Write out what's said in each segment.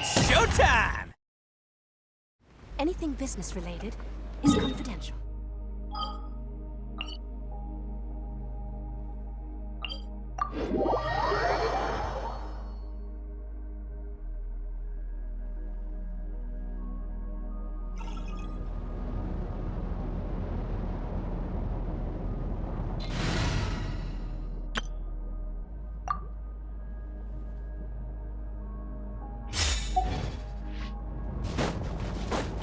It's showtime! Anything business-related is confidential.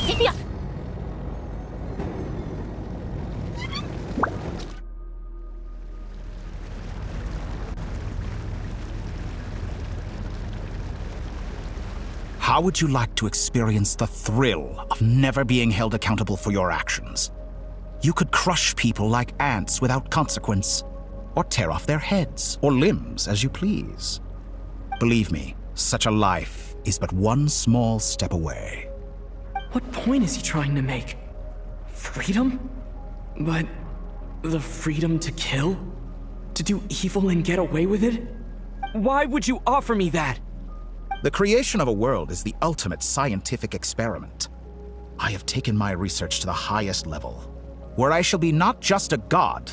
Get me up! How would you like to experience the thrill of never being held accountable for your actions? You could crush people like ants without consequence, or tear off their heads or limbs as you please. Believe me, such a life is but one small step away. What point is he trying to make? Freedom? But the freedom to kill? To do evil and get away with it? Why would you offer me that? The creation of a world is the ultimate scientific experiment. I have taken my research to the highest level, where I shall be not just a god,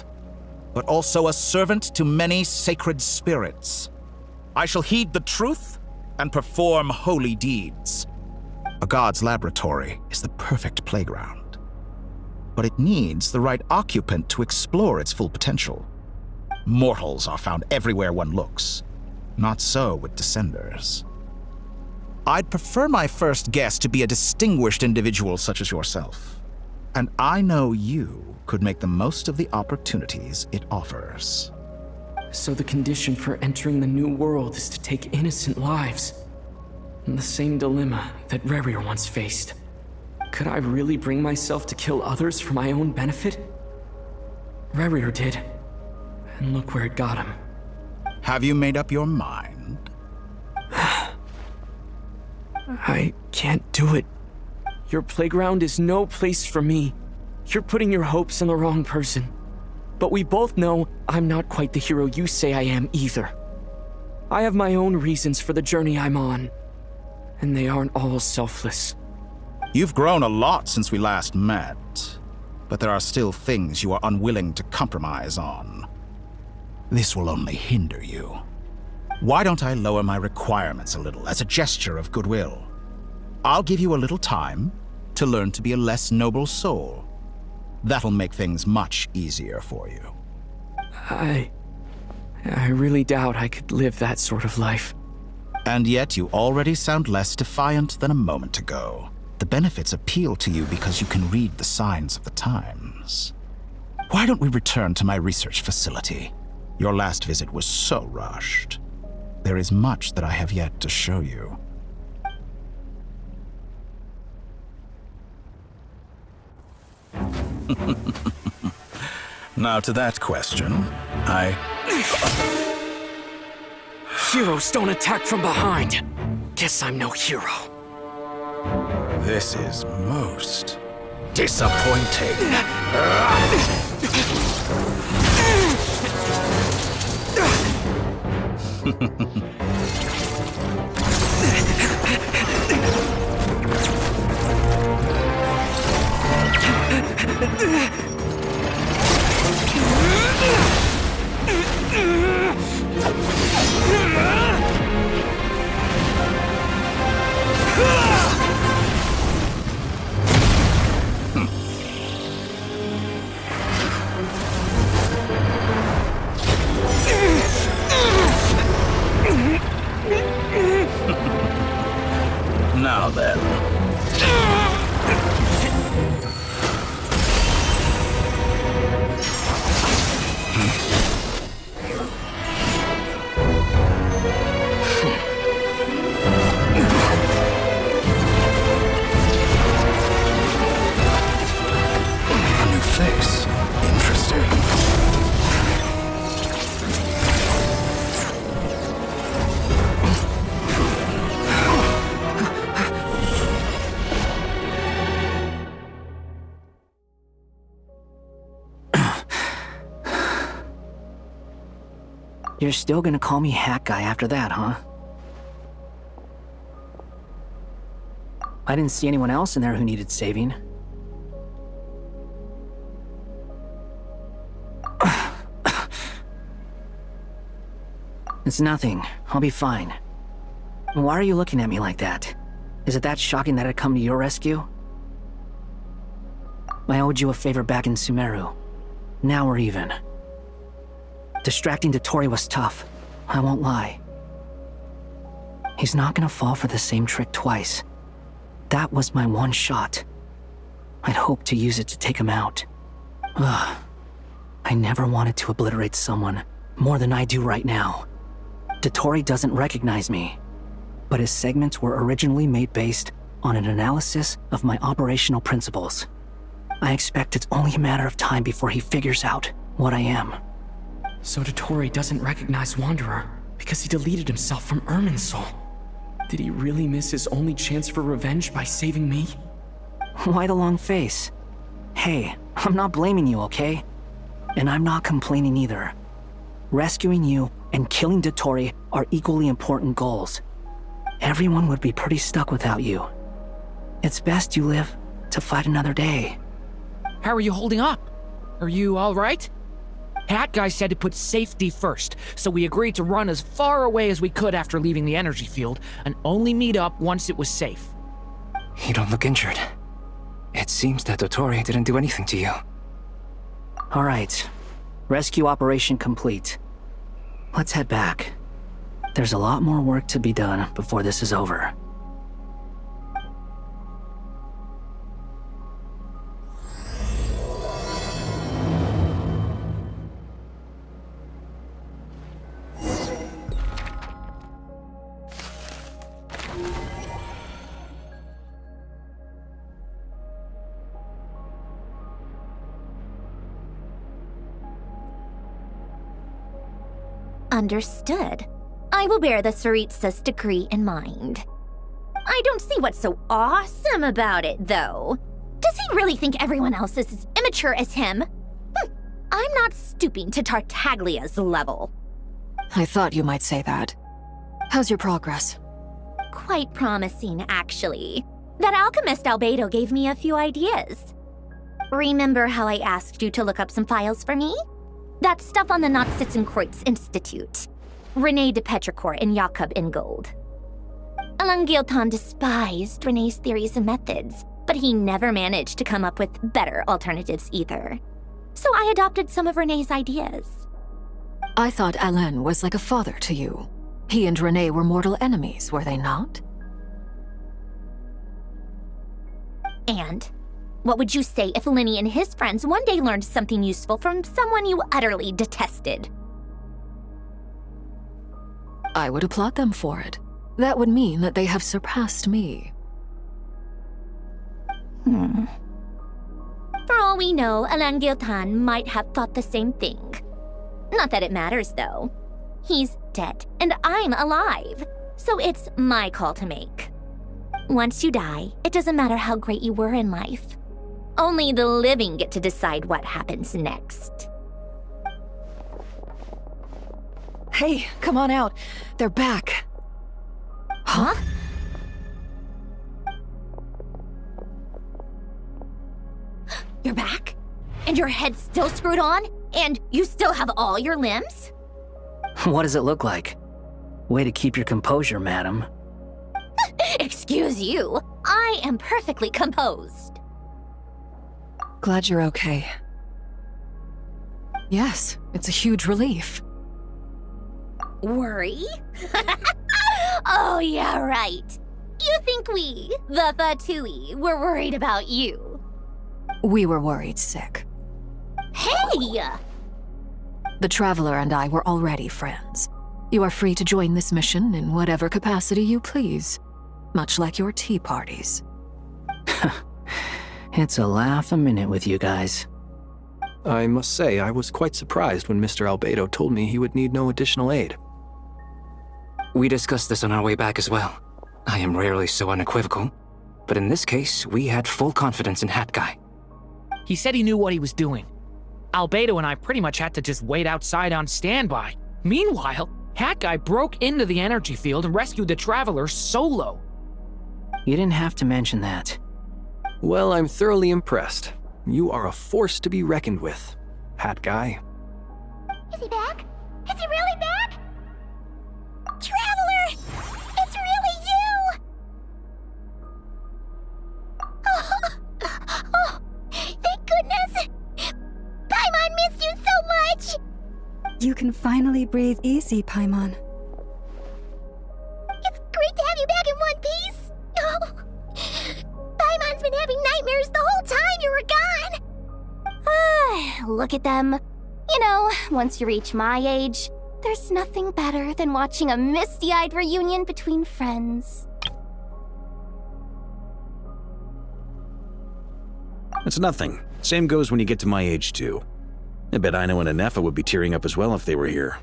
but also a servant to many sacred spirits. I shall heed the truth and perform holy deeds. A god's laboratory is the perfect playground, but it needs the right occupant to explore its full potential. Mortals are found everywhere one looks. Not so with Descenders. I'd prefer my first guest to be a distinguished individual such as yourself. And I know you could make the most of the opportunities it offers. So the condition for entering the new world is to take innocent lives. The same dilemma that Rerir once faced. Could I really bring myself to kill others for my own benefit? Rerir did. And look where it got him. Have you made up your mind? I can't do it. Your playground is no place for me. You're putting your hopes in the wrong person. But we both know I'm not quite the hero you say I am either. I have my own reasons for the journey I'm on. And they aren't all selfless. You've grown a lot since we last met, but there are still things you are unwilling to compromise on. This will only hinder you. Why don't I lower my requirements a little as a gesture of goodwill? I'll give you a little time to learn to be a less noble soul. That'll make things much easier for you. I really doubt I could live that sort of life. And yet you already sound less defiant than a moment ago. The benefits appeal to you because you can read the signs of the times. Why don't we return to my research facility? Your last visit was so rushed. There is much that I have yet to show you. Now to that question, Heroes don't attack from behind. Guess I'm no hero. This is most disappointing. Now then. A new face. Interesting. You're still gonna call me Hack Guy after that, huh? I didn't see anyone else in there who needed saving. It's nothing. I'll be fine. Why are you looking at me like that? Is it that shocking that I'd come to your rescue? I owed you a favor back in Sumeru. Now we're even. Distracting Dotori was tough, I won't lie. He's not gonna fall for the same trick twice. That was my one shot. I'd hoped to use it to take him out. Ugh. I never wanted to obliterate someone more than I do right now. Dotori doesn't recognize me, but his segments were originally made based on an analysis of my operational principles. I expect it's only a matter of time before he figures out what I am. So Dotori doesn't recognize Wanderer because he deleted himself from Irminsul. Did he really miss his only chance for revenge by saving me? Why the long face? Hey, I'm not blaming you, okay? And I'm not complaining either. Rescuing you and killing Dotori are equally important goals. Everyone would be pretty stuck without you. It's best you live to fight another day. How are you holding up? Are you all right? Hat Guy said to put safety first, so we agreed to run as far away as we could after leaving the energy field and only meet up once it was safe. You don't look injured. It seems that Dotori didn't do anything to you. All right. Rescue operation complete. Let's head back. There's a lot more work to be done before this is over. Understood. I will bear the Tsaritsa's decree in mind. I don't see what's so awesome about it, though. Does he really think everyone else is as immature as him? I'm not stooping to Tartaglia's level. I thought you might say that. How's your progress? Quite promising, actually. That alchemist Albedo gave me a few ideas. Remember how I asked you to look up some files for me? That stuff on the Nazi-Kreuz Institute. René de Petrichor and Jakob Ingold. Alain Guillotin despised René's theories and methods, but he never managed to come up with better alternatives either. So I adopted some of René's ideas. I thought Alain was like a father to you. He and René were mortal enemies, were they not? And what would you say if Lenny and his friends one day learned something useful from someone you utterly detested? I would applaud them for it. That would mean that they have surpassed me. For all we know, Alain Guillotin might have thought the same thing. Not that it matters, though. He's dead, and I'm alive, so it's my call to make. Once you die, it doesn't matter how great you were in life. Only the living get to decide what happens next. Hey, come on out. They're back. Huh? You're back? And your head's still screwed on? And you still have all your limbs? What does it look like? Way to keep your composure, madam. Excuse you. I am perfectly composed. Glad you're okay. Yes, it's a huge relief. Worry? Oh, yeah, right. You think we, the Fatui, were worried about you? We were worried sick. Hey! The Traveler and I were already friends. You are free to join this mission in whatever capacity you please, much like your tea parties. It's a laugh a minute with you guys. I must say, I was quite surprised when Mr. Albedo told me he would need no additional aid. We discussed this on our way back as well. I am rarely so unequivocal, but in this case, we had full confidence in Hat Guy. He said he knew what he was doing. Albedo and I pretty much had to just wait outside on standby. Meanwhile, Hat Guy broke into the energy field and rescued the Traveler solo. You didn't have to mention that. Well, I'm thoroughly impressed. You are a force to be reckoned with, Hat Guy. Is he back? Is he really back? Traveler! It's really you! Oh, thank goodness! Paimon missed you so much! You can finally breathe easy, Paimon. It's great to have you back in one piece! Oh, Paimon's been having nightmares the whole time you were gone! Look at them. You know, once you reach my age, there's nothing better than watching a misty-eyed reunion between friends. It's nothing. Same goes when you get to my age, too. I bet Ino and Anefa would be tearing up as well if they were here.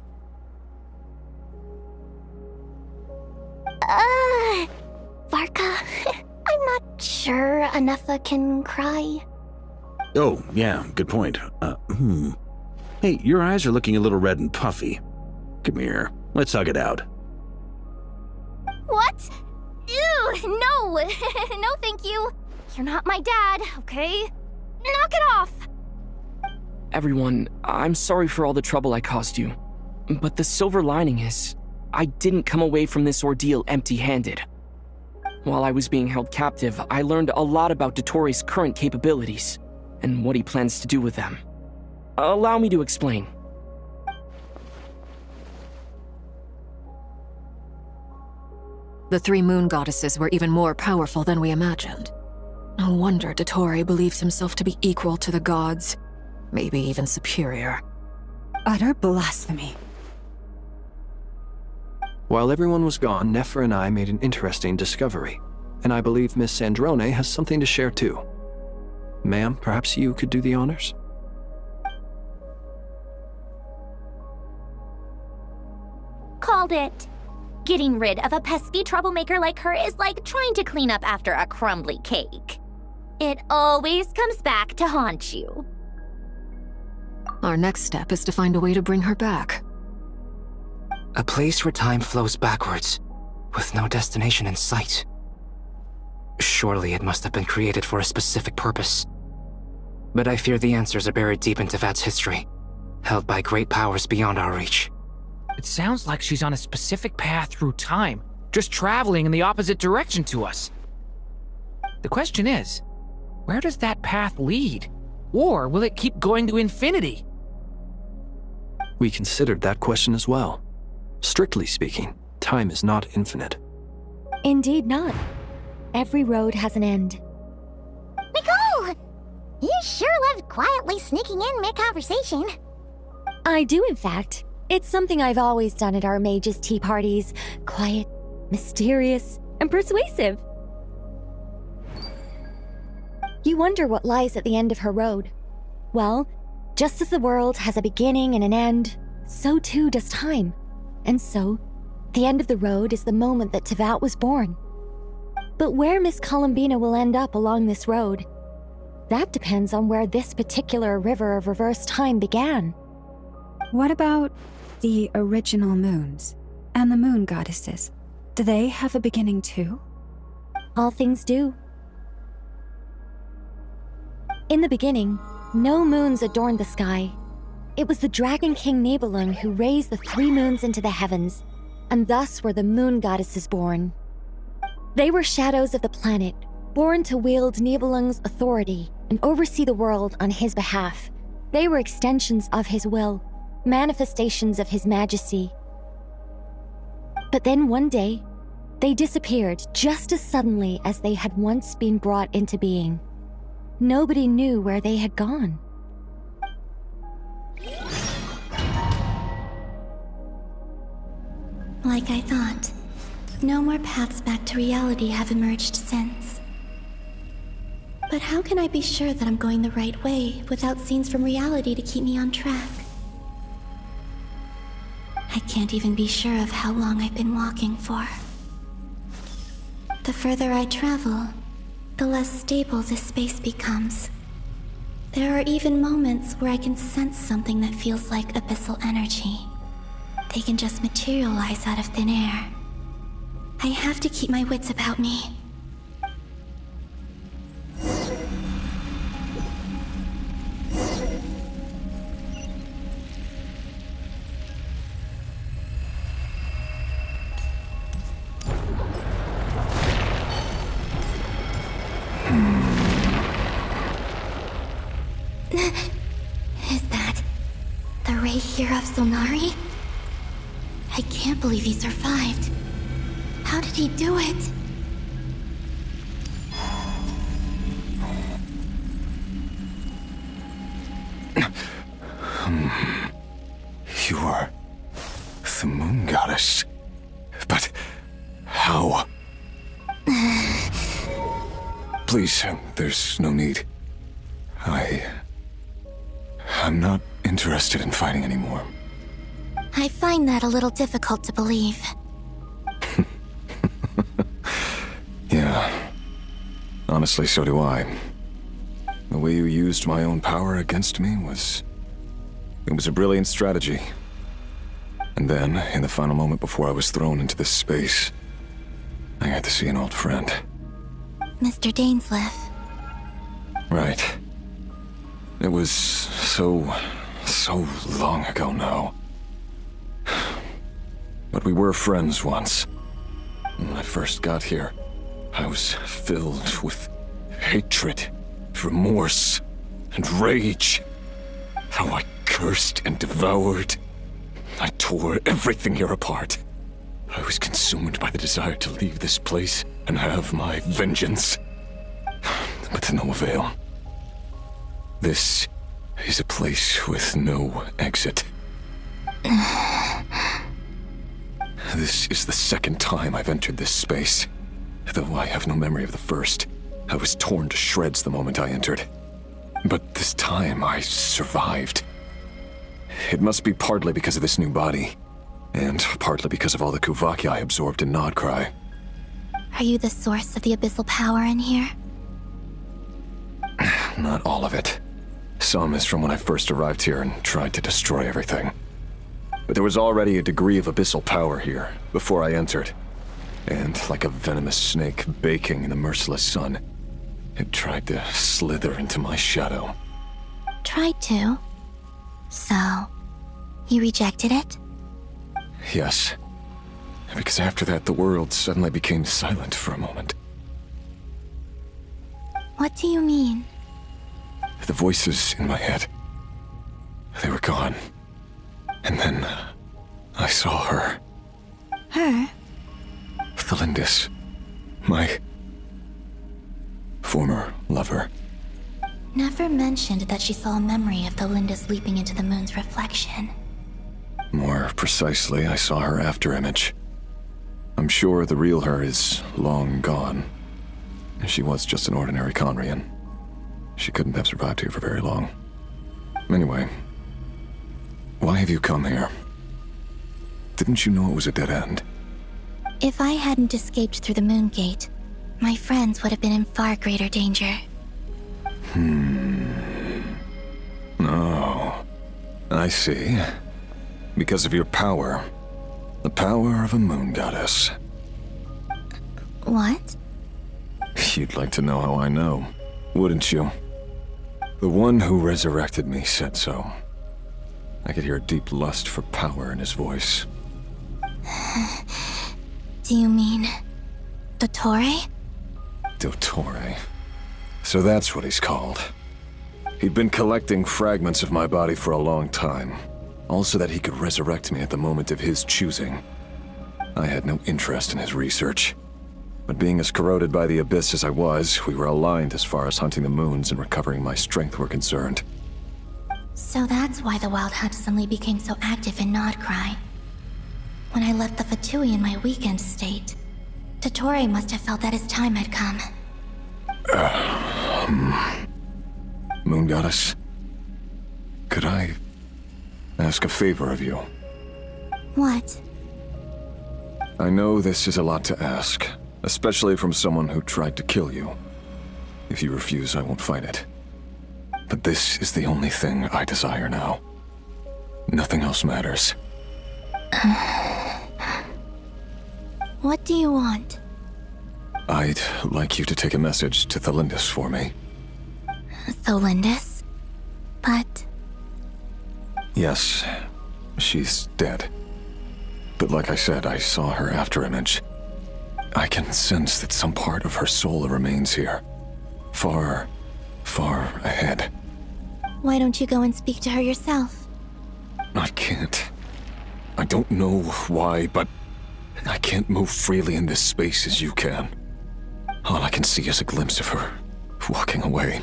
Varka, I'm not sure Anefa can cry. Oh, yeah, good point. Hey, your eyes are looking a little red and puffy. Come here, let's hug it out. What? Ew, no! No, thank you. You're not my dad, okay? Knock it off! Everyone, I'm sorry for all the trouble I caused you. But the silver lining is, I didn't come away from this ordeal empty-handed. While I was being held captive, I learned a lot about Dottoro's current capabilities, and what he plans to do with them. Allow me to explain. The three moon goddesses were even more powerful than we imagined. No wonder Dottore believes himself to be equal to the gods, maybe even superior. Utter blasphemy. While everyone was gone, Nefer and I made an interesting discovery, and I believe Miss Sandrone has something to share too. Ma'am, perhaps you could do the honors? Called it. Getting rid of a pesky troublemaker like her is like trying to clean up after a crumbly cake. It always comes back to haunt you. Our next step is to find a way to bring her back. A place where time flows backwards, with no destination in sight. Surely it must have been created for a specific purpose. But I fear the answers are buried deep in Tevat's history, held by great powers beyond our reach. It sounds like she's on a specific path through time, just traveling in the opposite direction to us. The question is, where does that path lead? Or will it keep going to infinity? We considered that question as well. Strictly speaking, time is not infinite. Indeed not. Every road has an end. Nicole! You sure loved quietly sneaking in mid-conversation. I do, in fact. It's something I've always done at our mages' tea parties. Quiet, mysterious, and persuasive. You wonder what lies at the end of her road. Well, just as the world has a beginning and an end, so too does time. And so, the end of the road is the moment that Tevat was born. But where Miss Columbina will end up along this road, that depends on where this particular river of reverse time began. What about the original moons and the moon goddesses? Do they have a beginning too? All things do. In the beginning, no moons adorned the sky. It was the Dragon King Nibelung who raised the 3 moons into the heavens, and thus were the moon goddesses born. They were shadows of the planet, born to wield Nibelung's authority and oversee the world on his behalf. They were extensions of his will, manifestations of his majesty. But then one day, they disappeared just as suddenly as they had once been brought into being. Nobody knew where they had gone. Like I thought, no more paths back to reality have emerged since. But how can I be sure that I'm going the right way without scenes from reality to keep me on track? I can't even be sure of how long I've been walking for. The further I travel, the less stable this space becomes. There are even moments where I can sense something that feels like abyssal energy. They can just materialize out of thin air. I have to keep my wits about me. great hero of Solnari? I can't believe he survived. How did he do it? You are the moon goddess. But how? Please, there's no need. I'm not interested in fighting anymore. I find that a little difficult to believe. Yeah. Honestly, so do I. The way you used my own power against me was... It was a brilliant strategy. And then, in the final moment before I was thrown into this space, I got to see an old friend. Mr. Dainsleif. Right. It was so long ago now. But we were friends once. When I first got here, I was filled with hatred, remorse, and rage. How I cursed and devoured. I tore everything here apart. I was consumed by the desire to leave this place and have my vengeance. But to no avail. This is a place with no exit. This is the second time I've entered this space. Though I have no memory of the first. I was torn to shreds the moment I entered. But this time I survived. It must be partly because of this new body, and partly because of all the Kuvaki I absorbed in Nodcry. Are you the source of the abyssal power in here? Not all of it. Some is from when I first arrived here and tried to destroy everything. But there was already a degree of abyssal power here, before I entered. And like a venomous snake baking in the merciless sun, it tried to slither into my shadow. Tried to? So, you rejected it? Yes. Because after that, the world suddenly became silent for a moment. What do you mean? The voices in my head, they were gone. And then, I saw her. Her? Thelindis. My... former lover. Never mentioned that she saw a memory of Thelindis leaping into the moon's reflection. More precisely, I saw her afterimage. I'm sure the real her is long gone. She was just an ordinary Conrian. She couldn't have survived here for very long. Anyway, why have you come here? Didn't you know it was a dead end? If I hadn't escaped through the moon gate, my friends would have been in far greater danger. Oh, I see. Because of your power. The power of a moon goddess. What? You'd like to know how I know, wouldn't you? The one who resurrected me said so. I could hear a deep lust for power in his voice. Do you mean... Dottore? Dottore. So that's what he's called. He'd been collecting fragments of my body for a long time, all so that he could resurrect me at the moment of his choosing. I had no interest in his research. But being as corroded by the abyss as I was, we were aligned as far as hunting the moons and recovering my strength were concerned. So that's why the Wild Hunt suddenly became so active in Nodcry. When I left the Fatui in my weakened state, Dottore must have felt that his time had come. Moon Goddess, could I ask a favor of you? What? I know this is a lot to ask, especially from someone who tried to kill you. If you refuse, I won't fight it. But this is the only thing I desire now. Nothing else matters. What do you want? I'd like you to take a message to Thelindis for me. Thelindis? But... Yes, she's dead. But like I said, I saw her afterimage. I can sense that some part of her soul remains here. Far, far ahead. Why don't you go and speak to her yourself? I can't. I don't know why, but I can't move freely in this space as you can. All I can see is a glimpse of her, walking away.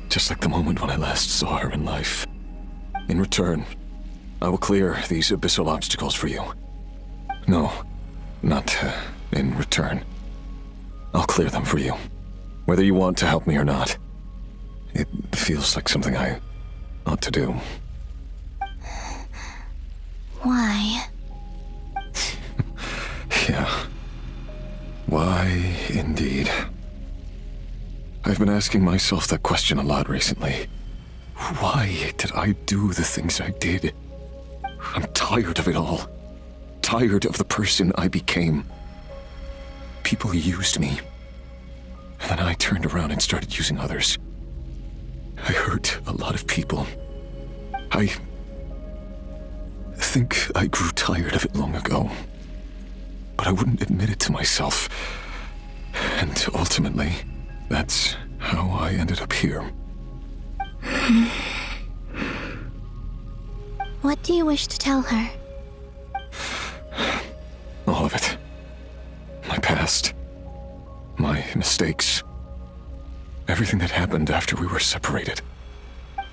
Just like the moment when I last saw her in life. In return, I will clear these abyssal obstacles for you. No, not in return. I'll clear them for you, whether you want to help me or not. It feels like something I ought to do. Why? Yeah. Why, indeed. I've been asking myself that question a lot recently. Why did I do the things I did? I'm tired of it all. Tired of the person I became. People used me. And then I turned around and started using others. I hurt a lot of people. I think I grew tired of it long ago. But I wouldn't admit it to myself. And ultimately, that's how I ended up here. What do you wish to tell her? All of it. My past. My mistakes. Everything that happened after we were separated.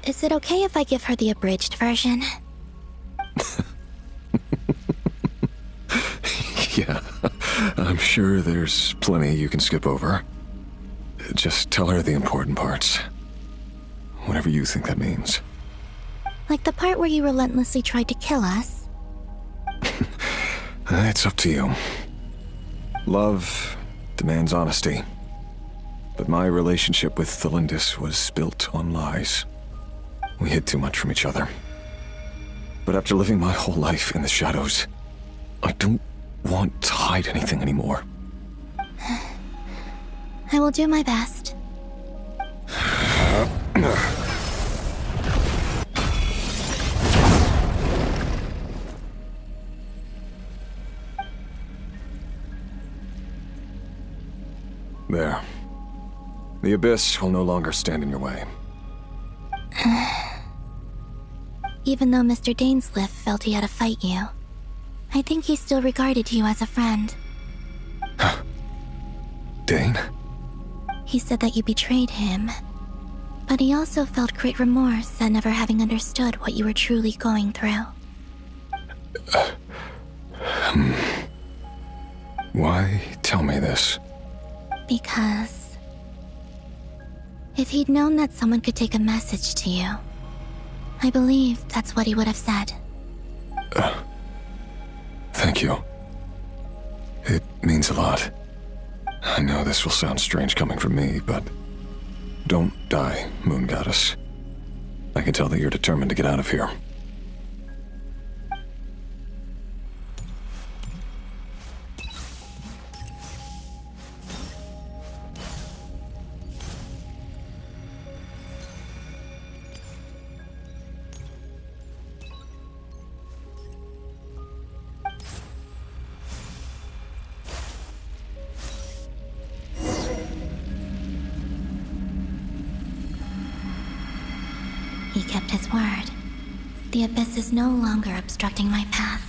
Is it okay if I give her the abridged version? Yeah, I'm sure there's plenty you can skip over. Just tell her the important parts. Whatever you think that means. Like the part where you relentlessly tried to kill us? It's up to you. Love demands honesty. But my relationship with Thelindis was built on lies. We hid too much from each other. But after living my whole life in the shadows, I don't want to hide anything anymore. I will do my best. There. The Abyss will no longer stand in your way. Even though Mr. Dainsliff felt he had to fight you, I think he still regarded you as a friend. Dane? He said that you betrayed him, but he also felt great remorse at never having understood what you were truly going through. Why tell me this? Because if he'd known that someone could take a message to you, I believe that's what he would have said. Thank you. It means a lot. I know this will sound strange coming from me, but don't die, Moon Goddess. I can tell that you're determined to get out of here. He kept his word. The Abyss is no longer obstructing my path.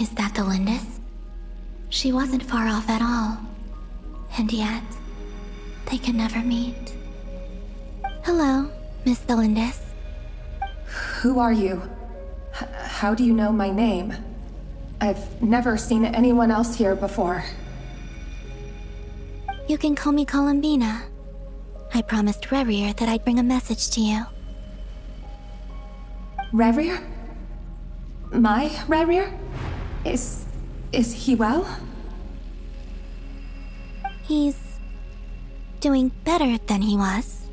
Is that Thelindis? She wasn't far off at all. And yet, they can never meet. Hello, Miss Thelindis. Who are you? How do you know my name? I've never seen anyone else here before. You can call me Columbina. I promised Rerir that I'd bring a message to you. Rerir? My Rerir? Is he well? He's doing better than he was.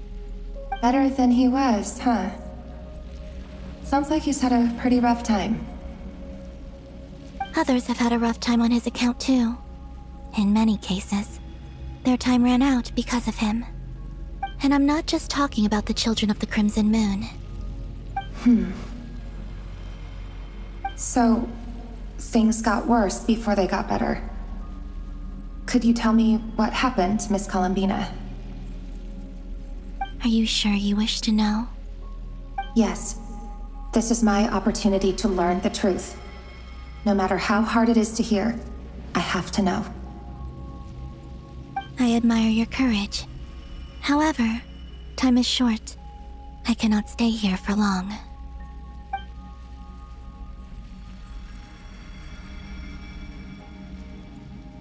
Better than he was, huh? Sounds like he's had a pretty rough time. Others have had a rough time on his account too. In many cases, their time ran out because of him. And I'm not just talking about the children of the Crimson Moon. So, things got worse before they got better. Could you tell me what happened, Miss Columbina? Are you sure you wish to know? Yes. This is my opportunity to learn the truth. No matter how hard it is to hear, I have to know. I admire your courage. However, time is short. I cannot stay here for long.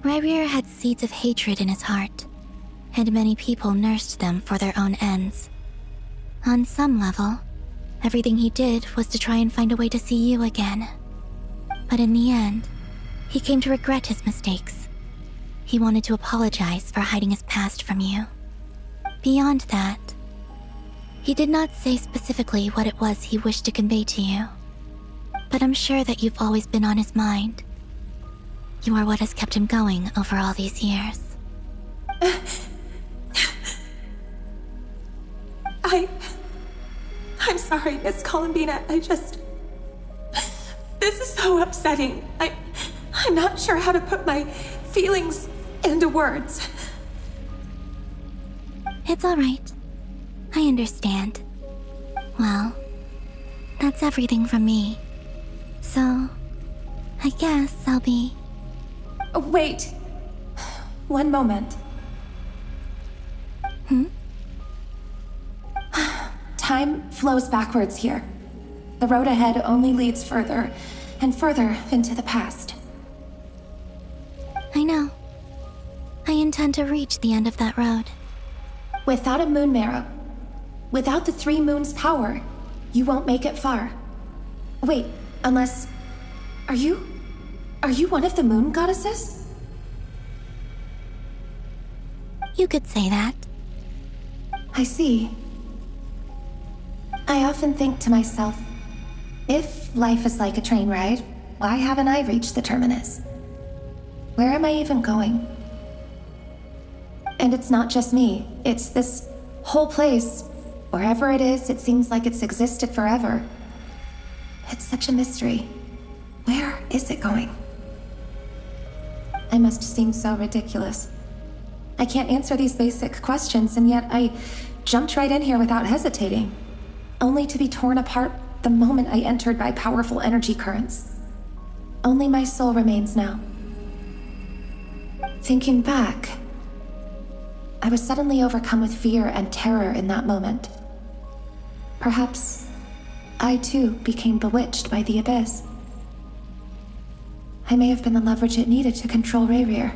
Ryrir had seeds of hatred in his heart, and many people nursed them for their own ends. On some level, everything he did was to try and find a way to see you again. But in the end, he came to regret his mistakes. He wanted to apologize for hiding his past from you. Beyond that, he did not say specifically what it was he wished to convey to you. But I'm sure that you've always been on his mind. You are what has kept him going over all these years. I'm sorry, Miss Columbina. This is so upsetting. I'm not sure how to put my feelings into words. It's all right. I understand. Well, that's everything from me. So, I guess I'll be... Wait. One moment. Time flows backwards here. The road ahead only leads further and further into the past. I know. I intend to reach the end of that road. Without a moon marrow, without the 3 moons' power, you won't make it far. Wait, unless... Are you one of the moon goddesses? You could say that. I see. I often think to myself, if life is like a train ride, why haven't I reached the terminus? Where am I even going? And it's not just me, it's this whole place. Wherever it is, it seems like it's existed forever. It's such a mystery. Where is it going? I must seem so ridiculous. I can't answer these basic questions, and yet I jumped right in here without hesitating, only to be torn apart the moment I entered by powerful energy currents. Only my soul remains now. Thinking back, I was suddenly overcome with fear and terror in that moment. Perhaps I too became bewitched by the abyss. I may have been the leverage it needed to control Ryrir.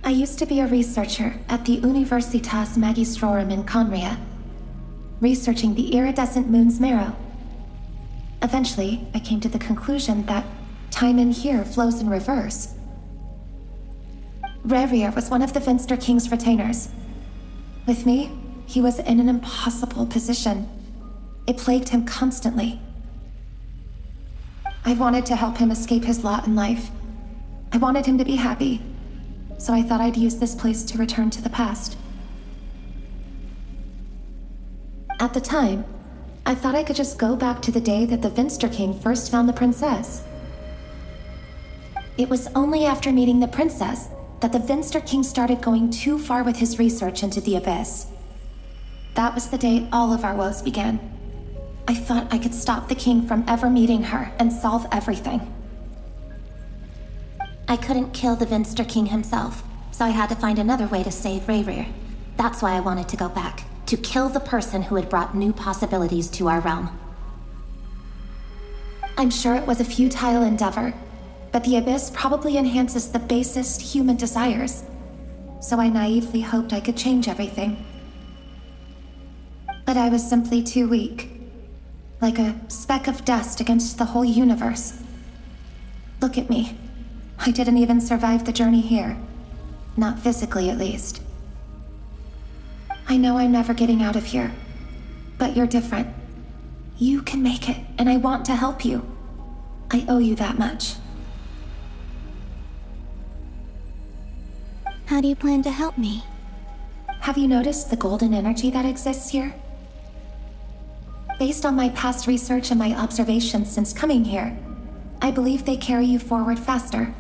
I used to be a researcher at the Universitas Magistrorum in Conria, researching the iridescent moon's marrow. Eventually, I came to the conclusion that time in here flows in reverse. Ryrir was one of the Finster King's retainers. With me, he was in an impossible position. It plagued him constantly. I wanted to help him escape his lot in life. I wanted him to be happy, so I thought I'd use this place to return to the past. At the time, I thought I could just go back to the day that the Finster King first found the princess. It was only after meeting the princess that the Finster King started going too far with his research into the abyss. That was the day all of our woes began. I thought I could stop the king from ever meeting her and solve everything. I couldn't kill the Finster King himself, so I had to find another way to save Ryrir. That's why I wanted to go back, to kill the person who had brought new possibilities to our realm. I'm sure it was a futile endeavor, but the abyss probably enhances the basest human desires, so I naively hoped I could change everything. But I was simply too weak. Like a speck of dust against the whole universe. Look at me. I didn't even survive the journey here. Not physically, at least. I know I'm never getting out of here. But you're different. You can make it, and I want to help you. I owe you that much. How do you plan to help me? Have you noticed the golden energy that exists here? Based on my past research and my observations since coming here, I believe they carry you forward faster.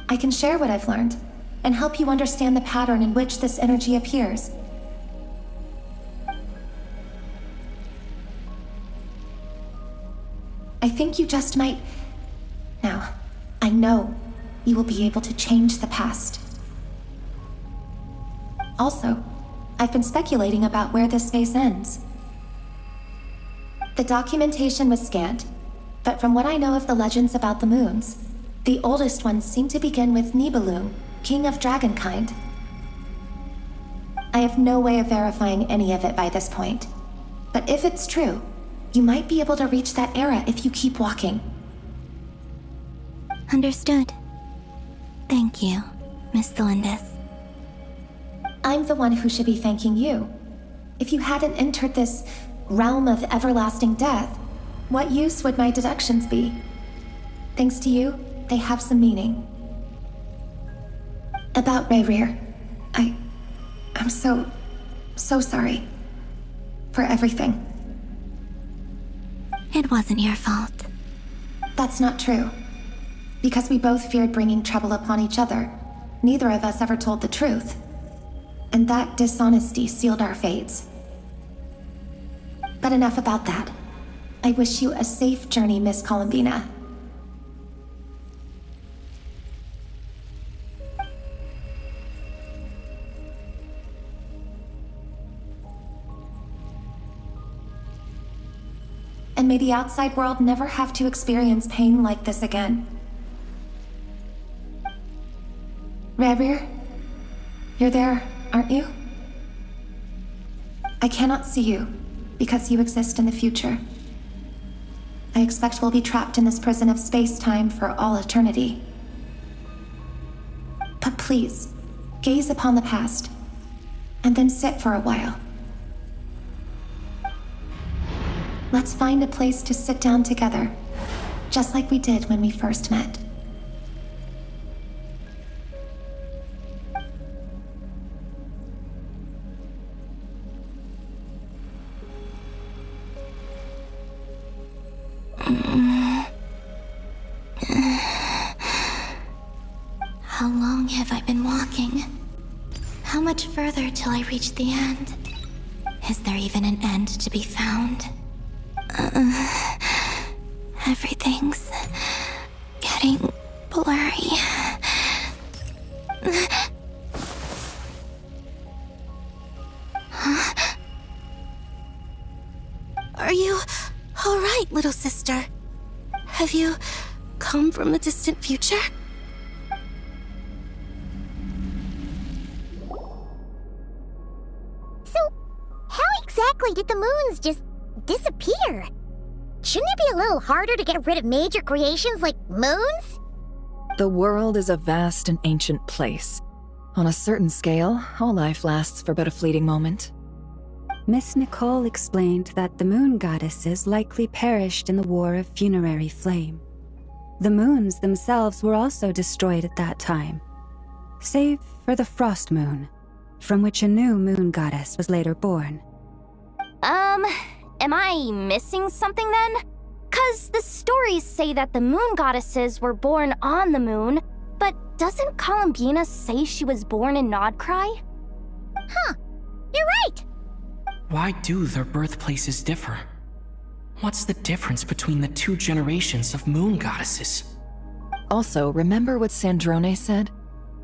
I can share what I've learned and help you understand the pattern in which this energy appears. I think you just might... Now, I know you will be able to change the past. Also, I've been speculating about where this phase ends. The documentation was scanned, but from what I know of the legends about the moons, the oldest ones seem to begin with Nibelung, king of dragonkind. I have no way of verifying any of it by this point, but if it's true, you might be able to reach that era if you keep walking. Understood. Thank you, Miss Delindis. I'm the one who should be thanking you. If you hadn't entered this realm of everlasting death, what use would my deductions be? Thanks to you, they have some meaning. About Rayrir, I'm so sorry. For everything. It wasn't your fault. That's not true. Because we both feared bringing trouble upon each other, neither of us ever told the truth. And that dishonesty sealed our fates. But enough about that. I wish you a safe journey, Miss Columbina. And may the outside world never have to experience pain like this again. Rayrir, you're there, aren't you? I cannot see you, because you exist in the future. I expect we'll be trapped in this prison of space-time for all eternity. But please, gaze upon the past, and then sit for a while. Let's find a place to sit down together, just like we did when we first met. How long have I been walking? How much further till I reach the end? Is there even an end to be found? Everything's getting blurry. Huh? Are you all right, little sister? Have you come from the distant future? So, how exactly did the moons just disappear? Shouldn't it be a little harder to get rid of major creations like moons? The world is a vast and ancient place. On a certain scale, all life lasts for but a fleeting moment. Miss Nicole explained that the moon goddesses likely perished in the War of Funerary Flame. The moons themselves were also destroyed at that time, save for the Frost Moon, from which a new moon goddess was later born. Am I missing something then? 'Cause the stories say that the moon goddesses were born on the moon, but doesn't Columbina say she was born in Nodcry? Huh, you're right! Why do their birthplaces differ? What's the difference between the two generations of moon goddesses? Also, remember what Sandrone said?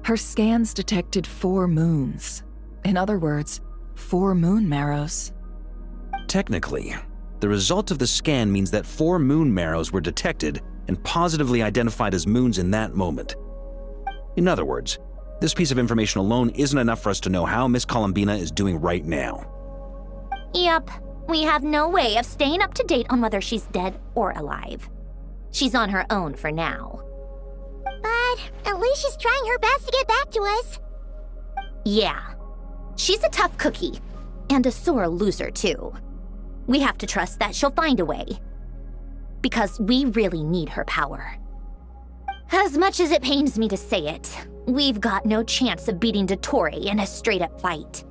Her scans detected 4 moons. In other words, 4 moon marrows. Technically, the result of the scan means that 4 moon marrows were detected and positively identified as moons in that moment. In other words, this piece of information alone isn't enough for us to know how Miss Columbina is doing right now. Yep, we have no way of staying up to date on whether she's dead or alive. She's on her own for now. But at least she's trying her best to get back to us. Yeah, she's a tough cookie, and a sore loser too. We have to trust that she'll find a way. Because we really need her power. As much as it pains me to say it, We've got no chance of beating Dottore in a straight-up fight.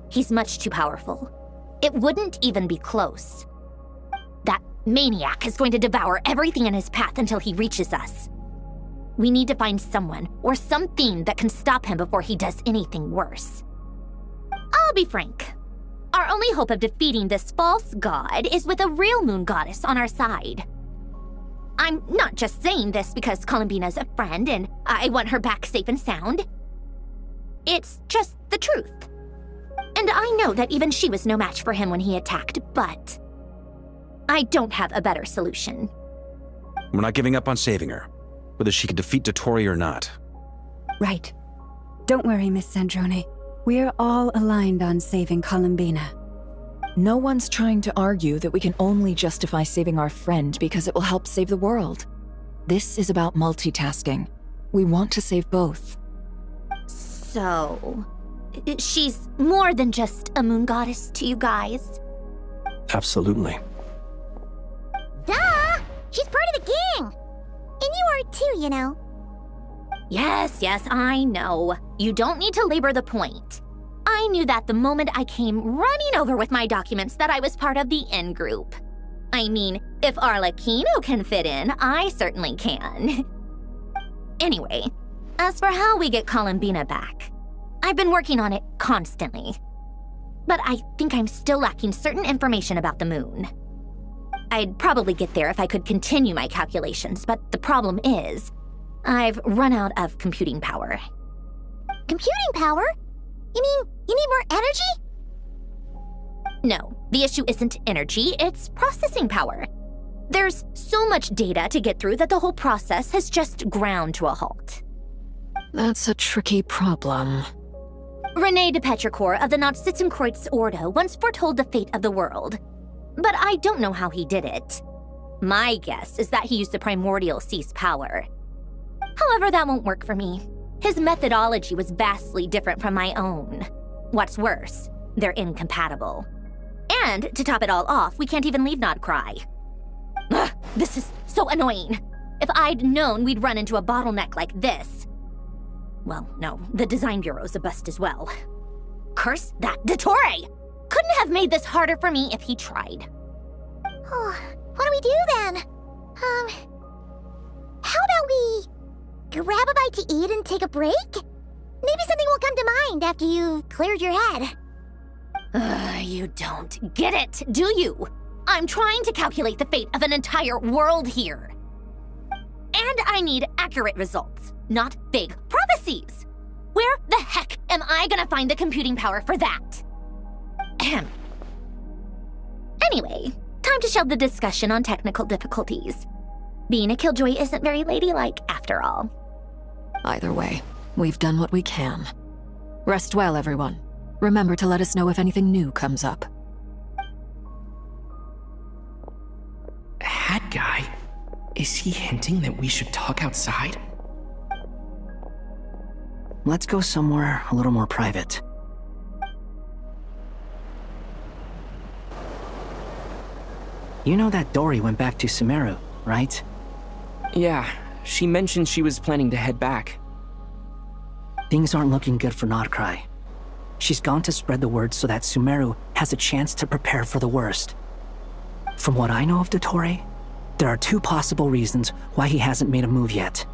He's much too powerful. It wouldn't even be close. That maniac is going to devour everything in his path until he reaches us. We need to find someone or something that can stop him before he does anything worse. I'll be frank. Our only hope of defeating this false god is with a real moon goddess on our side. I'm not just saying this because Columbina's a friend and I want her back safe and sound. It's just the truth. And I know that even she was no match for him when he attacked, but I don't have a better solution. We're not giving up on saving her, whether she can defeat Dottore or not. Right. Don't worry, Miss Sandrone. We're all aligned on saving Columbina. No one's trying to argue that we can only justify saving our friend because it will help save the world. This is about multitasking. We want to save both. So, she's more than just a moon goddess to you guys? Absolutely. Duh! She's part of the gang! And you are too, you know. Yes, I know. You don't need to labor the point. I knew that the moment I came running over with my documents that I was part of the in-group. I mean, if Arlecchino can fit in, I certainly can. Anyway, as for how we get Columbina back, I've been working on it constantly. But I think I'm still lacking certain information about the moon. I'd probably get there if I could continue my calculations, but the problem is, I've run out of computing power. Computing power? You mean you need more energy? No, the issue isn't energy, it's processing power. There's so much data to get through that the whole process has just ground to a halt. That's a tricky problem. René de Petrichor of the Nautschitzenkreuz Ordo once foretold the fate of the world. But I don't know how he did it. My guess is that he used the primordial sea's power. However, that won't work for me. His methodology was vastly different from my own. What's worse, they're incompatible. And to top it all off, we can't even leave Nodcry. Ugh, this is so annoying. If I'd known we'd run into a bottleneck like this. Well, no, the design bureau's a bust as well. Curse that Dottore! Couldn't have made this harder for me if he tried. Oh, what do we do then? How about we grab a bite to eat and take a break? Maybe something will come to mind after you've cleared your head. You don't get it, do you? I'm trying to calculate the fate of an entire world here. And I need accurate results, not vague prophecies. Where the heck am I gonna find the computing power for that? Ahem. Anyway, time to shelve the discussion on technical difficulties. Being a killjoy isn't very ladylike after all. Either way, we've done what we can. Rest well, everyone. Remember to let us know if anything new comes up. Hat guy? Is he hinting that we should talk outside? Let's go somewhere a little more private. You know that Dory went back to Sumeru, right? Yeah, she mentioned she was planning to head back. Things aren't looking good for Nodcry. She's gone to spread the word so that Sumeru has a chance to prepare for the worst. From what I know of Dottore, there are two possible reasons why he hasn't made a move yet.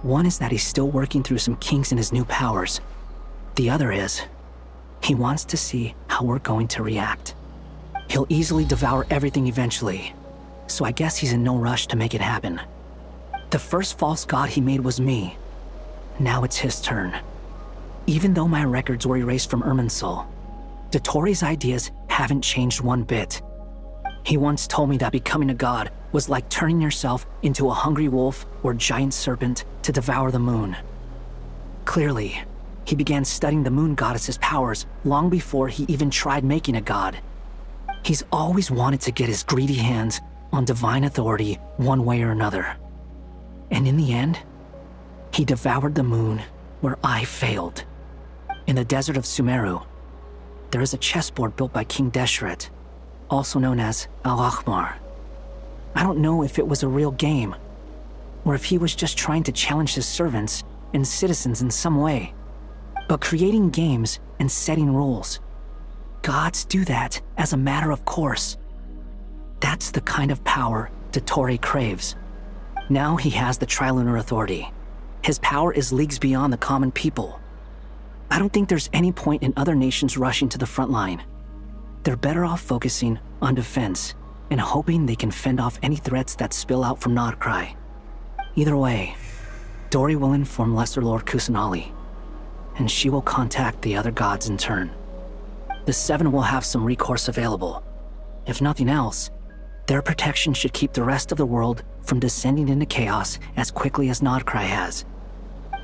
One is that he's still working through some kinks in his new powers. The other is, he wants to see how we're going to react. He'll easily devour everything eventually, so I guess he's in no rush to make it happen. The first false god he made was me. Now it's his turn. Even though my records were erased from Irminsul, Dottore's ideas haven't changed one bit. He once told me that becoming a god was like turning yourself into a hungry wolf or giant serpent to devour the moon. Clearly, he began studying the moon goddess's powers long before he even tried making a god. He's always wanted to get his greedy hands on divine authority one way or another. And in the end, he devoured the moon where I failed. In the desert of Sumeru, there is a chessboard built by King Deshret, also known as Al-Ahmar. I don't know if it was a real game, or if he was just trying to challenge his servants and citizens in some way. But creating games and setting rules, gods do that as a matter of course. That's the kind of power Dottore craves. Now he has the Trilunar Authority. His power is leagues beyond the common people. I don't think there's any point in other nations rushing to the front line. They're better off focusing on defense and hoping they can fend off any threats that spill out from Nodcry. Either way, Dori will inform Lesser Lord Kusanali, and she will contact the other gods in turn. The Seven will have some recourse available. If nothing else, their protection should keep the rest of the world from descending into chaos as quickly as Nodcry has.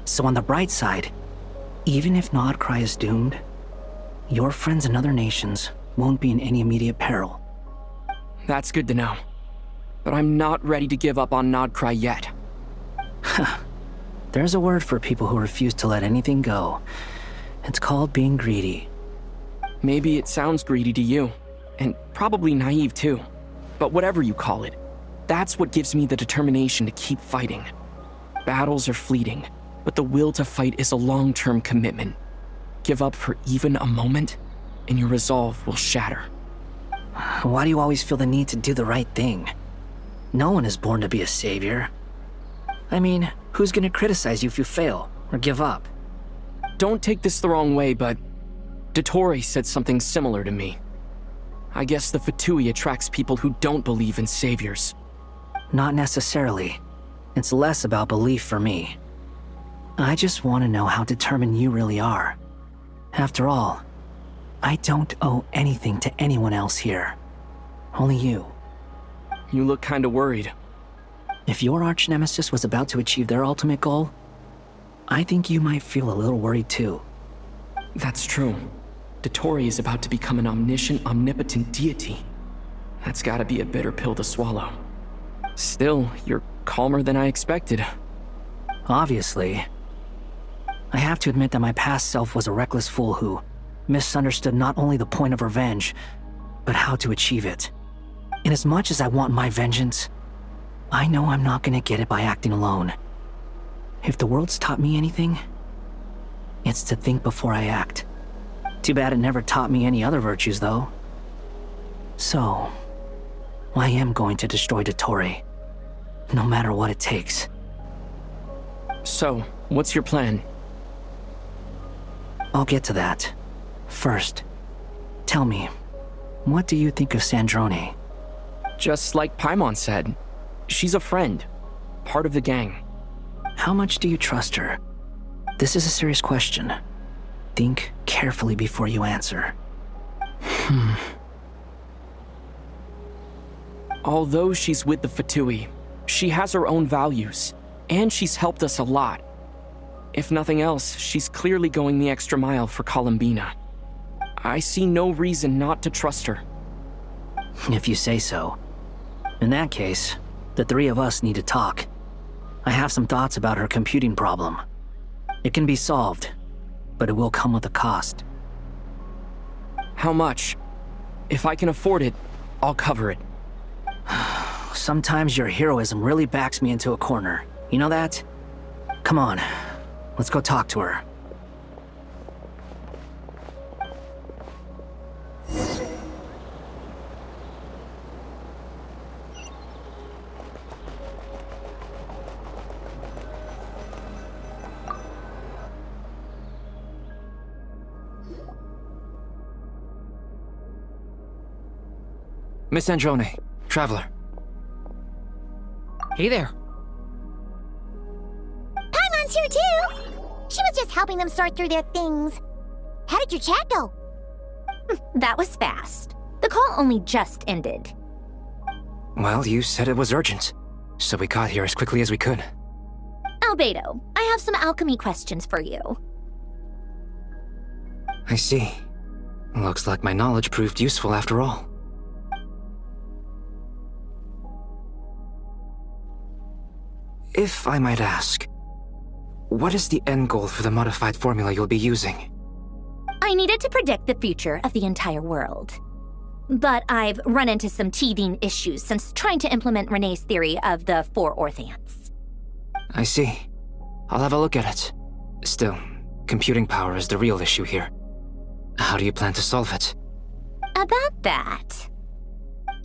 So on the bright side, even if Nodcry is doomed, your friends in other nations won't be in any immediate peril. That's good to know. But I'm not ready to give up on Nodcry yet. There's a word for people who refuse to let anything go. It's called being greedy. Maybe it sounds greedy to you, and probably naive too. But whatever you call it, that's what gives me the determination to keep fighting. Battles are fleeting, but the will to fight is a long-term commitment. Give up for even a moment, and your resolve will shatter. Why do you always feel the need to do the right thing? No one is born to be a savior. I mean, who's gonna criticize you if you fail, or give up? Don't take this the wrong way, but Dottore said something similar to me. I guess the Fatui attracts people who don't believe in saviors. Not necessarily. It's less about belief for me. I just want to know how determined you really are. After all, I don't owe anything to anyone else here. Only you. You look kinda worried. If your arch-nemesis was about to achieve their ultimate goal, I think you might feel a little worried too. That's true. Dottore is about to become an omniscient, omnipotent deity. That's gotta be a bitter pill to swallow. Still, you're calmer than I expected. Obviously. I have to admit that my past self was a reckless fool who misunderstood not only the point of revenge, but how to achieve it. And as much as I want my vengeance, I know I'm not gonna get it by acting alone. If the world's taught me anything, it's to think before I act. Too bad it never taught me any other virtues, though. So, I am going to destroy Dottore, no matter what it takes. So, what's your plan? I'll get to that. First, tell me, what do you think of Sandrone? Just like Paimon said, she's a friend, part of the gang. How much do you trust her? This is a serious question. Think carefully before you answer. Although she's with the Fatui, she has her own values, and she's helped us a lot. If nothing else, she's clearly going the extra mile for Columbina. I see no reason not to trust her. If you say so. In that case, the three of us need to talk. I have some thoughts about her computing problem. It can be solved, but it will come with a cost. How much? If I can afford it, I'll cover it. Sometimes your heroism really backs me into a corner. You know that? Come on, let's go talk to her. Miss Androne, Traveler. Hey there. Paimon's here too! She was just helping them sort through their things. How did your chat go? That was fast. The call only just ended. Well, you said it was urgent, so we got here as quickly as we could. Albedo, I have some alchemy questions for you. I see. Looks like my knowledge proved useful after all. If I might ask, what is the end goal for the modified formula you'll be using? I needed to predict the future of the entire world. But I've run into some teething issues since trying to implement Renee's theory of the 4 Orthants. I see. I'll have a look at it. Still, computing power is the real issue here. How do you plan to solve it? About that,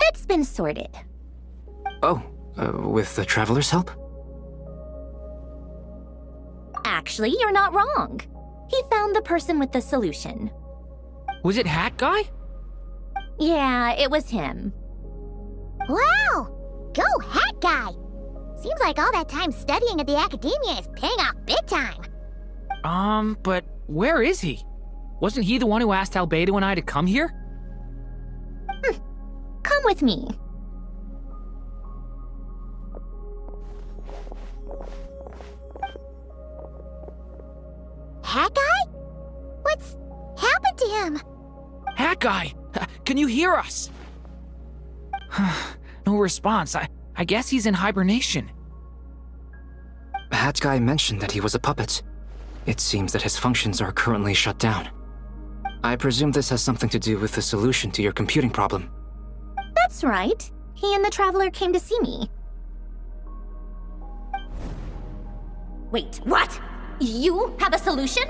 it's been sorted. Oh, with the Traveler's help? Actually, you're not wrong. He found the person with the solution. Was it Hat Guy? Yeah, it was him. Wow! Go Hat Guy! Seems like all that time studying at the academia is paying off big time. But where is he? Wasn't he the one who asked Albedo and I to come here? Come with me. Hat Guy? What's happened to him? Hat Guy! Can you hear us? No response. I guess he's in hibernation. Hat Guy mentioned that he was a puppet. It seems that his functions are currently shut down. I presume this has something to do with the solution to your computing problem. That's right. He and the Traveler came to see me. Wait, what? You have a solution?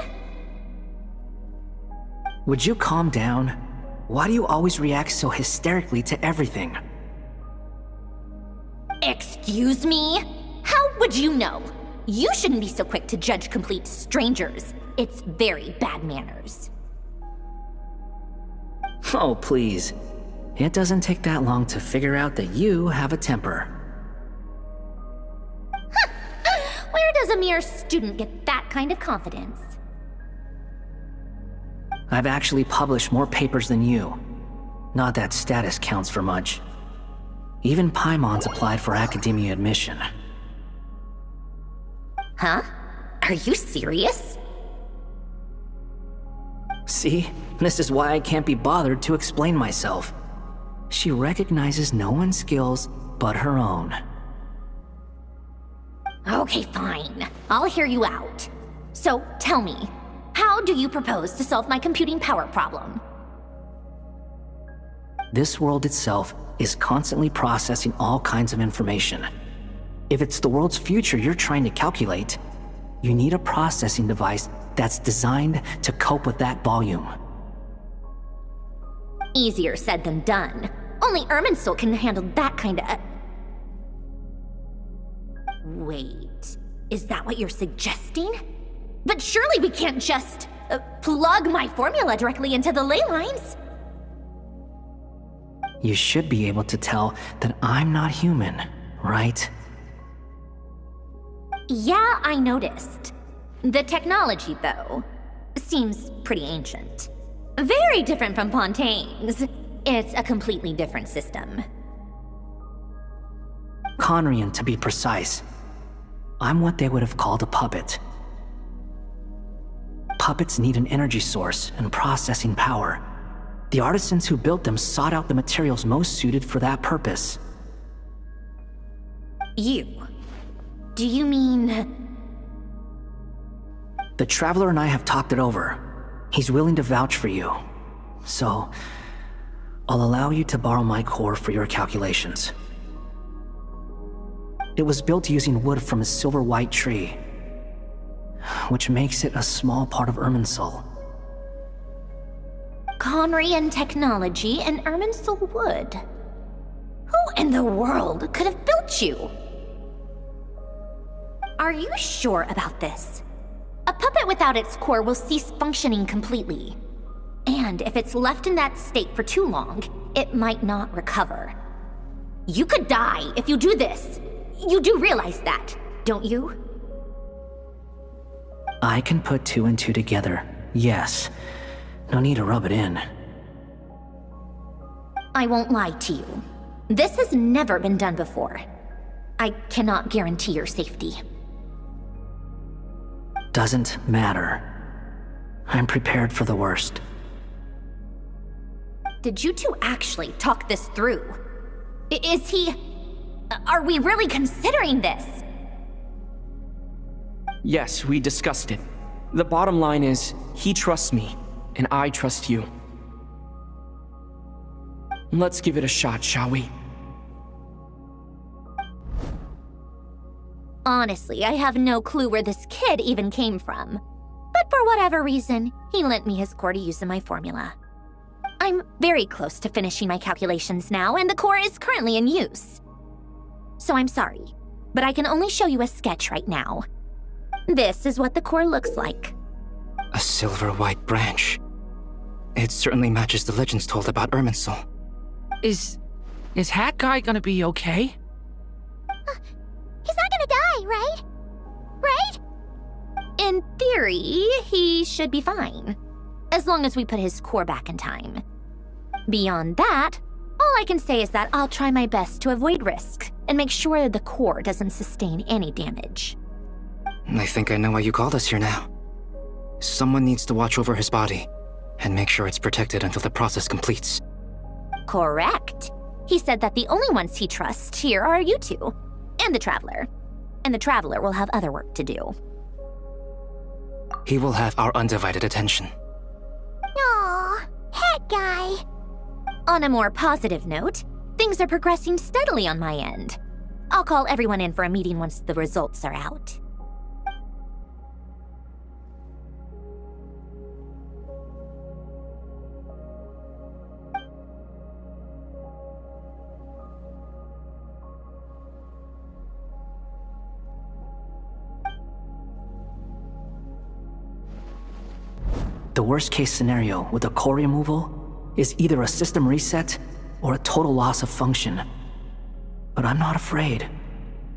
Would you calm down? Why do you always react so hysterically to everything? Excuse me? How would you know? You shouldn't be so quick to judge complete strangers. It's very bad manners. Oh, please. It doesn't take that long to figure out that you have a temper. Where does a mere student get that kind of confidence? I've actually published more papers than you. Not that status counts for much. Even Paimon's applied for academia admission. Huh? Are you serious? See? This is why I can't be bothered to explain myself. She recognizes no one's skills but her own. Okay, fine. I'll hear you out. So, tell me, how do you propose to solve my computing power problem? This world itself is constantly processing all kinds of information. If it's the world's future you're trying to calculate, you need a processing device that's designed to cope with that volume. Easier said than done. Only Irminsul can handle that kind of... Wait, is that what you're suggesting? But surely we can't just plug my formula directly into the ley lines. You should be able to tell that I'm not human, right? Yeah, I noticed. The technology, though, seems pretty ancient. Very different from Pontaine's. It's a completely different system. Conrian, to be precise. I'm what they would have called a puppet. Puppets need an energy source and processing power. The artisans who built them sought out the materials most suited for that purpose. You? Do you mean... The Traveler and I have talked it over. He's willing to vouch for you. So, I'll allow you to borrow my core for your calculations. It was built using wood from a silver-white tree, which makes it a small part of Irminsul. Conrian technology and Irminsul wood. Who in the world could have built you? Are you sure about this? A puppet without its core will cease functioning completely. And if it's left in that state for too long, it might not recover. You could die if you do this. You do realize that, don't you? I can put two and two together, yes. No need to rub it in. I won't lie to you. This has never been done before. I cannot guarantee your safety. Doesn't matter. I'm prepared for the worst. Did you two actually talk this through? Is he... Are we really considering this? Yes, we discussed it. The bottom line is, he trusts me, and I trust you. Let's give it a shot, shall we? Honestly, I have no clue where this kid even came from. But for whatever reason, he lent me his core to use in my formula. I'm very close to finishing my calculations now, and the core is currently in use. So I'm sorry, but I can only show you a sketch right now. This is what the core looks like. A silver white branch. It certainly matches the legends told about Irminsul. Is Hat Guy gonna be okay? He's not gonna die, right? Right? In theory, he should be fine, as long as we put his core back in time. Beyond that, all I can say is that I'll try my best to avoid risk and make sure the core doesn't sustain any damage. I think I know why you called us here now. Someone needs to watch over his body and make sure it's protected until the process completes. Correct. He said that the only ones he trusts here are you two, and the Traveler. And the Traveler will have other work to do. He will have our undivided attention. Aw, Hat Guy. On a more positive note, things are progressing steadily on my end. I'll call everyone in for a meeting once the results are out. The worst case scenario with the core removal is either a system reset or a total loss of function. But I'm not afraid.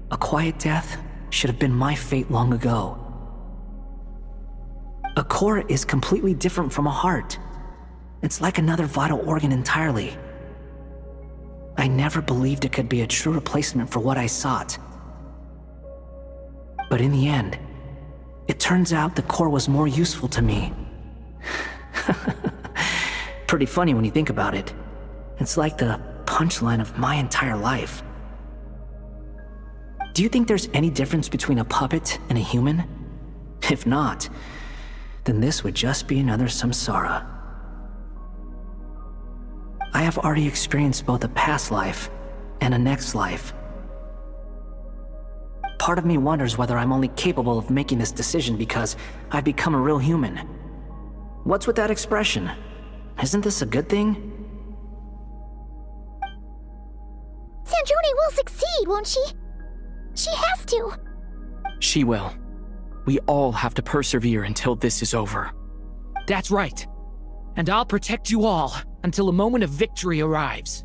A quiet death should have been my fate long ago. A core is completely different from a heart. It's like another vital organ entirely. I never believed it could be a true replacement for what I sought. But in the end, it turns out the core was more useful to me. Pretty funny when you think about it. It's like the punchline of my entire life. Do you think there's any difference between a puppet and a human? If not, then this would just be another samsara. I have already experienced both a past life and a next life. Part of me wonders whether I'm only capable of making this decision because I've become a real human. What's with that expression? Isn't this a good thing? Sandrone will succeed, won't she? She has to. She will. We all have to persevere until this is over. That's right. And I'll protect you all until a moment of victory arrives.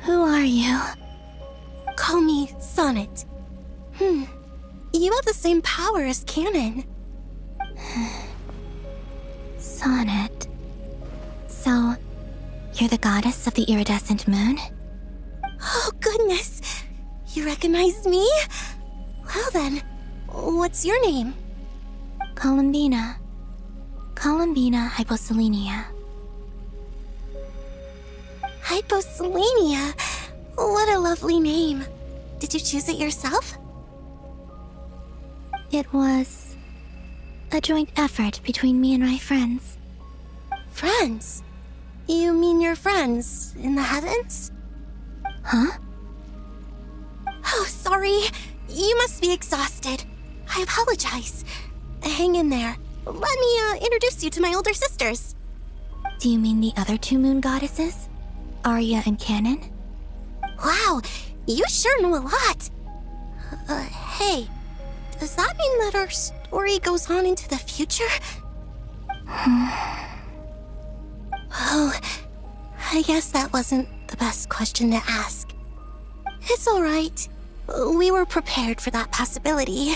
Who are you? Call me Sonnet. You have the same power as Canon. Sonnet. So, you're the goddess of the iridescent moon? Oh, goodness! You recognize me? Well then, what's your name? Columbina. Columbina Hyposelenia. Hyposelenia? What a lovely name. Did you choose it yourself? It was a joint effort between me and my friends. Friends? You mean your friends in the heavens? Huh? Oh, sorry. You must be exhausted. I apologize. Hang in there. Let me introduce you to my older sisters. Do you mean the other two moon goddesses? Arya and Canon? Wow, you sure know a lot. Hey, does that mean that our story goes on into the future? Oh, I guess that wasn't the best question to ask. It's all right. We were prepared for that possibility.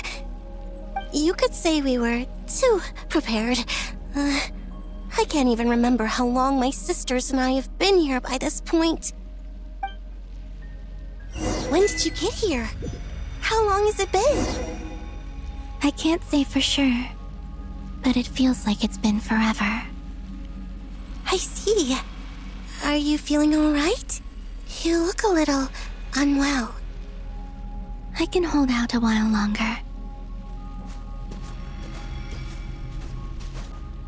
You could say we were too prepared. I can't even remember how long my sisters and I have been here by this point. When did you get here? How long has it been? I can't say for sure, but it feels like it's been forever. I see. Are you feeling alright? You look a little unwell. I can hold out a while longer.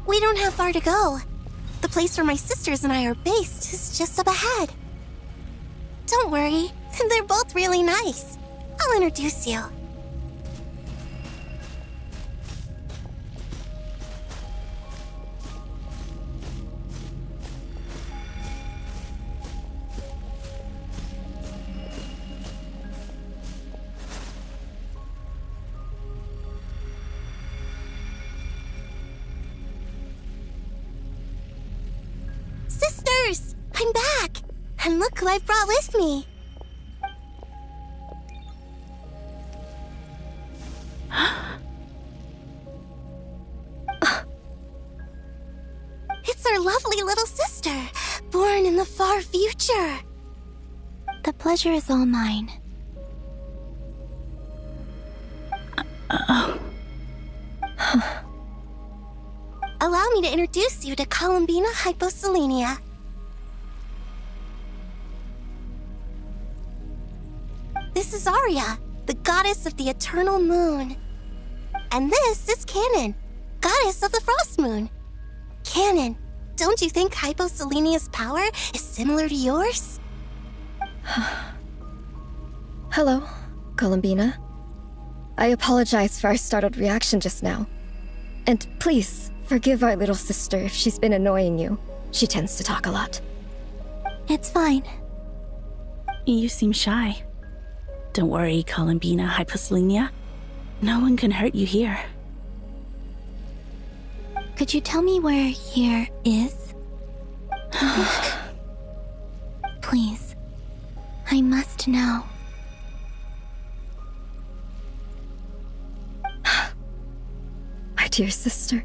We don't have far to go. The place where my sisters and I are based is just up ahead. Don't worry, they're both really nice. I'll introduce you. Sisters! I'm back! And look who I brought with me! It's our lovely little sister, born in the far future. The pleasure is all mine. Allow me to introduce you to Columbina Hyposelenia. This is Arya, the goddess of the eternal moon. And this is Canon, goddess of the frost moon. Canon, don't you think Hyposelenia's power is similar to yours? Hello, Columbina. I apologize for our startled reaction just now. And please, forgive our little sister if she's been annoying you. She tends to talk a lot. It's fine. You seem shy. Don't worry, Columbina Hyposelenia. No one can hurt you here. Could you tell me where here is? Please. I must know. My dear sister,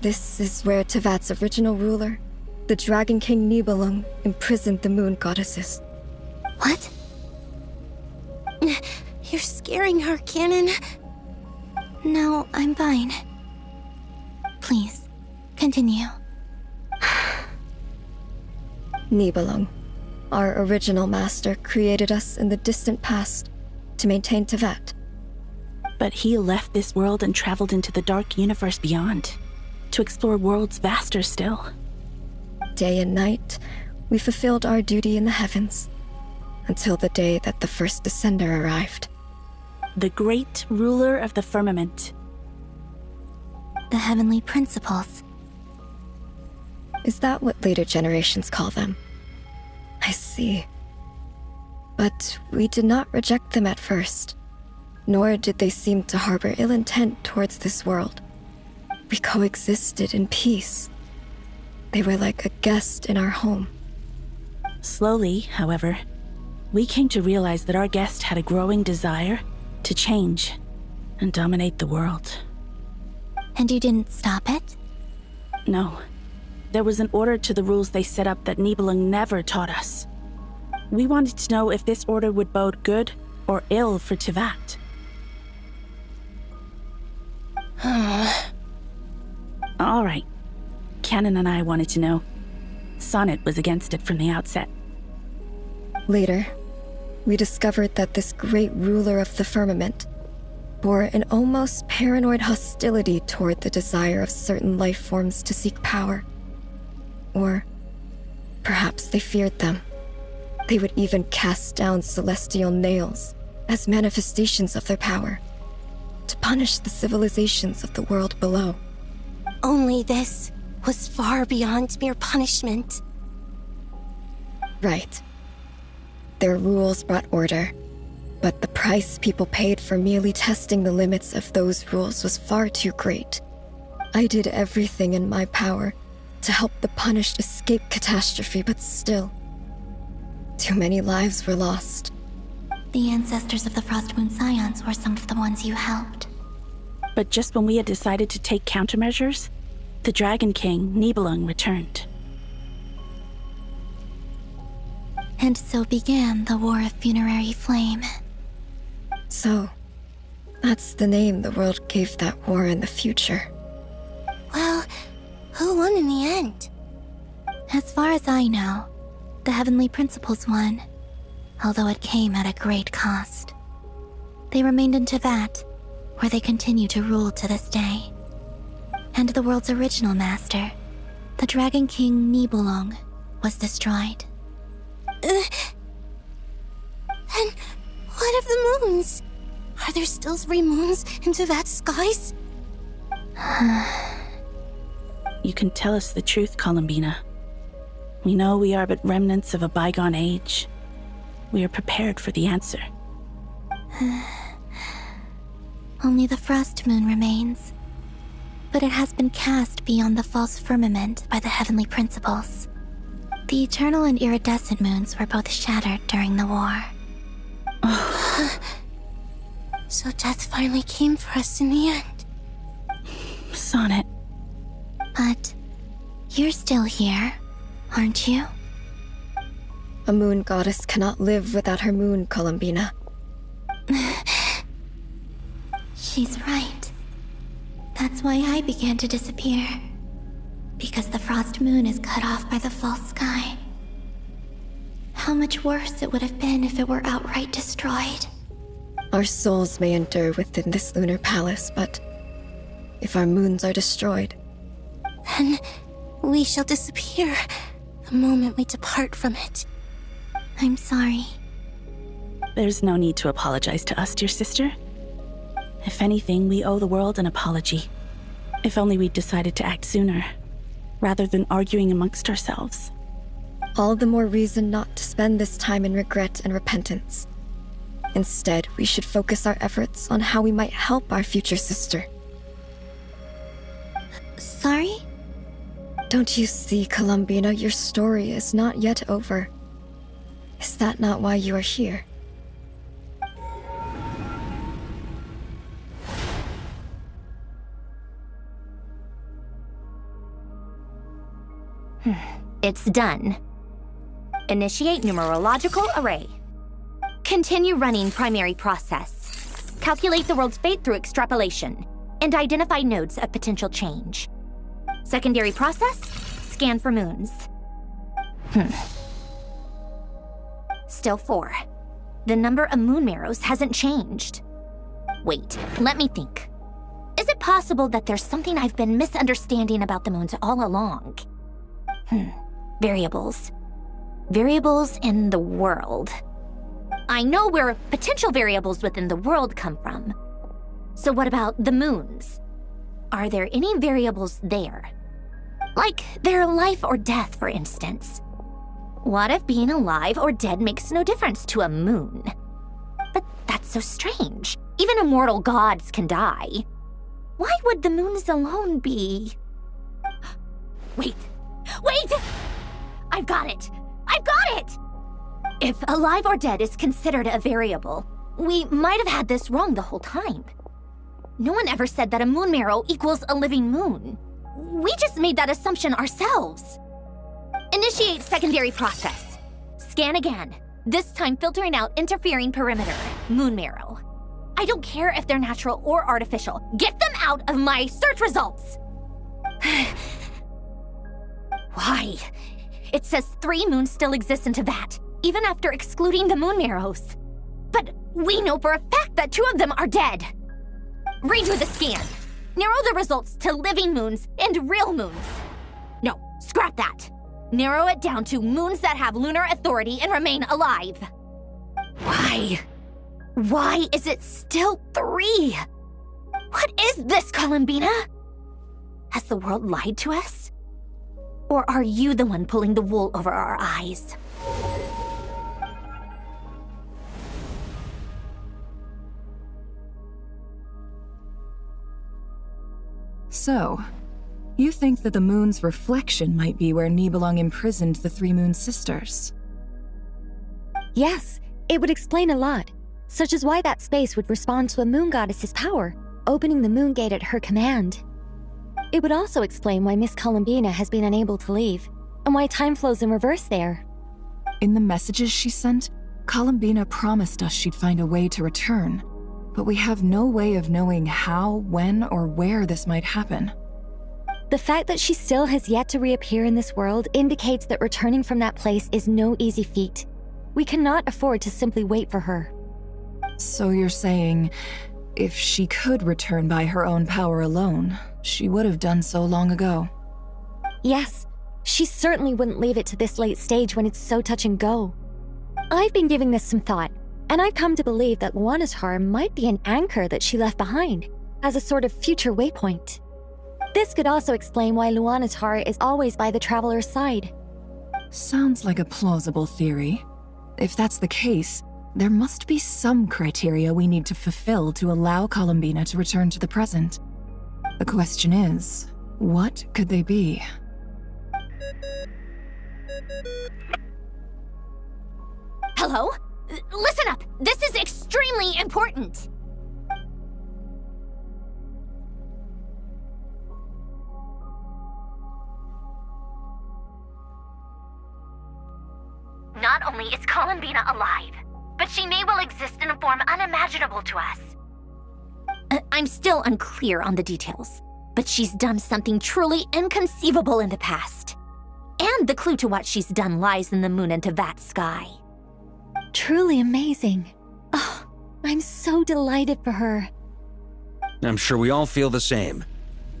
this is where Tevat's original ruler, the Dragon King Nibelung, imprisoned the moon goddesses. What? You're scaring her, Canon. No, I'm fine. Please, continue. Nibelung, our original master, created us in the distant past to maintain Tevat. But he left this world and traveled into the dark universe beyond, to explore worlds vaster still. Day and night, we fulfilled our duty in the heavens, until the day that the first Descender arrived. The great ruler of the firmament. The heavenly principles. Is that what later generations call them? I see. But we did not reject them at first, nor did they seem to harbor ill intent towards this world. We coexisted in peace. They were like a guest in our home. Slowly, however, we came to realize that our guest had a growing desire to change and dominate the world. And you didn't stop it? No. There was an order to the rules they set up that Nibelung never taught us. We wanted to know if this order would bode good or ill for Tevat. All right. Canon and I wanted to know. Sonnet was against it from the outset. Later, we discovered that this great ruler of the firmament bore an almost paranoid hostility toward the desire of certain life forms to seek power. Or perhaps they feared them. They would even cast down celestial nails as manifestations of their power, to punish the civilizations of the world below. Only this was far beyond mere punishment. Right. Their rules brought order, but the price people paid for merely testing the limits of those rules was far too great. I did everything in my power to help the punished escape catastrophe, but still, too many lives were lost. The ancestors of the Frostmoon Scions were some of the ones you helped. But just when we had decided to take countermeasures, the Dragon King, Nibelung, returned. And so began the War of Funerary Flame. So, that's the name the world gave that war in the future. Who won in the end? As far as I know, the Heavenly Principles won, although it came at a great cost. They remained in Teyvat, where they continue to rule to this day. And the world's original master, the Dragon King Nibelung, was destroyed. And what of the moons? Are there still 3 moons in Teyvat's skies? You can tell us the truth, Columbina. We know we are but remnants of a bygone age. We are prepared for the answer. Only the Frost Moon remains. But it has been cast beyond the false firmament by the Heavenly Principles. The Eternal and Iridescent Moons were both shattered during the war. So death finally came for us in the end. Sonnet. But you're still here, aren't you? A moon goddess cannot live without her moon, Columbina. She's right. That's why I began to disappear. Because the Frost Moon is cut off by the false sky. How much worse it would have been if it were outright destroyed. Our souls may endure within this lunar palace, but if our moons are destroyed, then we shall disappear the moment we depart from it. I'm sorry. There's no need to apologize to us, dear sister. If anything, we owe the world an apology. If only we'd decided to act sooner, rather than arguing amongst ourselves. All the more reason not to spend this time in regret and repentance. Instead, we should focus our efforts on how we might help our future sister. Sorry? Don't you see, Columbina, your story is not yet over. Is that not why you are here? It's done. Initiate numerological array. Continue running primary process. Calculate the world's fate through extrapolation, and identify nodes of potential change. Secondary process, scan for moons. Still 4. The number of moon marrows hasn't changed. Wait, let me think. Is it possible that there's something I've been misunderstanding about the moons all along? Variables. Variables in the world. I know where potential variables within the world come from. So what about the moons? Are there any variables there? Like their life or death, for instance. What if being alive or dead makes no difference to a moon? But that's so strange. Even immortal gods can die. Why would the moons alone be... Wait! I've got it! If alive or dead is considered a variable, we might have had this wrong the whole time. No one ever said that a moon marrow equals a living moon. We just made that assumption ourselves. Initiate secondary process. Scan again, this time filtering out interfering perimeter, moon marrow. I don't care if they're natural or artificial. Get them out of my search results! Why? It says 3 moons still exist in Teyvat, even after excluding the moon marrows. But we know for a fact that 2 of them are dead. Redo the scan. Narrow the results to living moons and real moons. No, scrap that. Narrow it down to moons that have lunar authority and remain alive. Why? Why is it still 3? What is this, Columbina? Has the world lied to us? Or are you the one pulling the wool over our eyes? So, you think that the moon's reflection might be where Nibelung imprisoned the 3 moon sisters? Yes, it would explain a lot, such as why that space would respond to a moon goddess's power, opening the moon gate at her command. It would also explain why Miss Columbina has been unable to leave, and why time flows in reverse there. In the messages she sent, Columbina promised us she'd find a way to return, but we have no way of knowing how, when, or where this might happen. The fact that she still has yet to reappear in this world indicates that returning from that place is no easy feat. We cannot afford to simply wait for her. So you're saying, if she could return by her own power alone, she would have done so long ago? Yes, she certainly wouldn't leave it to this late stage when it's so touch and go. I've been giving this some thought, and I've come to believe that Luanatar might be an anchor that she left behind, as a sort of future waypoint. This could also explain why Luanatar is always by the traveler's side. Sounds like a plausible theory. If that's the case, there must be some criteria we need to fulfill to allow Columbina to return to the present. The question is, what could they be? Hello? Listen up! This is extremely important! Not only is Columbina alive, but she may well exist in a form unimaginable to us. I'm still unclear on the details, but she's done something truly inconceivable in the past. And the clue to what she's done lies in the moon and Tevat sky. Truly amazing. Oh, I'm so delighted for her. I'm sure we all feel the same.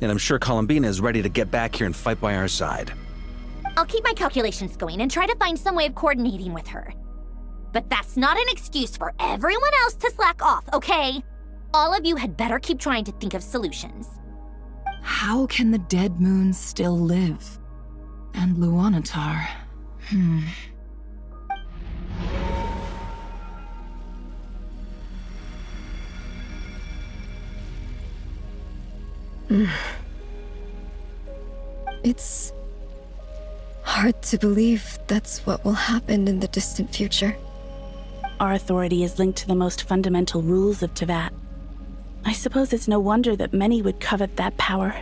And I'm sure Columbina is ready to get back here and fight by our side. I'll keep my calculations going and try to find some way of coordinating with her. But that's not an excuse for everyone else to slack off, okay? All of you had better keep trying to think of solutions. How can the dead moons still live? And Luanatar? It's hard to believe that's what will happen in the distant future. Our authority is linked to the most fundamental rules of Tevat. I suppose it's no wonder that many would covet that power.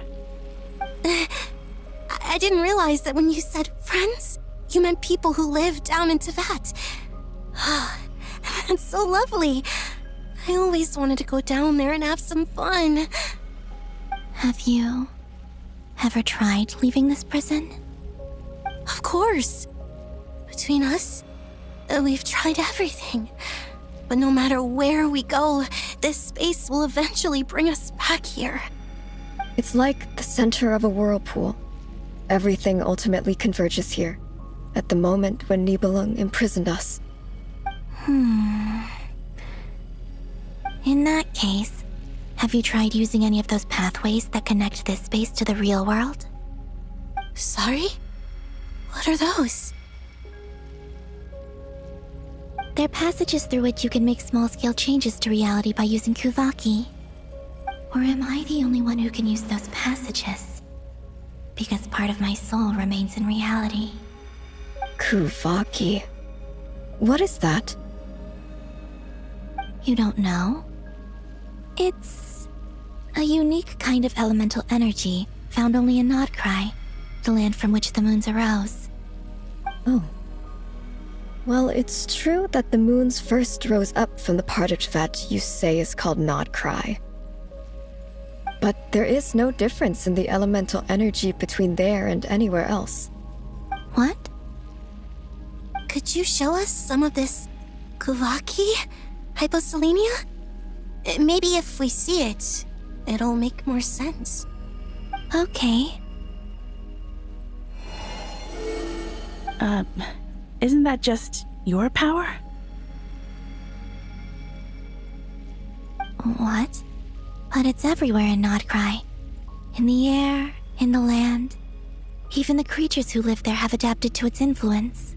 I didn't realize that when you said friends, you meant people who live down in Tevat. That's so lovely. I always wanted to go down there and have some fun. Have you ever tried leaving this prison? Of course. Between us, we've tried everything. But no matter where we go, this space will eventually bring us back here. It's like the center of a whirlpool. Everything ultimately converges here, at the moment when Nibelung imprisoned us. In that case, have you tried using any of those pathways that connect this space to the real world? Sorry? What are those? They're passages through which you can make small-scale changes to reality by using Kuvaki. Or am I the only one who can use those passages? Because part of my soul remains in reality. Kuvaki. What is that? You don't know? It's a unique kind of elemental energy found only in Nodcry, the land from which the moons arose. Oh. Well, it's true that the moons first rose up from the part of Tevat you say is called Nodcry. But there is no difference in the elemental energy between there and anywhere else. What? Could you show us some of this Kuvaki? Hyposelenia? Maybe if we see it, it'll make more sense. Okay. Isn't that just your power? What? But it's everywhere in Nodcry. In the air, in the land. Even the creatures who live there have adapted to its influence.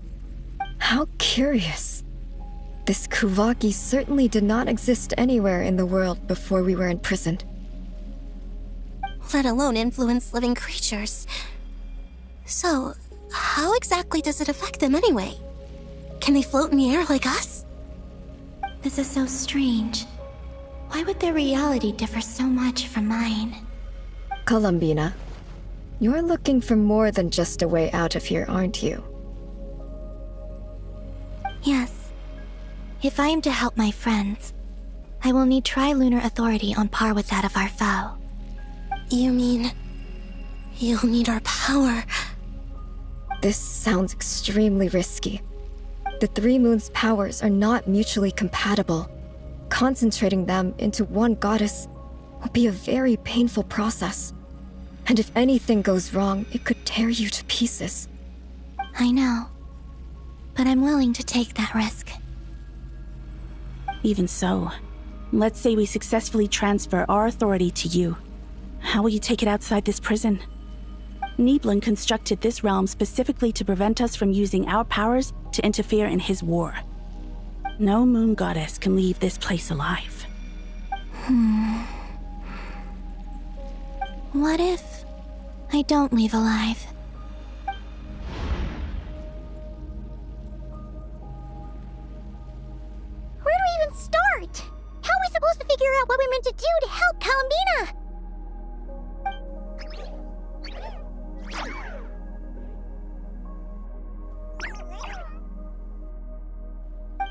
How curious. This Kuvaki certainly did not exist anywhere in the world before we were imprisoned. Let alone influence living creatures. So, how exactly does it affect them anyway? Can they float in the air like us? This is so strange. Why would their reality differ so much from mine? Columbina, you're looking for more than just a way out of here, aren't you? Yes. If I am to help my friends, I will need trilunar authority on par with that of our foe. You mean You'll need our power. This sounds extremely risky. The Three Moons' powers are not mutually compatible. Concentrating them into one goddess will be a very painful process. And if anything goes wrong, it could tear you to pieces. I know, but I'm willing to take that risk. Even so, let's say we successfully transfer our authority to you. How will you take it outside this prison? Nibelung constructed this realm specifically to prevent us from using our powers to interfere in his war. No moon goddess can leave this place alive. What if I don't leave alive? Where do we even start? How are we supposed to figure out what we're meant to do to help Columbina?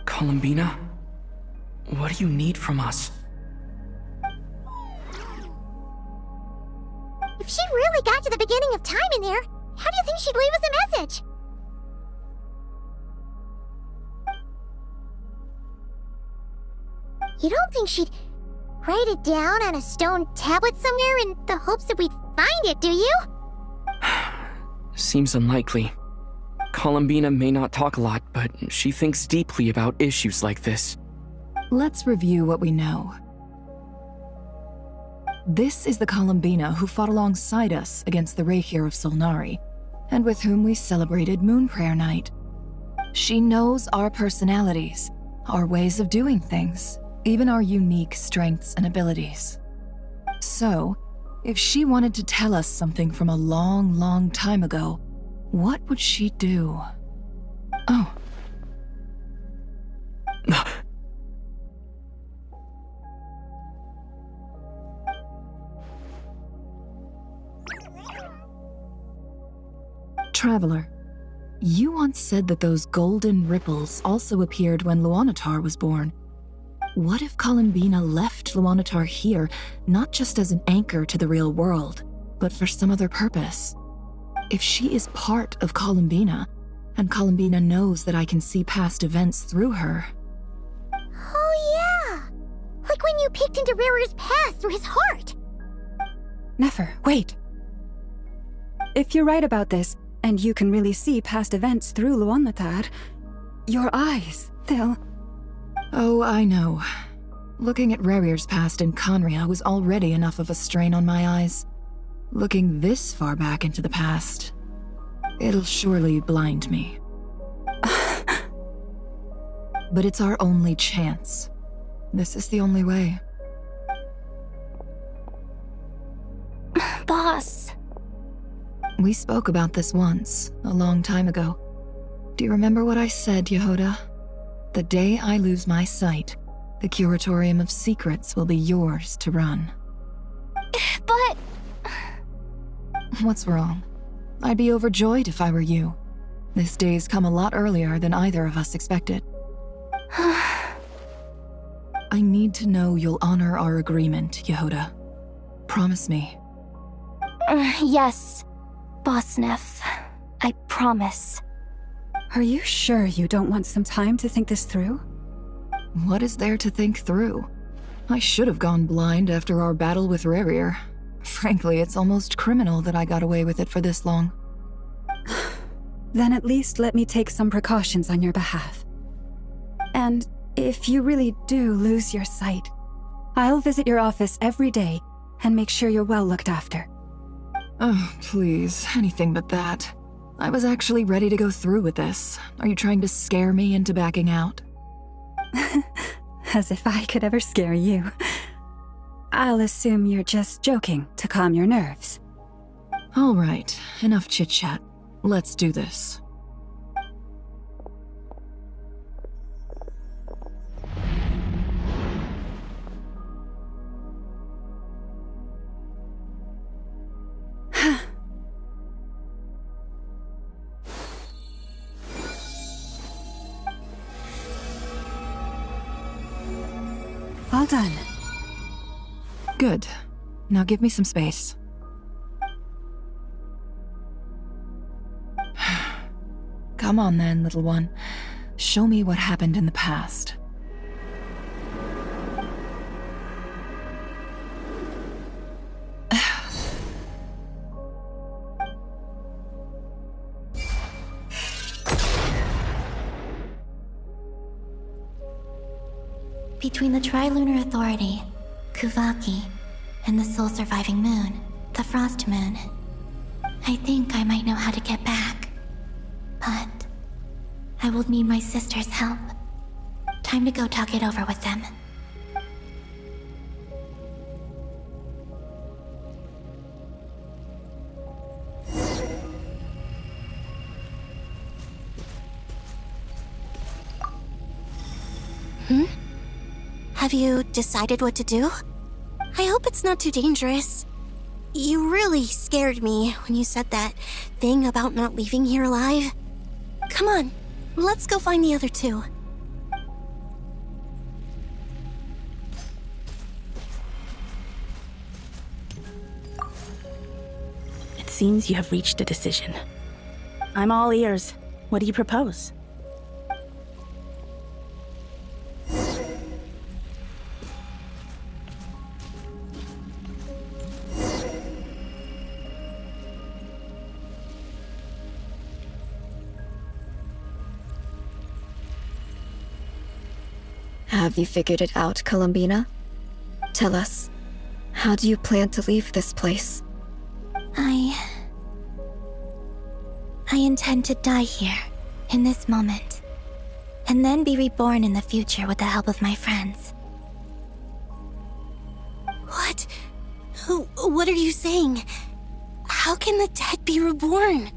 Columbina? What do you need from us? If she really got to the beginning of time in there, how do you think she'd leave us a message? You don't think she'd write it down on a stone tablet somewhere in the hopes that we'd find it, do you? Seems unlikely. Columbina may not talk a lot, but she thinks deeply about issues like this. Let's review what we know. This is the Columbina who fought alongside us against the Rahyr of Solnari, and with whom we celebrated Moon Prayer Night. She knows our personalities, our ways of doing things, even our unique strengths and abilities. So, if she wanted to tell us something from a long, long time ago, what would she do? Oh. Traveler, you once said that those golden ripples also appeared when Luanatar was born. What if Columbina left Luanatar here, not just as an anchor to the real world, but for some other purpose? If she is part of Columbina, and Columbina knows that I can see past events through her... Oh yeah! Like when you peeked into Rarer's past through his heart! Nefer, wait! If you're right about this, and you can really see past events through Luanatar, your eyes, they'll... Oh, I know. Looking at Rarier's past in Conria was already enough of a strain on my eyes. Looking this far back into the past, it'll surely blind me. But it's our only chance. This is the only way. Boss. We spoke about this once, a long time ago. Do you remember what I said, Yehoda? The day I lose my sight, the Curatorium of Secrets will be yours to run. But... What's wrong? I'd be overjoyed if I were you. This day's come a lot earlier than either of us expected. I need to know you'll honor our agreement, Yehoda. Promise me. Yes, Boss Neff. I promise. Are you sure you don't want some time to think this through? What is there to think through? I should have gone blind after our battle with Rarier. Frankly, it's almost criminal that I got away with it for this long. Then at least let me take some precautions on your behalf. And if you really do lose your sight, I'll visit your office every day and make sure you're well looked after. Oh, please, anything but that. I was actually ready to go through with this. Are you trying to scare me into backing out? As if I could ever scare you. I'll assume you're just joking to calm your nerves. All right, enough chit-chat. Let's do this. All done. Good. Now give me some space. Come on then, little one. Show me what happened in the past. Between the Trilunar Authority, Kuvaki, and the sole surviving moon, the Frost Moon, I think I might know how to get back. But I will need my sister's help. Time to go talk it over with them. Have you decided what to do? I hope it's not too dangerous. You really scared me when you said that thing about not leaving here alive. Come on, let's go find the other two. It seems you have reached a decision. I'm all ears. What do you propose? Have you figured it out, Columbina? Tell us, how do you plan to leave this place? I intend to die here, in this moment, and then be reborn in the future with the help of my friends. What? What are you saying? How can the dead be reborn?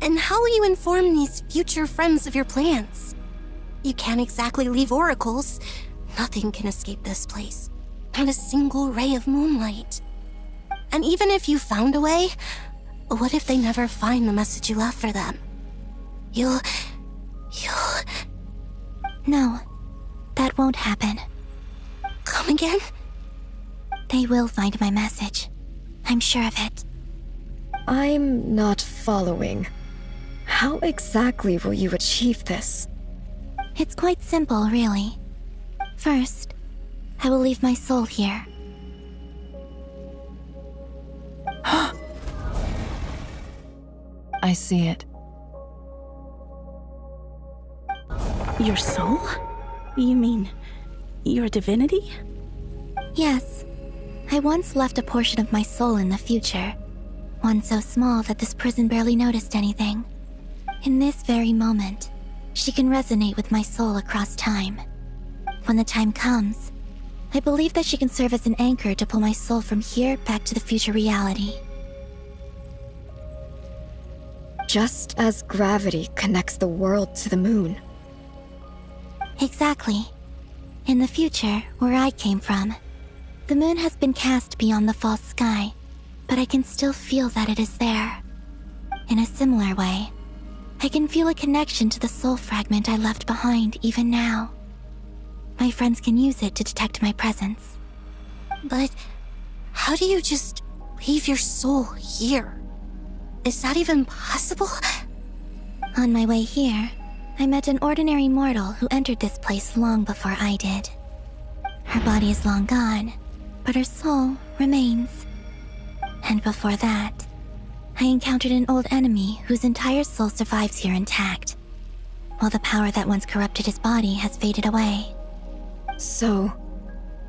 And how will you inform these future friends of your plans? You can't exactly leave oracles. Nothing can escape this place. Not a single ray of moonlight. And even if you found a way, what if they never find the message you left for them? You'll... No, that won't happen. Come again? They will find my message. I'm sure of it. I'm not following. How exactly will you achieve this? It's quite simple, really. First, I will leave my soul here. I see it. Your soul? You mean your divinity? Yes. I once left a portion of my soul in the future. One so small that this prison barely noticed anything. In this very moment, she can resonate with my soul across time. When the time comes, I believe that she can serve as an anchor to pull my soul from here back to the future reality. Just as gravity connects the world to the moon. Exactly. In the future, where I came from, the moon has been cast beyond the false sky, but I can still feel that it is there. In a similar way, I can feel a connection to the soul fragment I left behind even now. My friends can use it to detect my presence. But how do you just leave your soul here? Is that even possible? On my way here, I met an ordinary mortal who entered this place long before I did. Her body is long gone, but her soul remains. And before that, I encountered an old enemy whose entire soul survives here intact, while the power that once corrupted his body has faded away. So,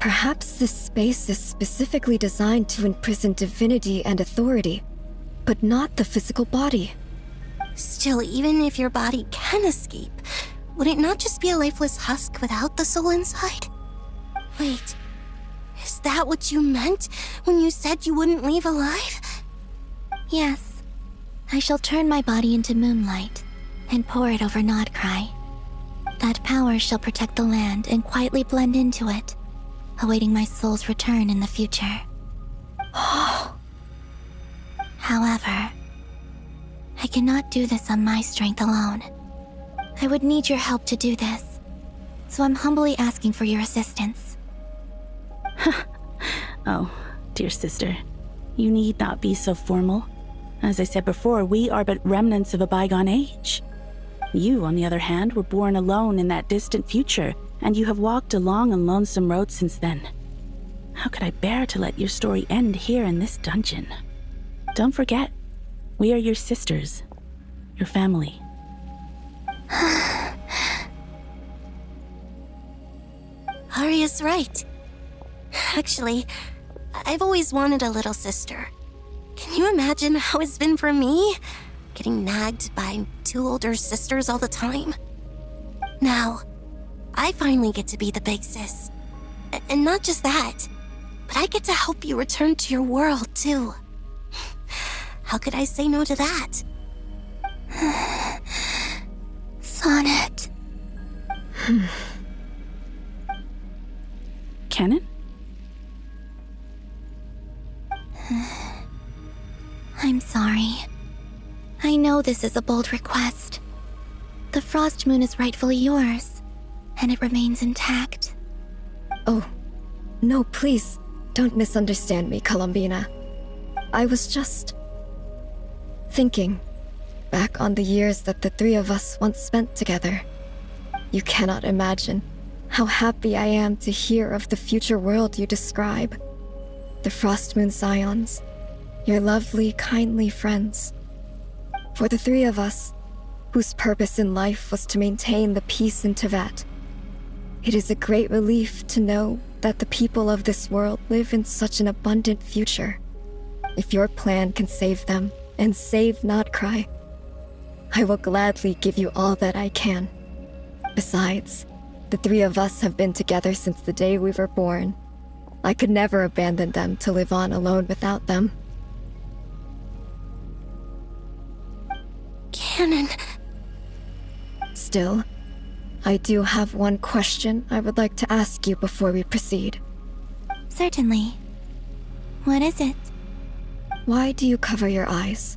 perhaps this space is specifically designed to imprison divinity and authority, but not the physical body. Still, even if your body can escape, would it not just be a lifeless husk without the soul inside? Wait, is that what you meant when you said you wouldn't leave alive? Yes, I shall turn my body into moonlight and pour it over Nodcry. That power shall protect the land and quietly blend into it, awaiting my soul's return in the future. However, I cannot do this on my strength alone. I would need your help to do this, so I'm humbly asking for your assistance. Oh, dear sister, you need not be so formal. As I said before, we are but remnants of a bygone age. You, on the other hand, were born alone in that distant future, and you have walked a long and lonesome road since then. How could I bear to let your story end here in this dungeon? Don't forget, we are your sisters, your family. Arya's right. Actually, I've always wanted a little sister. Can you imagine how it's been for me? Getting nagged by 2 older sisters all the time. Now, I finally get to be the big sis. And not just that, but I get to help you return to your world, too. How could I say no to that? Sonnet. Canon? I'm sorry. I know this is a bold request. The Frost Moon is rightfully yours, and it remains intact. Oh, no, please, don't misunderstand me, Columbina. I was just thinking back on the years that the 3 of us once spent together. You cannot imagine how happy I am to hear of the future world you describe. The Frost Moon Scions, your lovely, kindly friends. For the 3 of us, whose purpose in life was to maintain the peace in Tevat, it is a great relief to know that the people of this world live in such an abundant future. If your plan can save them, and save Notcry, I will gladly give you all that I can. Besides, the 3 of us have been together since the day we were born. I could never abandon them to live on alone without them. Canon. Still, I do have one question I would like to ask you before we proceed. Certainly. What is it? Why do you cover your eyes?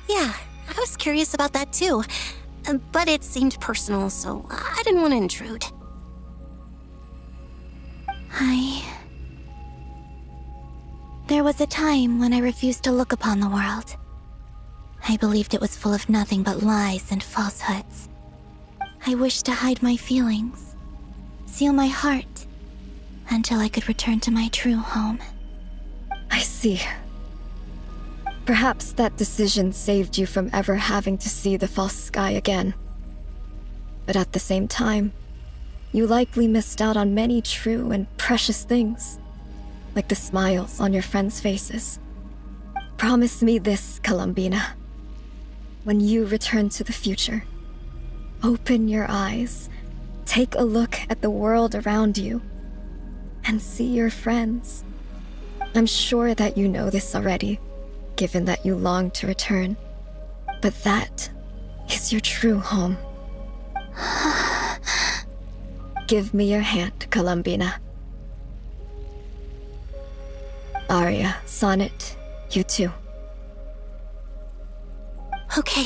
Yeah, I was curious about that too. But it seemed personal, so I didn't want to intrude. There was a time when I refused to look upon the world. I believed it was full of nothing but lies and falsehoods. I wished to hide my feelings, seal my heart, until I could return to my true home. I see. Perhaps that decision saved you from ever having to see the false sky again. But at the same time, you likely missed out on many true and precious things, like the smiles on your friends' faces. Promise me this, Columbina. When you return to the future, open your eyes, take a look at the world around you, and see your friends. I'm sure that you know this already, given that you long to return. But that is your true home. Give me your hand, Columbina. Arya, Sonnet, you too. Okay.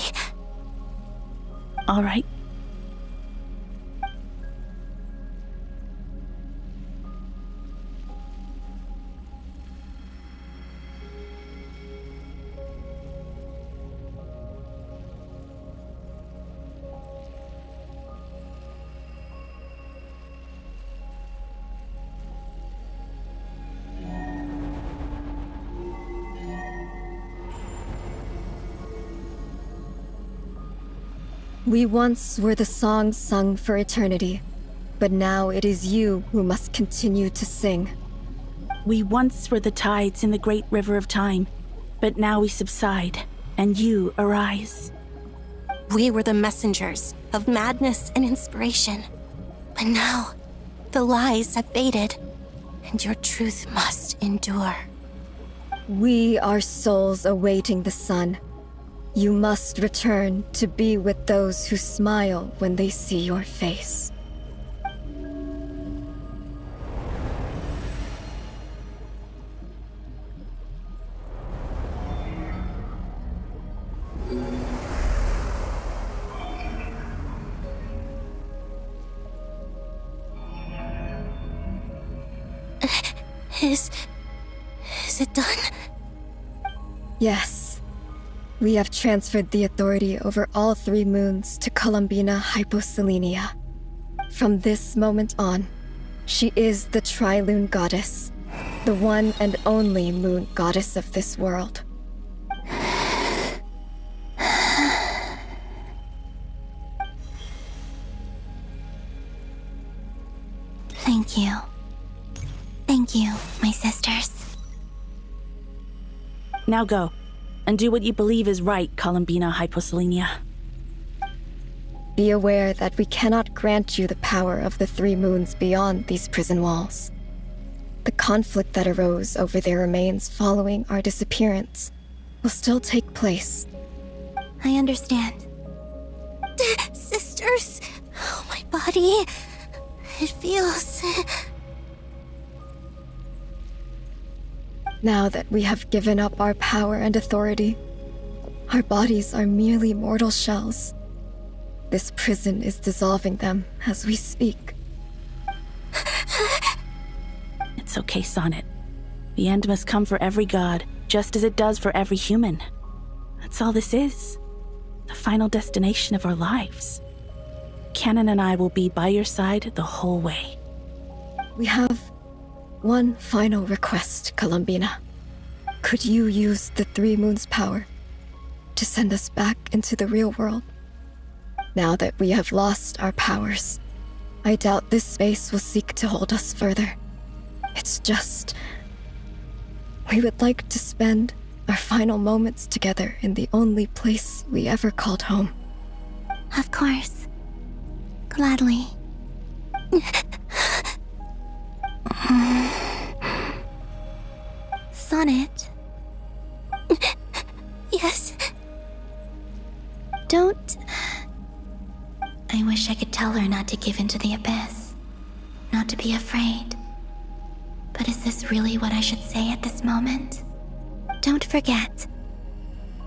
All right. We once were the songs sung for eternity, but now it is you who must continue to sing. We once were the tides in the great river of time, but now we subside, and you arise. We were the messengers of madness and inspiration. But now, the lies have faded, and your truth must endure. We are souls awaiting the sun. You must return to be with those who smile when they see your face. Is it done? Yes. We have transferred the authority over all 3 moons to Columbina Hyposelenia. From this moment on, she is the Tri-Lune Goddess, the one and only moon goddess of this world. Thank you. Thank you, my sisters. Now go, and do what you believe is right, Columbina Hyposelenia. Be aware that we cannot grant you the power of the 3 moons beyond these prison walls. The conflict that arose over their remains following our disappearance will still take place. I understand. Sisters, oh, my body. It feels... Now that we have given up our power and authority, our bodies are merely mortal shells. This prison is dissolving them as we speak. It's okay, Sonnet. The end must come for every god, just as it does for every human. That's all this is. The final destination of our lives. Canon and I will be by your side the whole way. We have one final request, Columbina. Could you use the 3 moons' power to send us back into the real world? Now that we have lost our powers, I doubt this space will seek to hold us further. It's just... we would like to spend our final moments together in the only place we ever called home. Of course. Gladly. Sonnet? Yes. Don't... I wish I could tell her not to give in to the abyss. Not to be afraid. But is this really what I should say at this moment? Don't forget.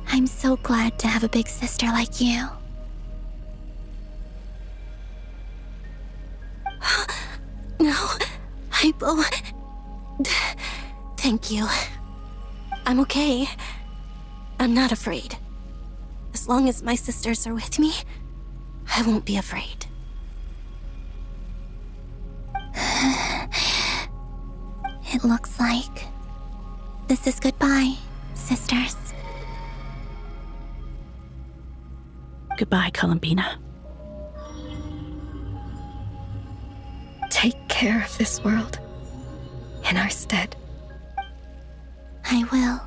I'm so glad to have a big sister like you. No, Hypo. Thank you. I'm okay. I'm not afraid. As long as my sisters are with me, I won't be afraid. It looks like this is goodbye, sisters. Goodbye, Columbina. Take care of this world in our stead. I will.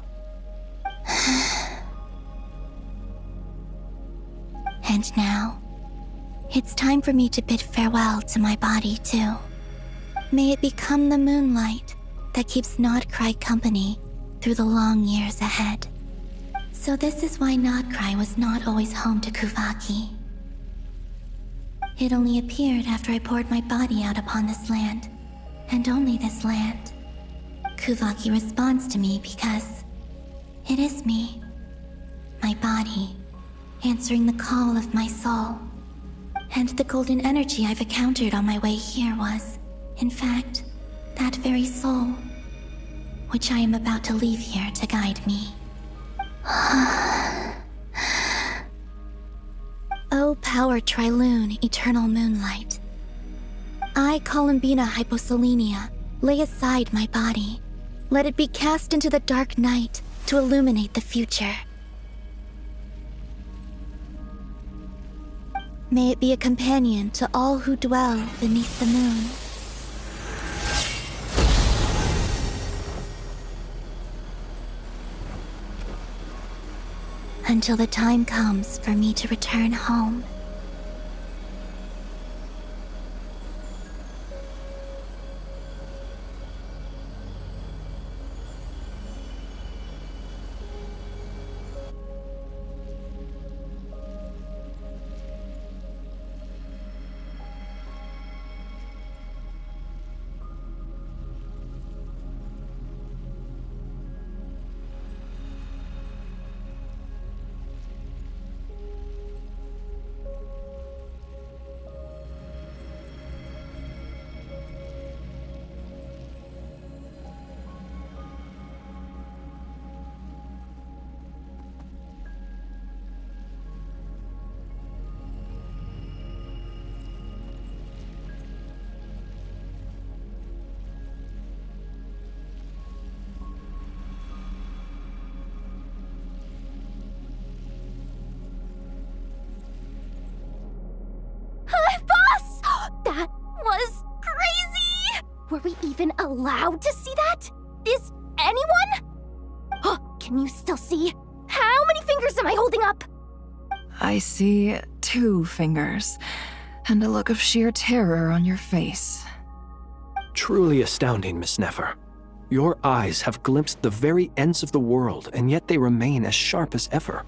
And now, it's time for me to bid farewell to my body, too. May it become the moonlight that keeps Nodcry company through the long years ahead. So this is why Nodcry was not always home to Kuvaki. It only appeared after I poured my body out upon this land, and only this land. Kuvaki responds to me because it is me, my body, answering the call of my soul. And the golden energy I've encountered on my way here was, in fact, that very soul, which I am about to leave here to guide me. O power Tri-Lune, eternal moonlight. I, Columbina Hyposelenia, lay aside my body. Let it be cast into the dark night to illuminate the future. May it be a companion to all who dwell beneath the moon. Until the time comes for me to return home. Were we even allowed to see that? Is anyone? Oh, can you still see? How many fingers am I holding up? I see 2 fingers, and a look of sheer terror on your face. Truly astounding, Miss Nefer. Your eyes have glimpsed the very ends of the world, and yet they remain as sharp as ever.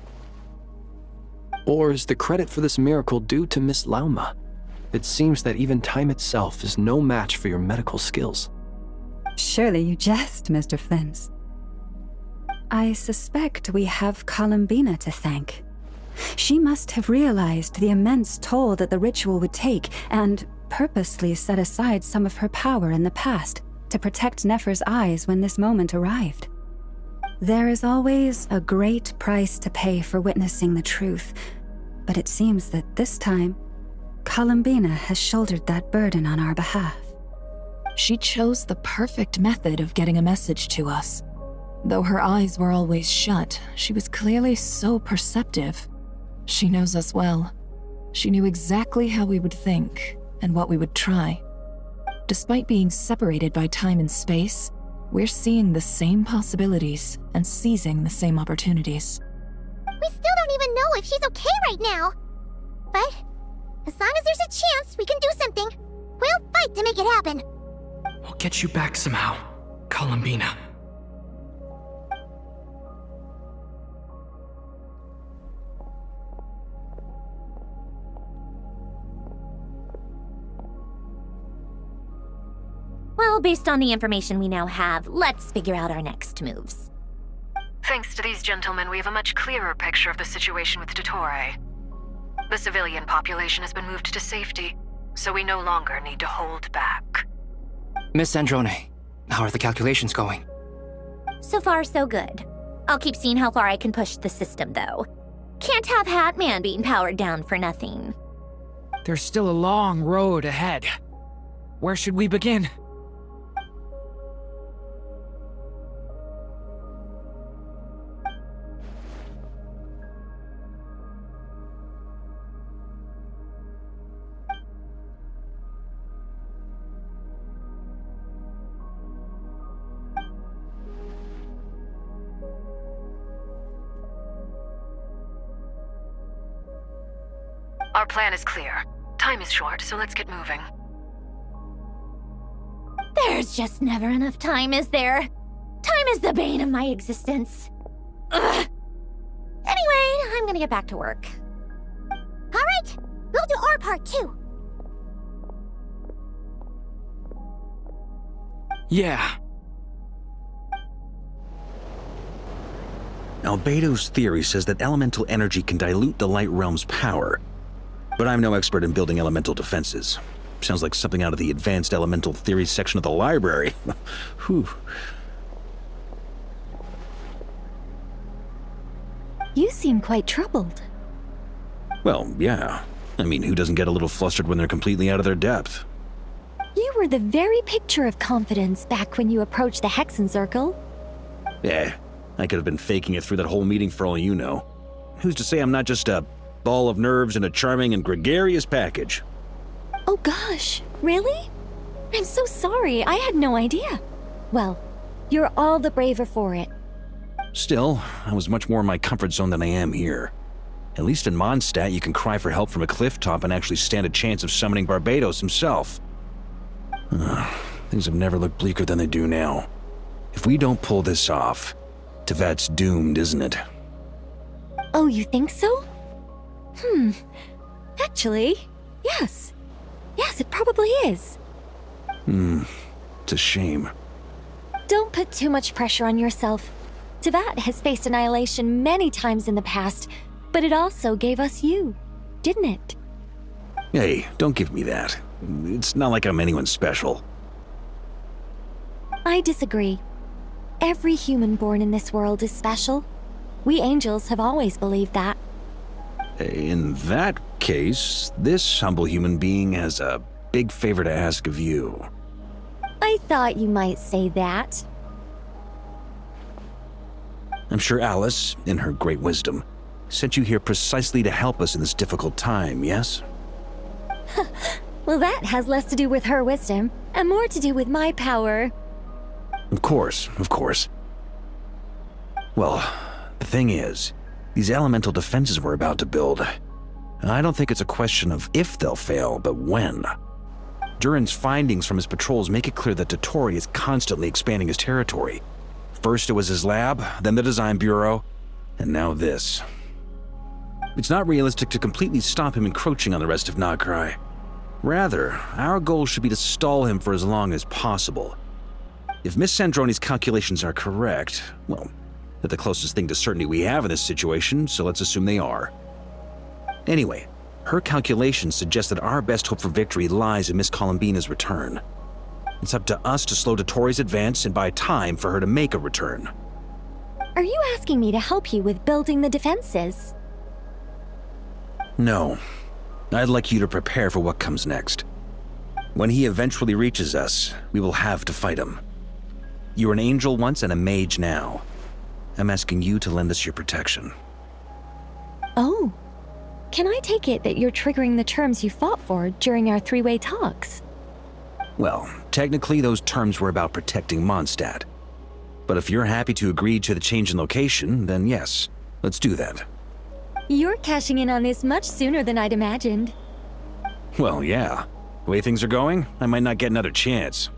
Or is the credit for this miracle due to Miss Lauma? It seems that even time itself is no match for your medical skills. Surely you jest, Mr. Flint. I suspect we have Columbina to thank. She must have realized the immense toll that the ritual would take and purposely set aside some of her power in the past to protect Nefer's eyes when this moment arrived. There is always a great price to pay for witnessing the truth, but it seems that this time, Columbina has shouldered that burden on our behalf. She chose the perfect method of getting a message to us. Though her eyes were always shut, she was clearly so perceptive. She knows us well. She knew exactly how we would think and what we would try. Despite being separated by time and space, we're seeing the same possibilities and seizing the same opportunities. We still don't even know if she's okay right now. But as long as there's a chance we can do something, we'll fight to make it happen. We'll get you back somehow, Columbina. Well, based on the information we now have, let's figure out our next moves. Thanks to these gentlemen, we have a much clearer picture of the situation with Dottore. The civilian population has been moved to safety, so we no longer need to hold back. Miss Androne, how are the calculations going? So far, so good. I'll keep seeing how far I can push the system, though. Can't have Hatman being powered down for nothing. There's still a long road ahead. Where should we begin? Our plan is clear. Time is short, so let's get moving. There's just never enough time, is there? Time is the bane of my existence. Ugh. Anyway, I'm gonna get back to work. All right, we'll do our part too. Yeah. Albedo's theory says that elemental energy can dilute the light realm's power. But I'm no expert in building elemental defenses. Sounds like something out of the advanced elemental theory section of the library. Whew. You seem quite troubled. Well, yeah. I mean, who doesn't get a little flustered when they're completely out of their depth? You were the very picture of confidence back when you approached the Hexen Circle. Yeah, I could have been faking it through that whole meeting for all you know. Who's to say I'm not just a ball of nerves in a charming and gregarious package? Oh gosh, really? I'm so sorry, I had no idea. Well, you're all the braver for it. Still, I was much more in my comfort zone than I am here. At least in Mondstadt, you can cry for help from a cliff top and actually stand a chance of summoning Barbados himself. Things have never looked bleaker than they do now. If we don't pull this off, Tevat's doomed, isn't it? Oh, you think so? Actually, yes. Yes, it probably is. It's a shame. Don't put too much pressure on yourself. Tevat has faced annihilation many times in the past, but it also gave us you, didn't it? Hey, don't give me that. It's not like I'm anyone special. I disagree. Every human born in this world is special. We angels have always believed that. In that case, this humble human being has a big favor to ask of you. I thought you might say that. I'm sure Alice, in her great wisdom, sent you here precisely to help us in this difficult time, yes? Well, that has less to do with her wisdom, and and more to do with my power. Of course, of course. Well, the thing is, these elemental defenses we're about to build, I don't think it's a question of if they'll fail, but when. Durin's findings from his patrols make it clear that Dottore is constantly expanding his territory. First it was his lab, then the design bureau, and now this. It's not realistic to completely stop him encroaching on the rest of Nagrai. Rather, our goal should be to stall him for as long as possible. If Miss Sandroni's calculations are correct, well, they're the closest thing to certainty we have in this situation, so let's assume they are. Anyway, her calculations suggest that our best hope for victory lies in Miss Columbina's return. It's up to us to slow Dottore's advance and buy time for her to make a return. Are you asking me to help you with building the defenses? No. I'd like you to prepare for what comes next. When he eventually reaches us, we will have to fight him. You were an angel once and a mage now. I'm asking you to lend us your protection. Oh. Can I take it that you're triggering the terms you fought for during our three-way talks? Well, technically those terms were about protecting Mondstadt. But if you're happy to agree to the change in location, then yes, let's do that. You're cashing in on this much sooner than I'd imagined. Well, yeah. The way things are going, I might not get another chance.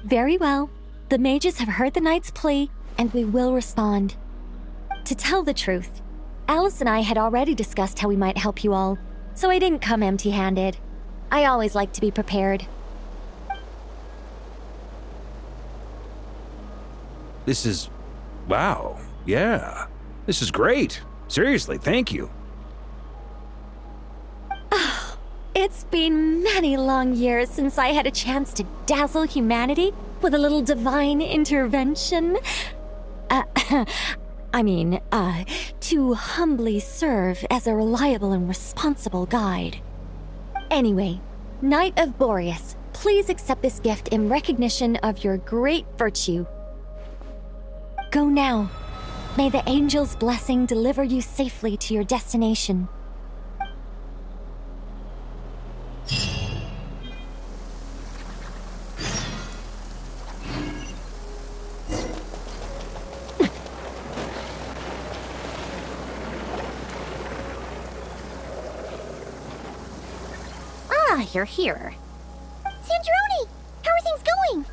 Very well. The mages have heard the knight's plea, and we will respond. To tell the truth, Alice and I had already discussed how we might help you all, so I didn't come empty-handed. I always like to be prepared. This is... wow. Yeah. This is great. Seriously, thank you. It's been many long years since I had a chance to dazzle humanity with a little divine intervention. To humbly serve as a reliable and responsible guide. Anyway, Knight of Boreas, please accept this gift in recognition of your great virtue. Go now. May the angel's blessing deliver you safely to your destination. Ah, you're here. Sandroni! How are things going?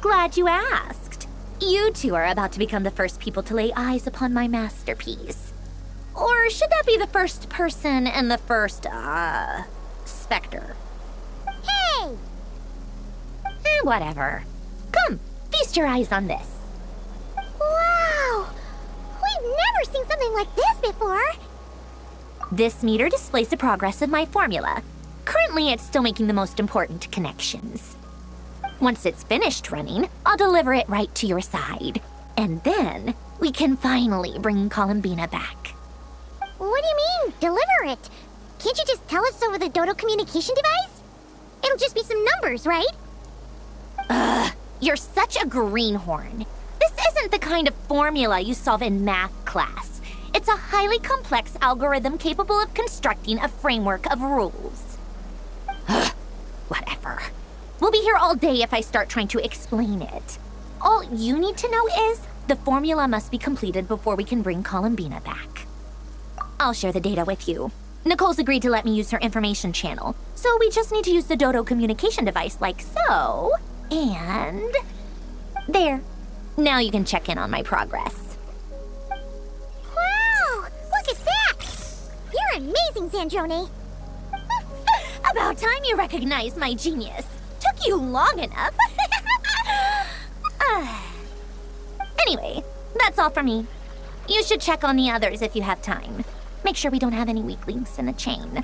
Glad you asked. You two are about to become the first people to lay eyes upon my masterpiece. Or should that be the first person and the first, specter? Hey! Whatever. Come, feast your eyes on this. Wow! We've never seen something like this before! This meter displays the progress of my formula. Currently, it's still making the most important connections. Once it's finished running, I'll deliver it right to your side. And then, we can finally bring Columbina back. What do you mean, deliver it? Can't you just tell us over the Dodo communication device? It'll just be some numbers, right? Ugh, you're such a greenhorn. This isn't the kind of formula you solve in math class. It's a highly complex algorithm capable of constructing a framework of rules. Ugh, whatever. We'll be here all day if I start trying to explain it. All you need to know is the formula must be completed before we can bring Columbina back. I'll share the data with you. Nicole's agreed to let me use her information channel, so we just need to use the Dodo communication device like so, and... there. Now you can check in on my progress. Wow! Look at that! You're amazing, Sandroni! About time you recognized my genius. Took you long enough. Anyway, that's all for me. You should check on the others if you have time. Make sure we don't have any weak links in the chain.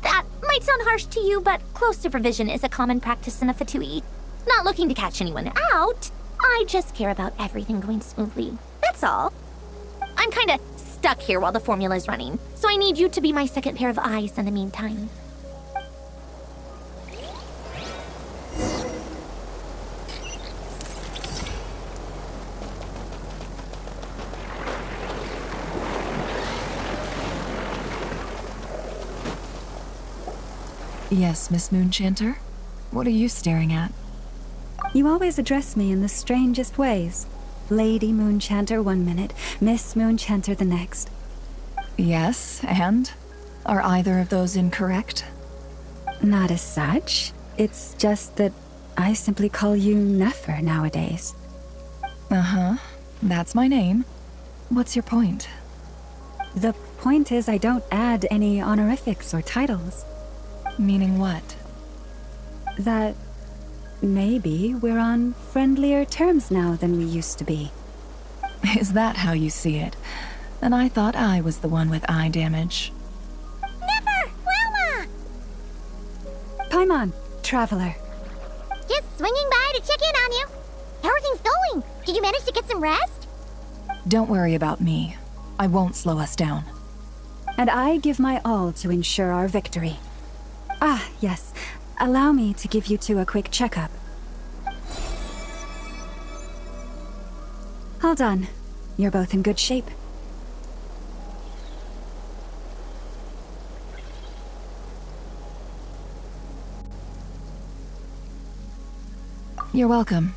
That might sound harsh to you, but close supervision is a common practice in a Fatui. Not looking to catch anyone out. I just care about everything going smoothly. That's all. I'm kinda stuck here while the formula's running, so I need you to be my second pair of eyes in the meantime. Yes, Miss Moonchanter? What are you staring at? You always address me in the strangest ways. Lady Moonchanter 1 minute, Miss Moonchanter the next. Yes, and? Are either of those incorrect? Not as such. It's just that I simply call you Nefer nowadays. Uh-huh. That's my name. What's your point? The point is I don't add any honorifics or titles. Meaning what? That maybe we're on friendlier terms now than we used to be. Is that how you see it? And I thought I was the one with eye damage. Never! Wilma! Paimon, Traveler. Just swinging by to check in on you. How are things going? Did you manage to get some rest? Don't worry about me. I won't slow us down. And I give my all to ensure our victory. Ah, yes. Allow me to give you two a quick checkup. All done. You're both in good shape. You're welcome.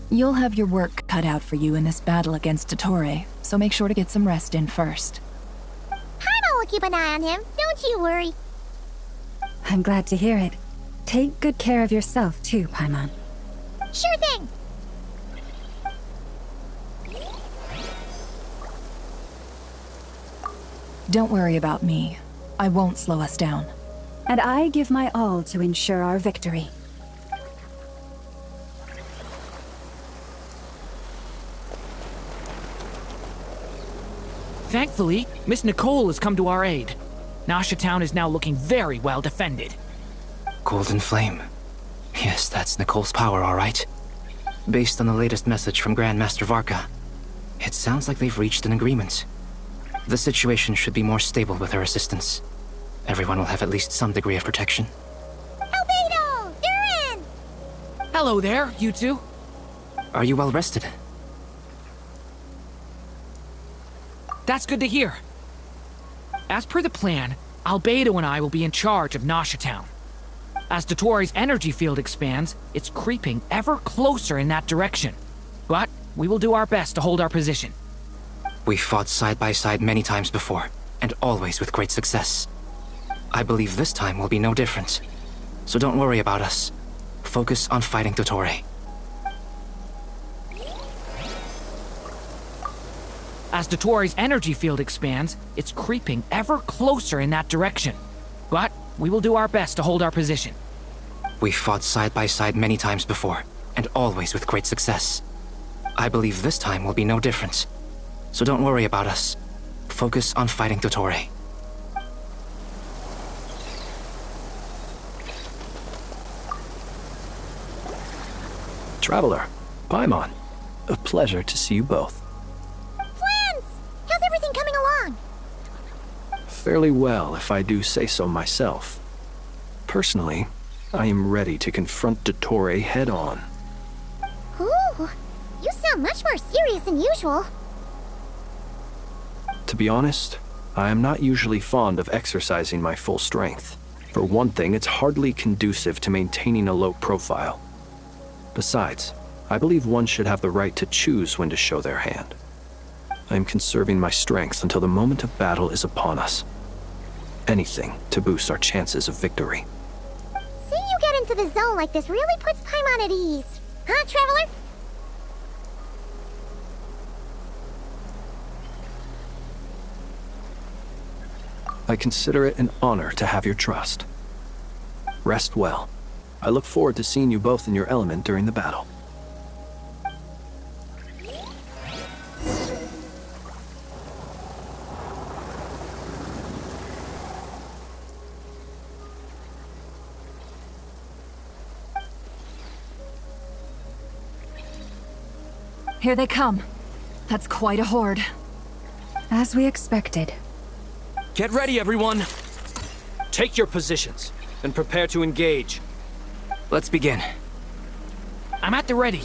You'll have your work cut out for you in this battle against Dottore, so make sure to get some rest in first. Paimon will keep an eye on him, don't you worry. I'm glad to hear it. Take good care of yourself too, Paimon. Sure thing! Don't worry about me. I won't slow us down. And I give my all to ensure our victory. Thankfully, Miss Nicole has come to our aid. Nasha Town is now looking very well defended. Golden Flame. Yes, that's Nicole's power, all right. Based on the latest message from Grandmaster Varka, it sounds like they've reached an agreement. The situation should be more stable with her assistance. Everyone will have at least some degree of protection. Albedo! You're in! Hello there, you two. Are you well rested? That's good to hear. As per the plan, Albedo and I will be in charge of Nasha Town. As Dottore's energy field expands, it's creeping ever closer in that direction. But we will do our best to hold our position. We've fought side by side many times before, and always with great success. I believe this time will be no different. So don't worry about us. Focus on fighting Dottore. As Dottore's energy field expands, it's creeping ever closer in that direction. But we will do our best to hold our position. We've fought side by side many times before, and always with great success. I believe this time will be no different. So don't worry about us. Focus on fighting Dottore. Traveler, Paimon, a pleasure to see you both. Friends! How's everything coming along? Fairly well, if I do say so myself. Personally, I am ready to confront Dottore head-on. Ooh, you sound much more serious than usual. To be honest, I am not usually fond of exercising my full strength. For one thing, it's hardly conducive to maintaining a low profile. Besides, I believe one should have the right to choose when to show their hand. I am conserving my strength until the moment of battle is upon us. Anything to boost our chances of victory. Seeing you get into the zone like this really puts Paimon at ease. Huh, Traveler? I consider it an honor to have your trust. Rest well. I look forward to seeing you both in your element during the battle. Here they come. That's quite a horde. As we expected. Get ready, everyone! Take your positions, and prepare to engage. Let's begin. I'm at the ready.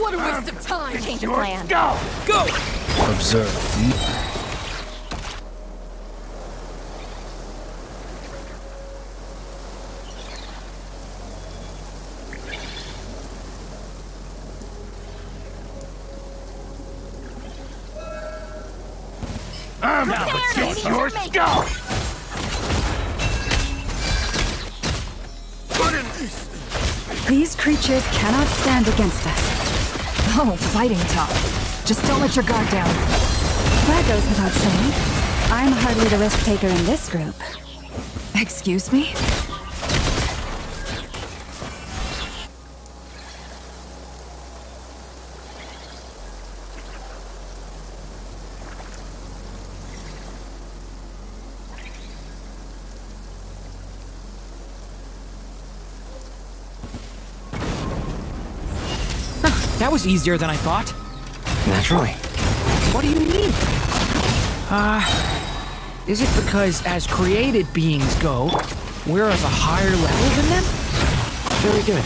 What a waste of time! Change of plan. Go! Observe. Now it's your skull! These creatures cannot stand against us. Oh, fighting talk. Just don't let your guard down. That goes without saying. I'm hardly the risk taker in this group. Excuse me? That was easier than I thought. Naturally. What do you mean? Is it because as created beings go, we're of a higher level than them? Very good.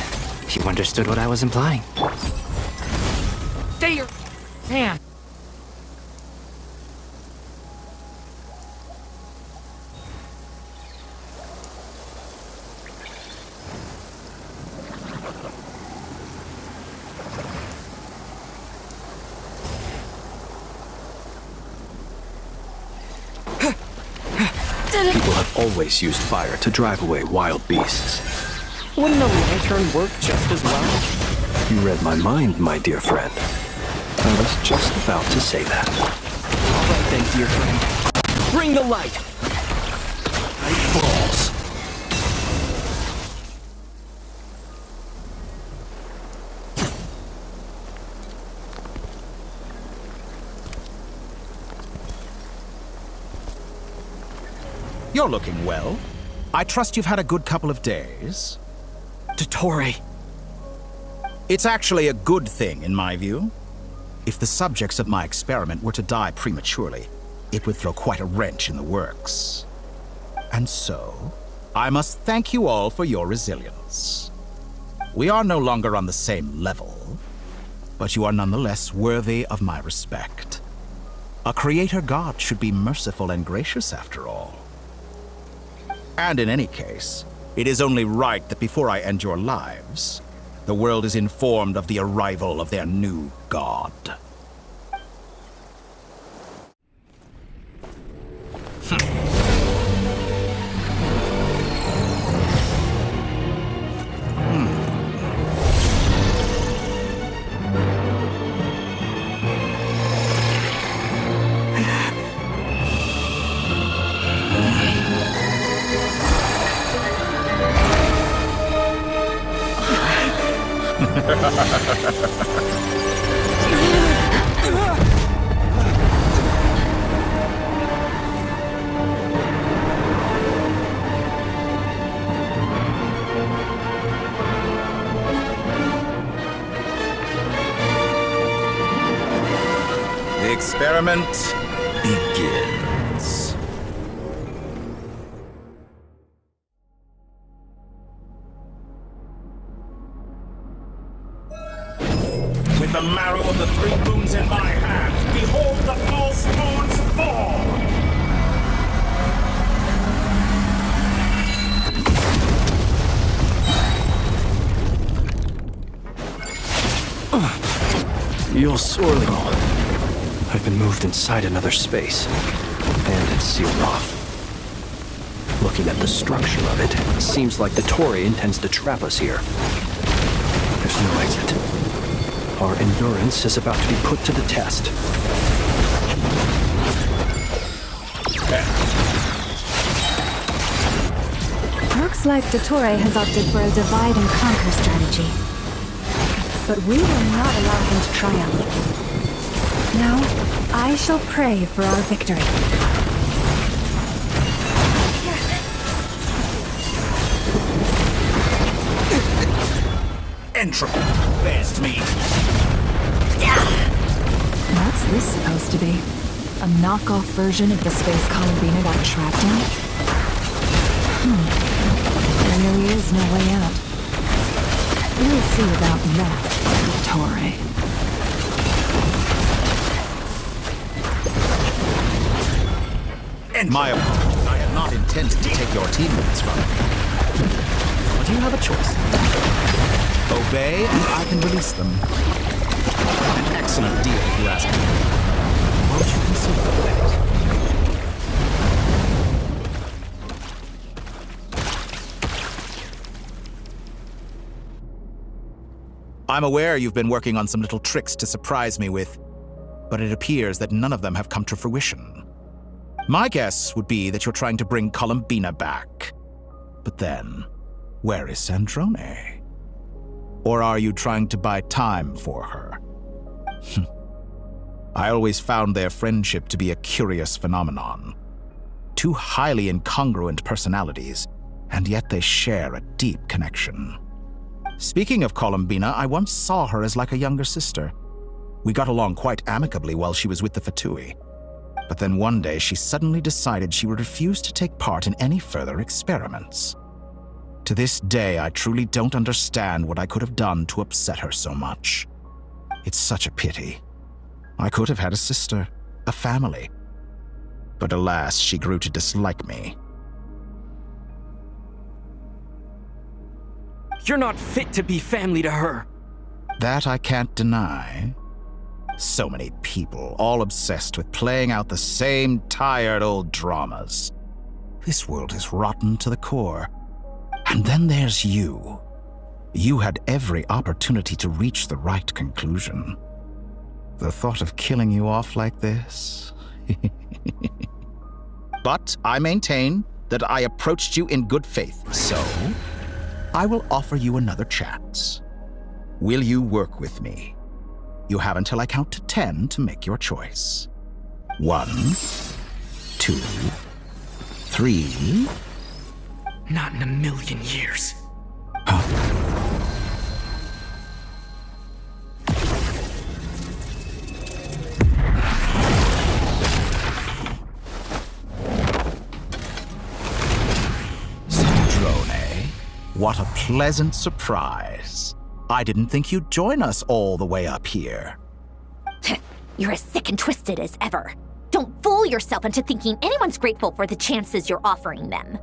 You understood what I was implying. Stay your hand. People have always used fire to drive away wild beasts. Wouldn't a lantern work just as well? You read my mind, my dear friend. I was just about to say that. All right then, dear friend. Bring the light! Night balls. You're looking well. I trust you've had a good couple of days. Dottore. It's actually a good thing, in my view. If the subjects of my experiment were to die prematurely, it would throw quite a wrench in the works. And so, I must thank you all for your resilience. We are no longer on the same level, but you are nonetheless worthy of my respect. A creator god should be merciful and gracious after all. And in any case, it is only right that before I end your lives, the world is informed of the arrival of their new god. The experiment begins. With the marrow of the 3 moons in my hand, behold the false moons fall! You'll sorely. I've been moved inside another space, and it's sealed off. Looking at the structure of it, it seems like the Tory intends to trap us here. There's no exit. Our endurance is about to be put to the test. Looks like Dottore has opted for a divide and conquer strategy. But we will not allow him to triumph. Now, I shall pray for our victory. Entropy bears me. What's this supposed to be? A knockoff version of the space Columbina got trapped in? There really is no way out. We'll see about that, Dottore. attention! My apologies. I had not intended to take your teammates from you. But you have a choice. Obey, and I can release them. An excellent deal, if you ask me. Won't you consider that? I'm aware you've been working on some little tricks to surprise me with, but it appears that none of them have come to fruition. My guess would be that you're trying to bring Columbina back. But then, where is Sandrone? Or are you trying to buy time for her? I always found their friendship to be a curious phenomenon. Two highly incongruent personalities, and yet they share a deep connection. Speaking of Columbina, I once saw her as like a younger sister. We got along quite amicably while she was with the Fatui. But then one day she suddenly decided she would refuse to take part in any further experiments. To this day, I truly don't understand what I could have done to upset her so much. It's such a pity. I could have had a sister, a family. But alas, she grew to dislike me. You're not fit to be family to her. That I can't deny. So many people, all obsessed with playing out the same tired old dramas. This world is rotten to the core. And then there's you. You had every opportunity to reach the right conclusion. The thought of killing you off like this? But I maintain that I approached you in good faith, so I will offer you another chance. Will you work with me? You have until I count to 10 to make your choice. 1, 2, 3. Not in a million years. Sandrone, what a pleasant surprise. I didn't think you'd join us all the way up here. You're as sick and twisted as ever. Don't fool yourself into thinking anyone's grateful for the chances you're offering them.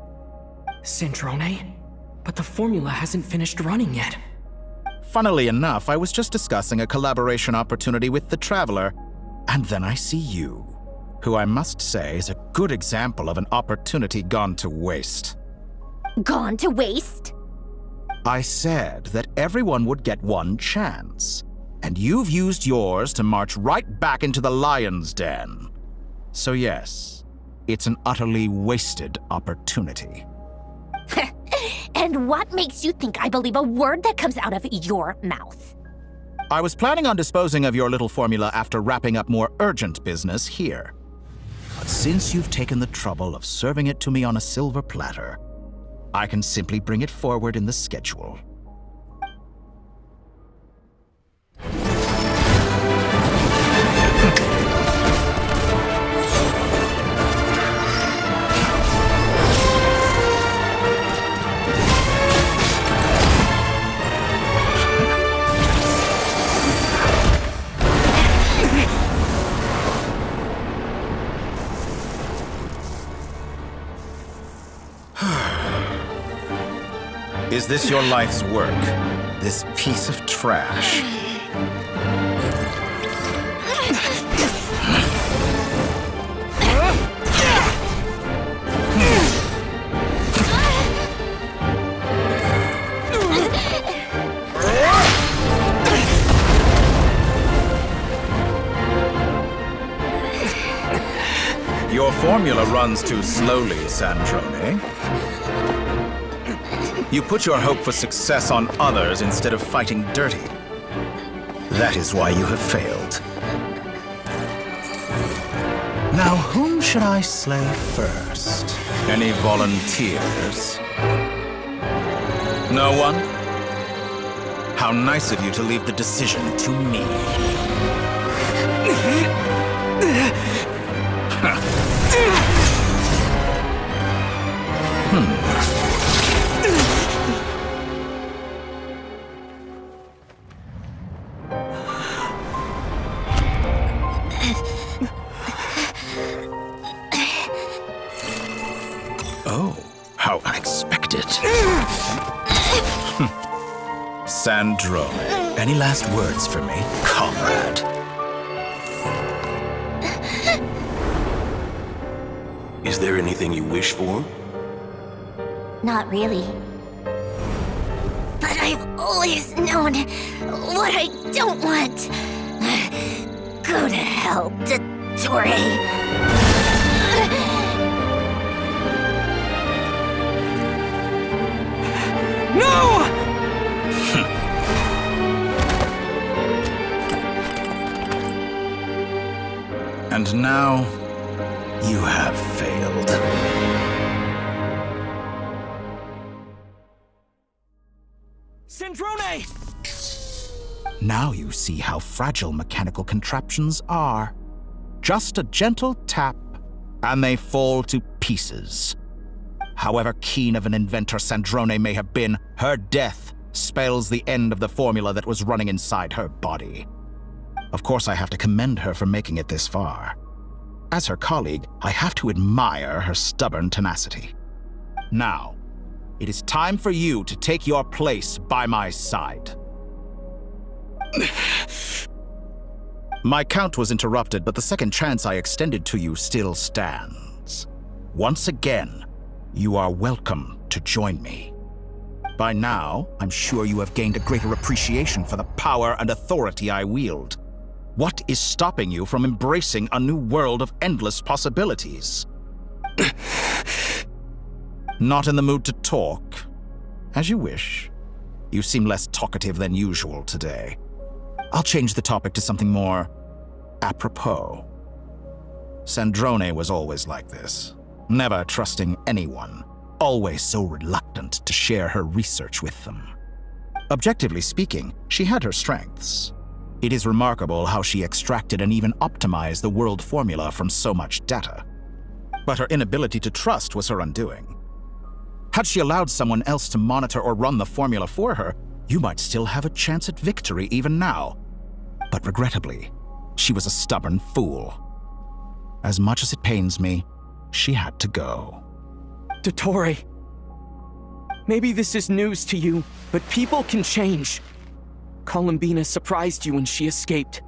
Sandrone? But the formula hasn't finished running yet. Funnily enough, I was just discussing a collaboration opportunity with the Traveler, and then I see you, who I must say is a good example of an opportunity gone to waste. Gone to waste? I said that everyone would get one chance, and you've used yours to march right back into the lion's den. So yes, it's an utterly wasted opportunity. And what makes you think I believe a word that comes out of your mouth? I was planning on disposing of your little formula after wrapping up more urgent business here. But since you've taken the trouble of serving it to me on a silver platter, I can simply bring it forward in the schedule. Is this your life's work? This piece of trash? Your formula runs too slowly, Sandrone. You put your hope for success on others instead of fighting dirty. That is why you have failed. Now, whom should I slay first? Any volunteers? No one? How nice of you to leave the decision to me. unexpected. Sandrone, any last words for me, comrade? Is there anything you wish for? Not really. But I've always known what I don't want. Go to hell, Dottore. No! And now, you have failed. Sandrone! Now you see how fragile mechanical contraptions are. Just a gentle tap, and they fall to pieces. However keen of an inventor Sandrone may have been, her death spells the end of the formula that was running inside her body. Of course, I have to commend her for making it this far. As her colleague, I have to admire her stubborn tenacity. Now, it is time for you to take your place by my side. My count was interrupted, but the second chance I extended to you still stands. Once again, you are welcome to join me. By now, I'm sure you have gained a greater appreciation for the power and authority I wield. What is stopping you from embracing a new world of endless possibilities? Not in the mood to talk? As you wish. You seem less talkative than usual today. I'll change the topic to something more apropos. Sandrone was always like this, never trusting anyone, always so reluctant to share her research with them. Objectively speaking, she had her strengths. It is remarkable how she extracted and even optimized the world formula from so much data. But her inability to trust was her undoing. Had she allowed someone else to monitor or run the formula for her, you might still have a chance at victory even now. But regrettably, she was a stubborn fool. As much as it pains me, she had to go. Dottore, maybe this is news to you, but people can change. Columbina surprised you when she escaped.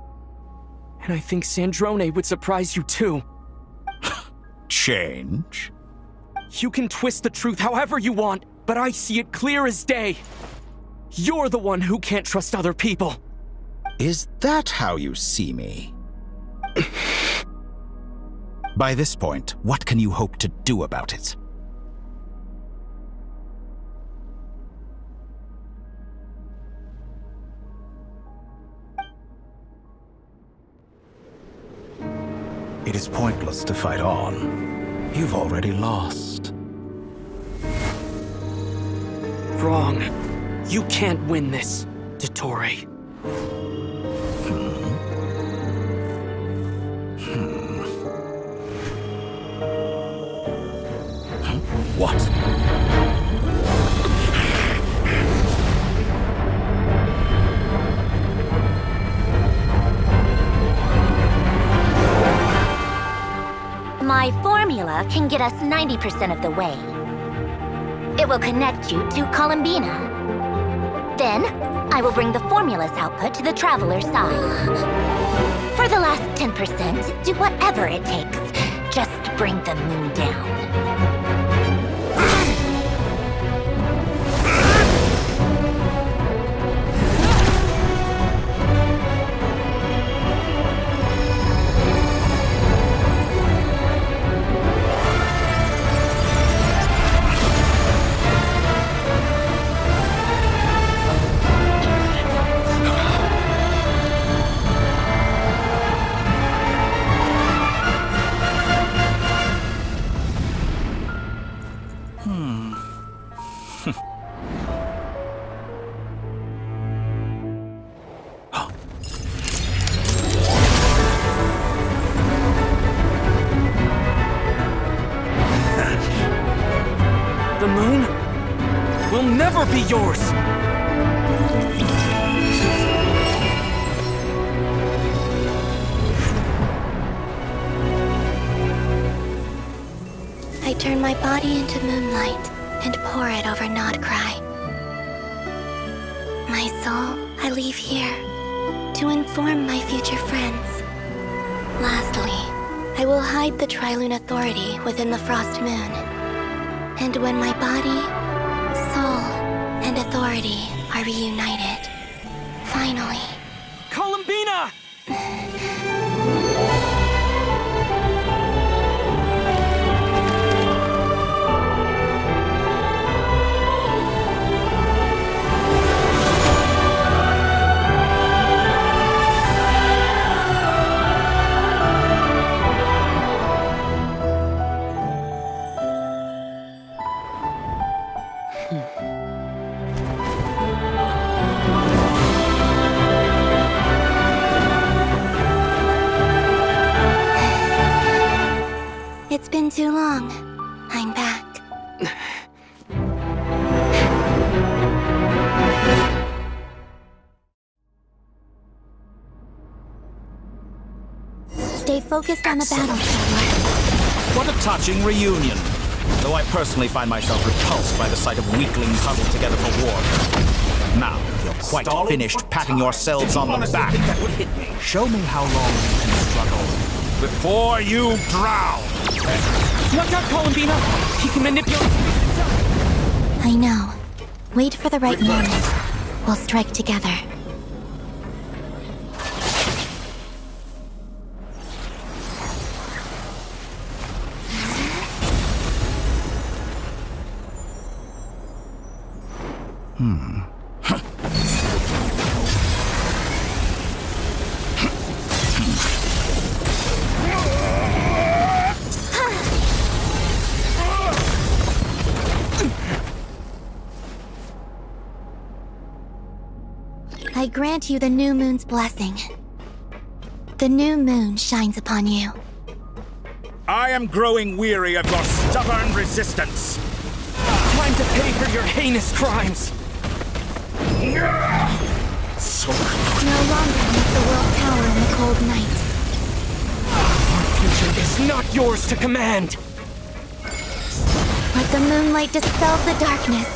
And I think Sandrone would surprise you too. Change? You can twist the truth however you want, but I see it clear as day. You're the one who can't trust other people. Is that how you see me? By this point, what can you hope to do about it? It is pointless to fight on. You've already lost. Wrong. You can't win this, Dottore. What? My formula can get us 90% of the way. It will connect you to Columbina. Then, I will bring the formula's output to the Traveler's side. For the last 10%, do whatever it takes. Just bring the moon down. The moon will never be yours! I turn my body into moonlight and pour it over Nodcry. My soul, I leave here to inform my future friends. Lastly, I will hide the Trilune Authority within the Frost Moon. And when my body, soul, and authority are reunited, finally... Columbina! It's been too long. I'm back. Stay focused on the battle, Traveler. What a touching reunion. Though I personally find myself repulsed by the sight of weaklings huddled together for war. Now, if you're quite finished patting yourselves on the back, show me how long you can struggle before you drown. Watch out, Columbina! He can manipulate... I know. Wait for the right moment. We'll strike together. I grant you the new moon's blessing. The new moon shines upon you. I am growing weary of your stubborn resistance. Time to pay for your heinous crimes! So No longer must the world cower in the cold night. Our future is not yours to command! Let the moonlight dispel the darkness.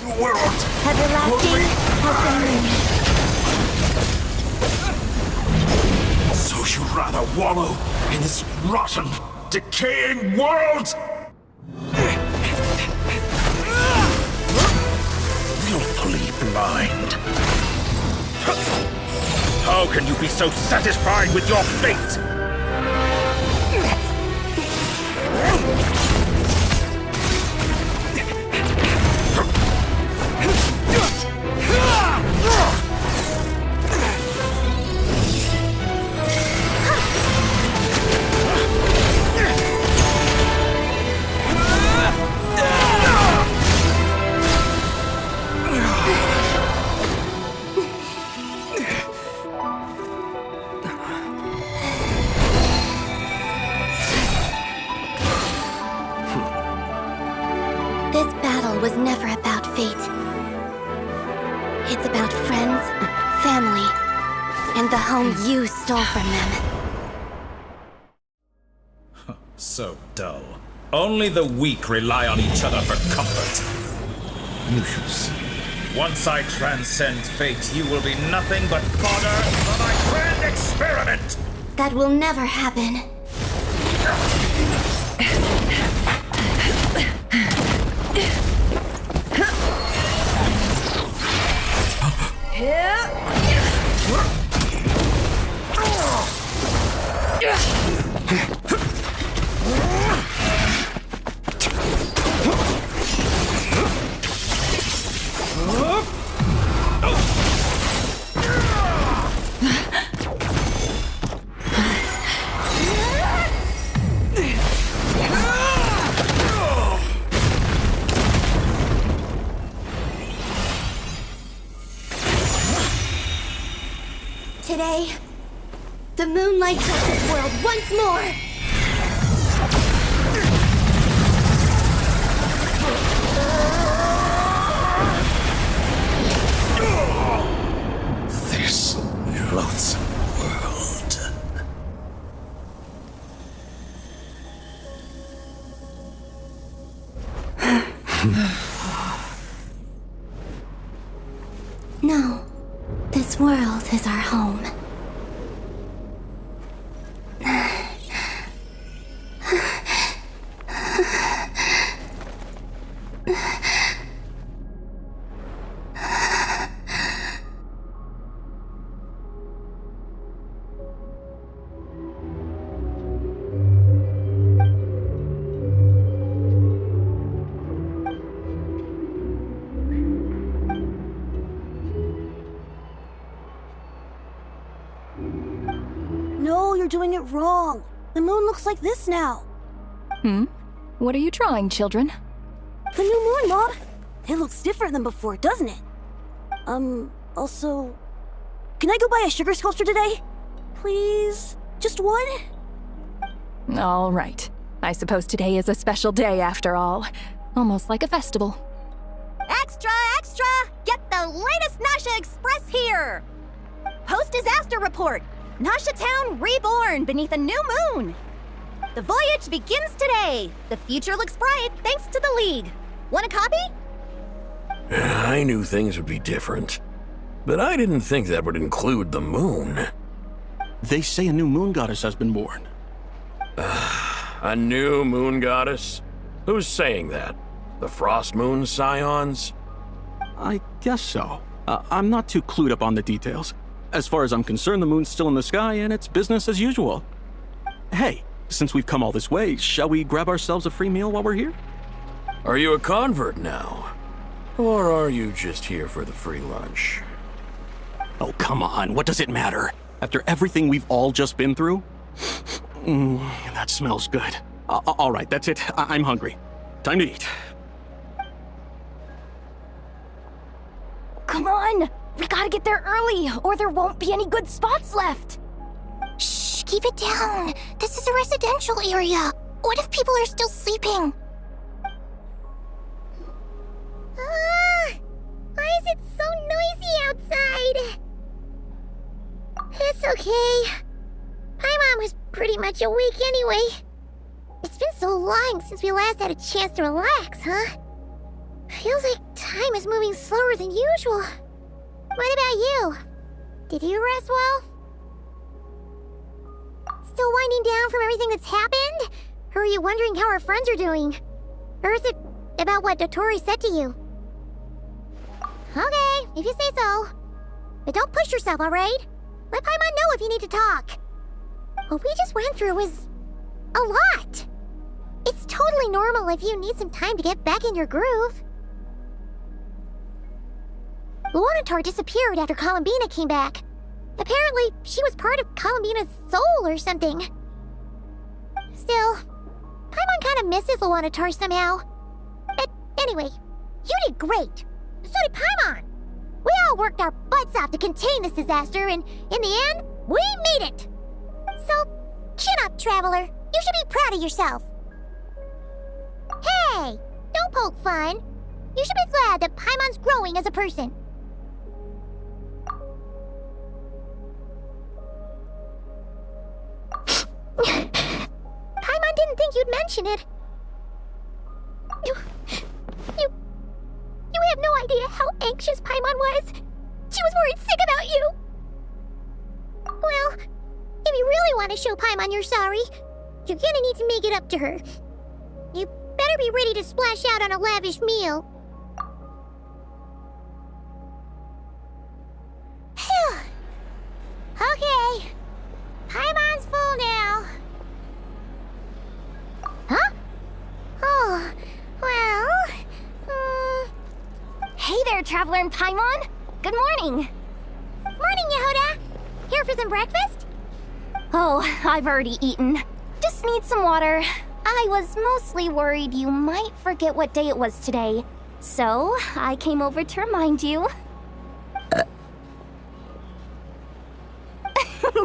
Everlasting as the moon. So you'd rather wallow in this rotten, decaying world? Willfully blind. How can you be so satisfied with your fate? This battle was never about fate. It's about friends, family, and the home you stole from them. So dull. Only the weak rely on each other for comfort. Once I transcend fate, you will be nothing but fodder for my grand experiment! That will never happen. Today, the moonlight touches this world once more! This loathsome world. No, this world is our home. No, you're doing it wrong. The moon looks like this now. What are you drawing, children? The new moon, Mom. It looks different than before, doesn't it? Also... Can I go buy a sugar sculpture today? Please? Just one? All right. I suppose today is a special day after all. Almost like a festival. Extra, extra! Get the latest Nasha Express here! Post-disaster report! Nasha Town reborn beneath a new moon! The voyage begins today! The future looks bright thanks to the League. Want a copy? I knew things would be different, but I didn't think that would include the moon. They say a new moon goddess has been born. A new moon goddess? Who's saying that? The Frost Moon Scions? I guess so. I'm not too clued up on the details. As far as I'm concerned, the moon's still in the sky and it's business as usual. Hey, since we've come all this way, shall we grab ourselves a free meal while we're here? Are you a convert now? Or are you just here for the free lunch? Oh, come on, what does it matter? After everything we've all just been through? That smells good. All right, that's it. I'm hungry. Time to eat. Come on! We gotta get there early, or there won't be any good spots left! Shh, keep it down. This is a residential area. What if people are still sleeping? Why is it so noisy outside? It's okay. Paimon was pretty much awake anyway. It's been so long since we last had a chance to relax, huh? Feels like time is moving slower than usual. What about you? Did you rest well? Still winding down from everything that's happened? Or are you wondering how our friends are doing? Or is it about what Dotori said to you? Okay, if you say so. But don't push yourself, alright? Let Paimon know if you need to talk. What we just went through was a lot. It's totally normal if you need some time to get back in your groove. Luanatar disappeared after Columbina came back. Apparently, she was part of Columbina's soul or something. Still, Paimon kind of misses Luanatar somehow. But anyway, you did great. So did Paimon. We all worked our butts off to contain this disaster, and in the end, we made it. So, chin up, Traveler. You should be proud of yourself. Hey, don't poke fun. You should be glad that Paimon's growing as a person. Paimon didn't think you'd mention it. You have no idea how anxious Paimon was. She was worried sick about you. Well, if you really want to show Paimon you're sorry, you're gonna need to make it up to her. You better be ready to splash out on a lavish meal. Phew. Okay. Paimon's full now. Huh? Oh, well... Hey there, Traveler and Paimon! Good morning! Morning, Yehoda! Here for some breakfast? Oh, I've already eaten. Just need some water. I was mostly worried you might forget what day it was today. So, I came over to remind you.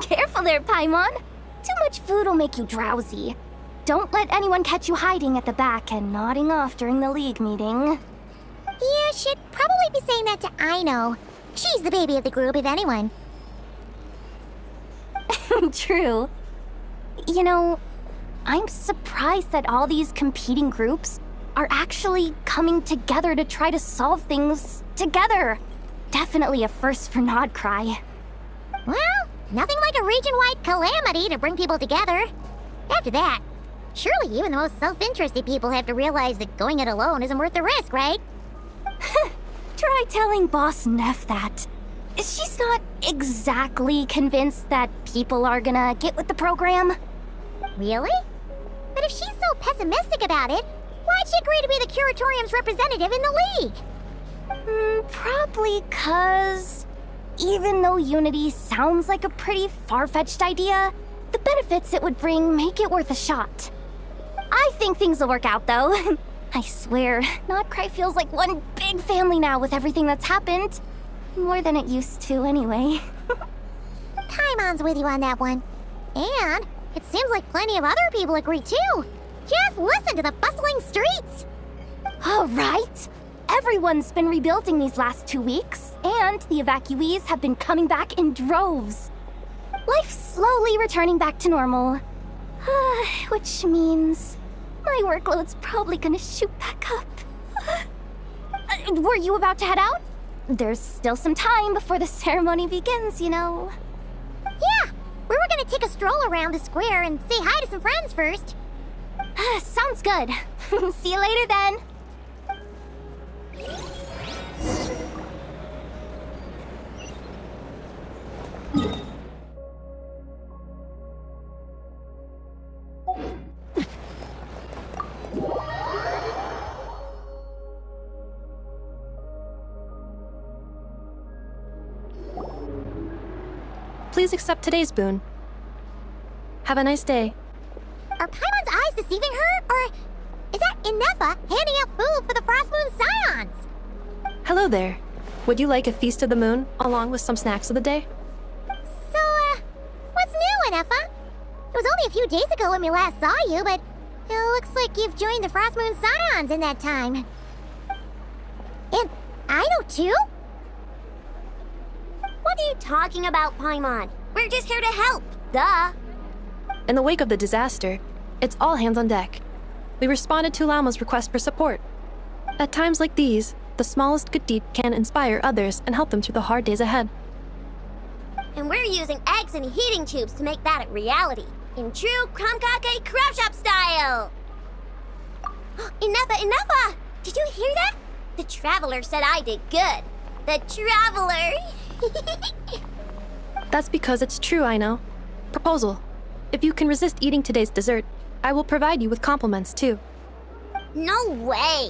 Careful there, Paimon. Too much food will make you drowsy. Don't let anyone catch you hiding at the back and nodding off during the League meeting. You should probably be saying that to Aino. She's the baby of the group, if anyone. True. You know, I'm surprised that all these competing groups are actually coming together to try to solve things together. Definitely a first for Nodcry. Well, nothing like a region-wide calamity to bring people together. After that, surely even the most self-interested people have to realize that going it alone isn't worth the risk, right? Try telling Boss Neff that. She's not exactly convinced that people are gonna get with the program. Really? But if she's so pessimistic about it, why'd she agree to be the Curatorium's representative in the League? Probably 'cause even though Unity sounds like a pretty far-fetched idea, the benefits it would bring make it worth a shot. I think things will work out, though. I swear, Nodcry feels like one big family now with everything that's happened. More than it used to, anyway. Paimon's with you on that one. And it seems like plenty of other people agree, too. Just listen to the bustling streets! All right. Everyone's been rebuilding these last 2 weeks, and the evacuees have been coming back in droves. Life's slowly returning back to normal. Which means my workload's probably gonna shoot back up. Were you about to head out? There's still some time before the ceremony begins, you know. Yeah, we were gonna take a stroll around the square and say hi to some friends first. Sounds good. See you later then. Please accept today's boon. Have a nice day. Are Paimon's eyes deceiving her? Or is that Inefa handing out food for the Frost Moon Scions? Hello there. Would you like a Feast of the Moon, along with some snacks of the day? So, what's new, Inefa? It was only a few days ago when we last saw you, but it looks like you've joined the Frost Moon Scions in that time. And I know too? What are you talking about, Paimon? We're just here to help, duh. In the wake of the disaster, it's all hands on deck. We responded to Lama's request for support. At times like these, the smallest good deed can inspire others and help them through the hard days ahead. And we're using eggs and heating tubes to make that a reality, in true Krumkake Crab Shop style! Enough! Did you hear that? The Traveler said I did good. The Traveler! That's because it's true, I know. Proposal. If you can resist eating today's dessert, I will provide you with compliments, too. No way!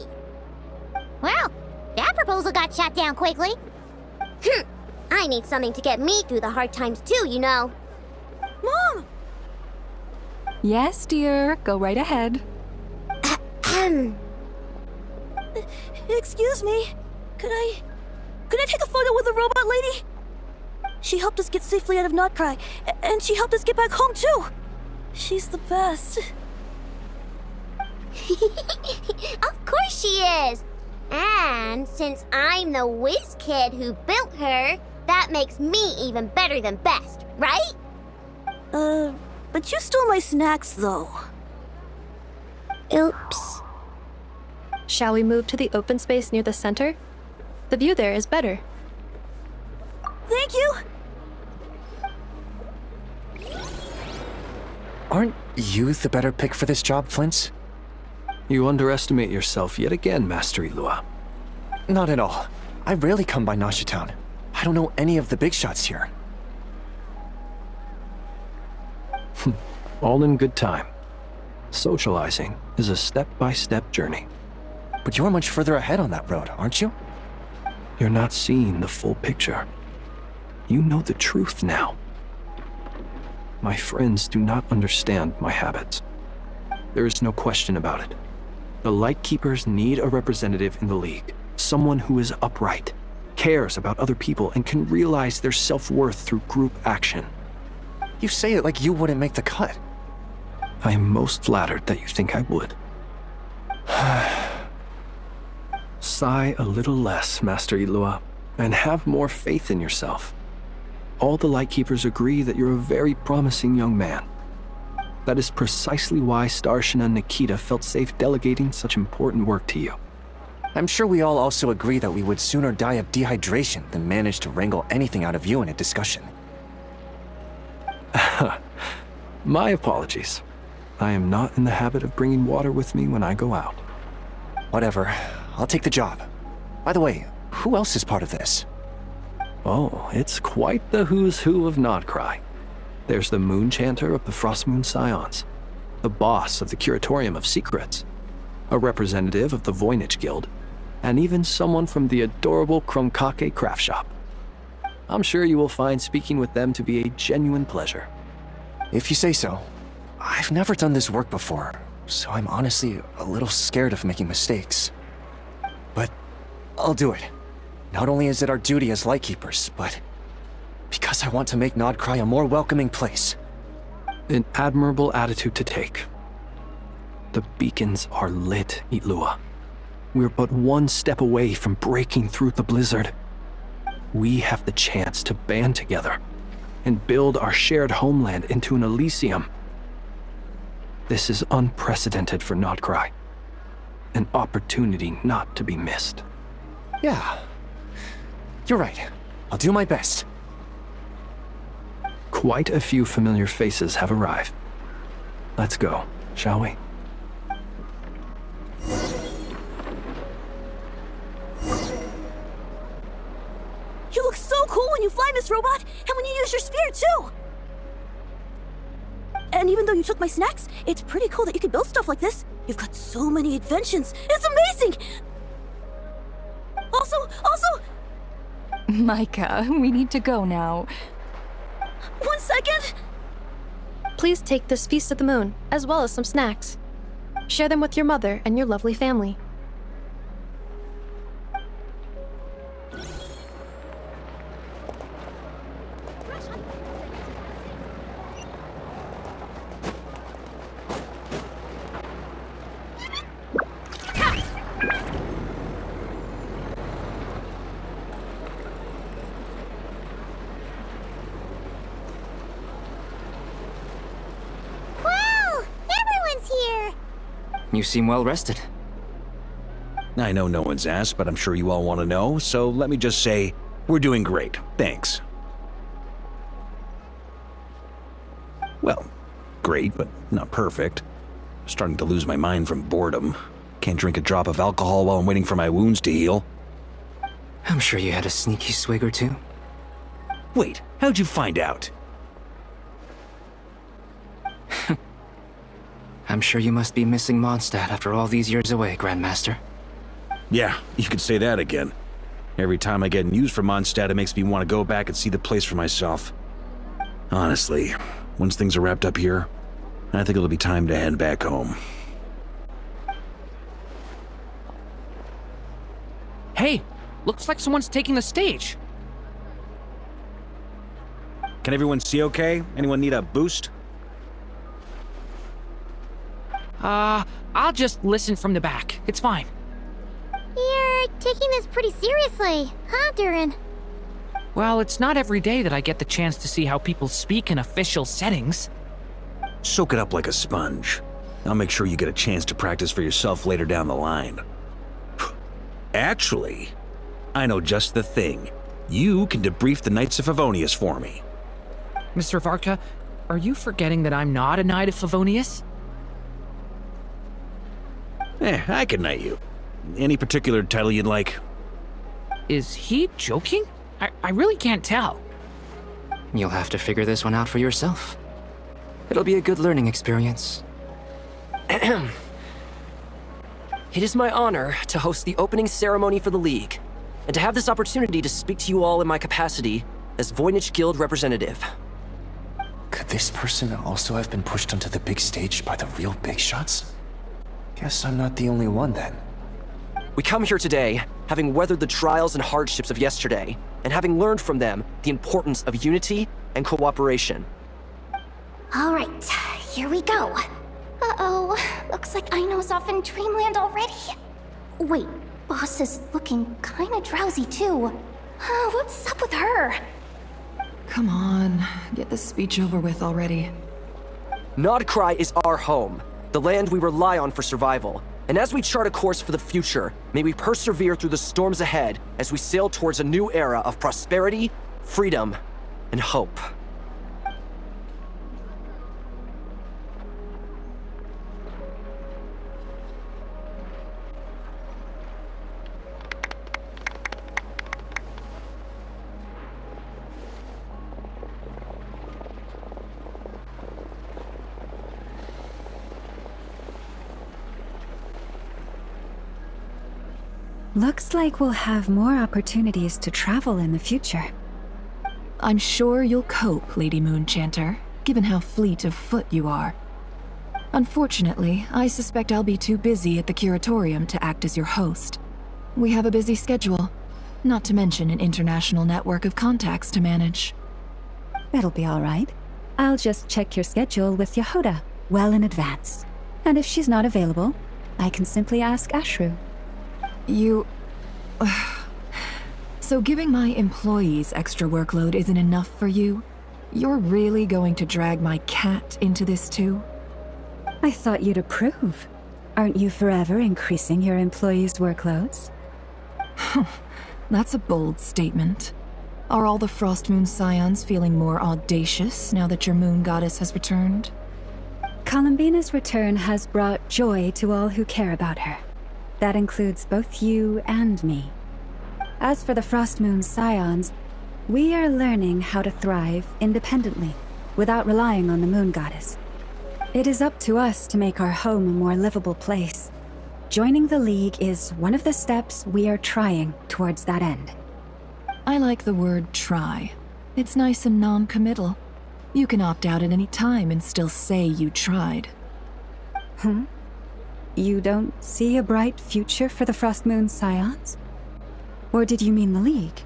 Well, that proposal got shot down quickly. I need something to get me through the hard times too, you know. Mom! Yes, dear. Go right ahead. Excuse me. Could I take a photo with the robot lady? She helped us get safely out of Nodcry, and she helped us get back home too. She's the best. Of course she is. And since I'm the whiz kid who built her, that makes me even better than best, right? But you stole my snacks though. Oops. Shall we move to the open space near the center? The view there is better. Thank you! Aren't you the better pick for this job, Flint's? You underestimate yourself yet again, Master Ilua. Not at all. I rarely come by Nasha Town. I don't know any of the big shots here. All in good time. Socializing is a step-by-step journey. But you're much further ahead on that road, aren't you? You're not seeing the full picture. You know the truth now. My friends do not understand my habits. There is no question about it. The Lightkeepers need a representative in the League. Someone who is upright, cares about other people, and can realize their self-worth through group action. You say it like you wouldn't make the cut. I am most flattered that you think I would. Sigh a little less, Master Ilua, and have more faith in yourself. All the Lightkeepers agree that you're a very promising young man. That is precisely why Starshina and Nikita felt safe delegating such important work to you. I'm sure we all also agree that we would sooner die of dehydration than manage to wrangle anything out of you in a discussion. My apologies. I am not in the habit of bringing water with me when I go out. Whatever. I'll take the job. By the way, who else is part of this? Oh, it's quite the who's who of Nodcry. There's the Moon Chanter of the Frostmoon Scions, the boss of the Curatorium of Secrets, a representative of the Voynich Guild, and even someone from the adorable Krumkake craft shop. I'm sure you will find speaking with them to be a genuine pleasure. If you say so. I've never done this work before, so I'm honestly a little scared of making mistakes. But I'll do it. Not only is it our duty as Lightkeepers, but because I want to make Nodcry a more welcoming place. An admirable attitude to take. The beacons are lit, Itlua. We're but one step away from breaking through the blizzard. We have the chance to band together and build our shared homeland into an Elysium. This is unprecedented for Nodcry. An opportunity not to be missed. Yeah. You're right. I'll do my best. Quite a few familiar faces have arrived. Let's go, shall we? You look so cool when you fly, Miss Robot, and when you use your sphere, too! And even though you took my snacks, it's pretty cool that you can build stuff like this. You've got so many inventions. It's amazing! Also... Micah, we need to go now. 1 second! Please take this Feast of the Moon, as well as some snacks. Share them with your mother and your lovely family. You seem well rested. I know no one's asked, but I'm sure you all want to know, so let me just say, we're doing great. Thanks. Well, great, but not perfect. I'm starting to lose my mind from boredom. Can't drink a drop of alcohol while I'm waiting for my wounds to heal. I'm sure you had a sneaky swig or two. Wait, how'd you find out? I'm sure you must be missing Mondstadt after all these years away, Grandmaster. Yeah, you could say that again. Every time I get news from Mondstadt, it makes me want to go back and see the place for myself. Honestly, once things are wrapped up here, I think it'll be time to head back home. Hey, looks like someone's taking the stage. Can everyone see okay? Anyone need a boost? I'll just listen from the back. It's fine. You're taking this pretty seriously, huh, Durin? Well, it's not every day that I get the chance to see how people speak in official settings. Soak it up like a sponge. I'll make sure you get a chance to practice for yourself later down the line. Actually, I know just the thing. You can debrief the Knights of Favonius for me. Mr. Varka, are you forgetting that I'm not a Knight of Favonius? I can knight you. Any particular title you'd like? Is he joking? I really can't tell. You'll have to figure this one out for yourself. It'll be a good learning experience. It is my honor to host the opening ceremony for the League, and to have this opportunity to speak to you all in my capacity as Voynich Guild representative. Could this person also have been pushed onto the big stage by the real big shots? Guess I'm not the only one then. We come here today, having weathered the trials and hardships of yesterday, and having learned from them the importance of unity and cooperation. All right, here we go. Uh-oh, looks like Aino's off in Dreamland already. Wait, Boss is looking kinda drowsy too. What's up with her? Come on, get this speech over with already. Nodcry is our home, the land we rely on for survival. And as we chart a course for the future, may we persevere through the storms ahead as we sail towards a new era of prosperity, freedom, and hope. Looks like we'll have more opportunities to travel in the future. I'm sure you'll cope, Lady Moonchanter, given how fleet of foot you are. Unfortunately, I suspect I'll be too busy at the Curatorium to act as your host. We have a busy schedule, not to mention an international network of contacts to manage. That'll be all right. I'll just check your schedule with Yehoda well in advance. And if she's not available, I can simply ask Ashru. So giving my employees extra workload isn't enough for you? You're really going to drag my cat into this too? I thought you'd approve. Aren't you forever increasing your employees' workloads? That's a bold statement. Are all the Frostmoon Scions feeling more audacious now that your moon goddess has returned? Columbina's return has brought joy to all who care about her. That includes both you and me. As for the Frostmoon Scions, we are learning how to thrive independently, without relying on the moon goddess. It is up to us to make our home a more livable place. Joining the League is one of the steps we are trying towards that end. I like the word try. It's nice and non-committal. You can opt out at any time and still say you tried. You don't see a bright future for the Frostmoon Scions? Or did you mean the League?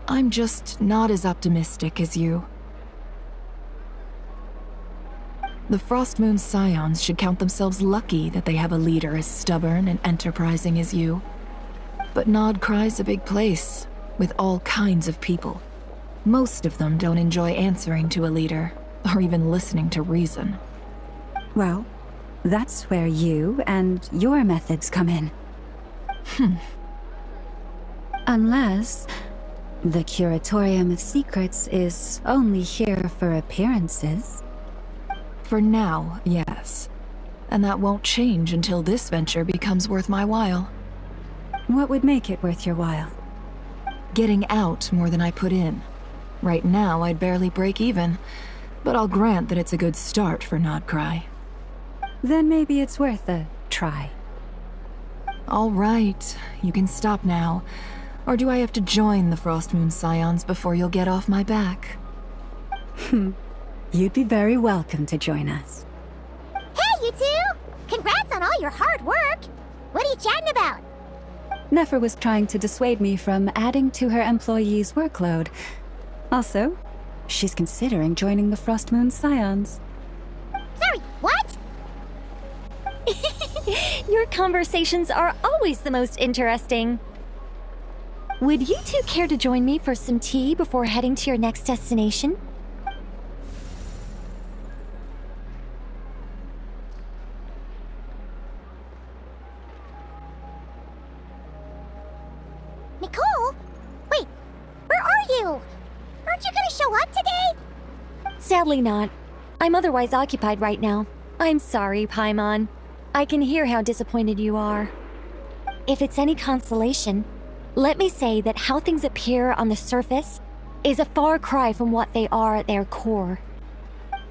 I'm just not as optimistic as you. The Frostmoon Scions should count themselves lucky that they have a leader as stubborn and enterprising as you. But Nodcry's a big place, with all kinds of people. Most of them don't enjoy answering to a leader, or even listening to reason. Well, that's where you and your methods come in. Unless the Curatorium of Secrets is only here for appearances. For now, yes. And that won't change until this venture becomes worth my while. What would make it worth your while? Getting out more than I put in. Right now, I'd barely break even, but I'll grant that it's a good start for Nodcry. Then maybe it's worth a try. All right, you can stop now. Or do I have to join the Frostmoon Scions before you'll get off my back? You'd be very welcome to join us. Hey, you two! Congrats on all your hard work! What are you chatting about? Nefer was trying to dissuade me from adding to her employees' workload. Also, she's considering joining the Frostmoon Scions. Sorry, what? Your conversations are always the most interesting. Would you two care to join me for some tea before heading to your next destination? Nicole? Wait, where are you? Aren't you gonna show up today? Sadly not. I'm otherwise occupied right now. I'm sorry, Paimon. I can hear how disappointed you are. If it's any consolation, let me say that how things appear on the surface is a far cry from what they are at their core.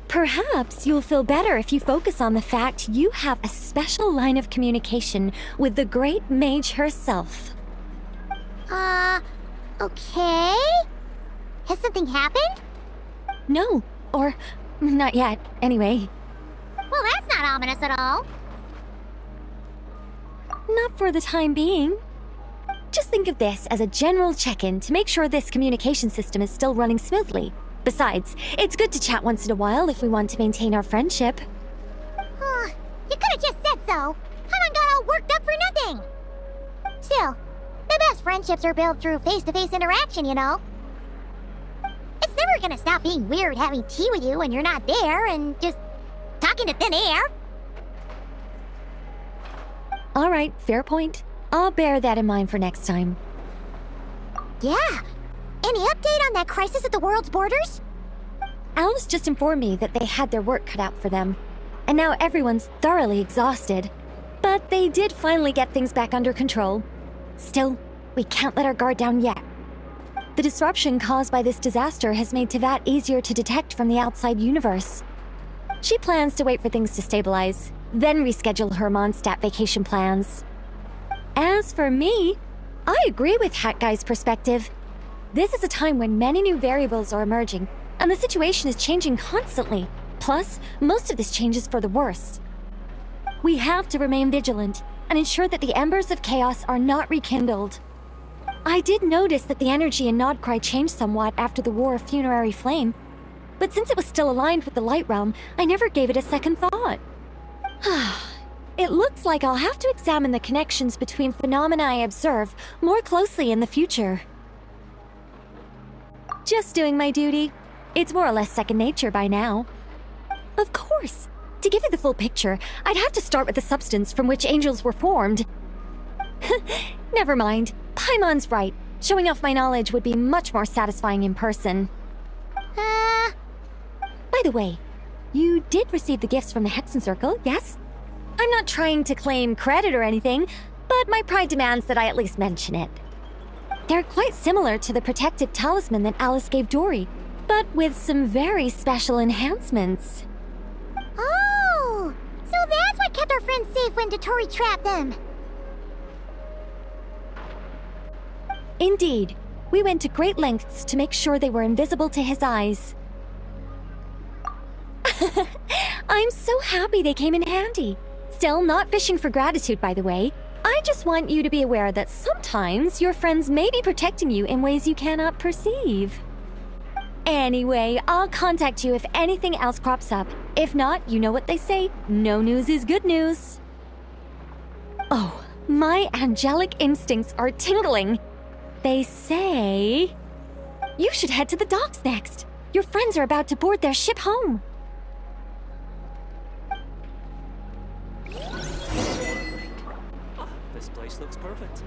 Perhaps you'll feel better if you focus on the fact you have a special line of communication with the great mage herself. Okay? Has something happened? No, or not yet, anyway. Well, that's not ominous at all. Not for the time being. Just think of this as a general check-in to make sure this communication system is still running smoothly. Besides, it's good to chat once in a while if we want to maintain our friendship. You could have just said so. Haven't got all worked up for nothing. Still, the best friendships are built through face-to-face interaction, you know. It's never gonna stop being weird having tea with you when you're not there and just talk into thin air. All right, fair point. I'll bear that in mind for next time. Yeah. Any update on that crisis at the world's borders? Alice just informed me that they had their work cut out for them, and now everyone's thoroughly exhausted. But they did finally get things back under control. Still, we can't let our guard down yet. The disruption caused by this disaster has made Tevat easier to detect from the outside universe. She plans to wait for things to stabilize, then reschedule her Mondstadt vacation plans. As for me, I agree with Hat Guy's perspective. This is a time when many new variables are emerging, and the situation is changing constantly. Plus, most of this change is for the worse. We have to remain vigilant and ensure that the embers of chaos are not rekindled. I did notice that the energy in Nodcry changed somewhat after the War of Funerary Flame, but since it was still aligned with the Light Realm, I never gave it a second thought. It looks like I'll have to examine the connections between phenomena I observe more closely in the future. Just doing my duty. It's more or less second nature by now. Of course. To give you the full picture, I'd have to start with the substance from which angels were formed. Never mind. Paimon's right. Showing off my knowledge would be much more satisfying in person. By the way, you did receive the gifts from the Hexen Circle, yes? I'm not trying to claim credit or anything, but my pride demands that I at least mention it. They're quite similar to the protective talisman that Alice gave Dory, but with some very special enhancements. Oh! So that's what kept our friends safe when Dotori trapped them. Indeed. We went to great lengths to make sure they were invisible to his eyes. I'm so happy they came in handy. Still, not fishing for gratitude, by the way. I just want you to be aware that sometimes your friends may be protecting you in ways you cannot perceive. Anyway, I'll contact you if anything else crops up. If not, you know what they say, no news is good news. Oh, my angelic instincts are tingling. They say you should head to the docks next. Your friends are about to board their ship home. This place looks perfect.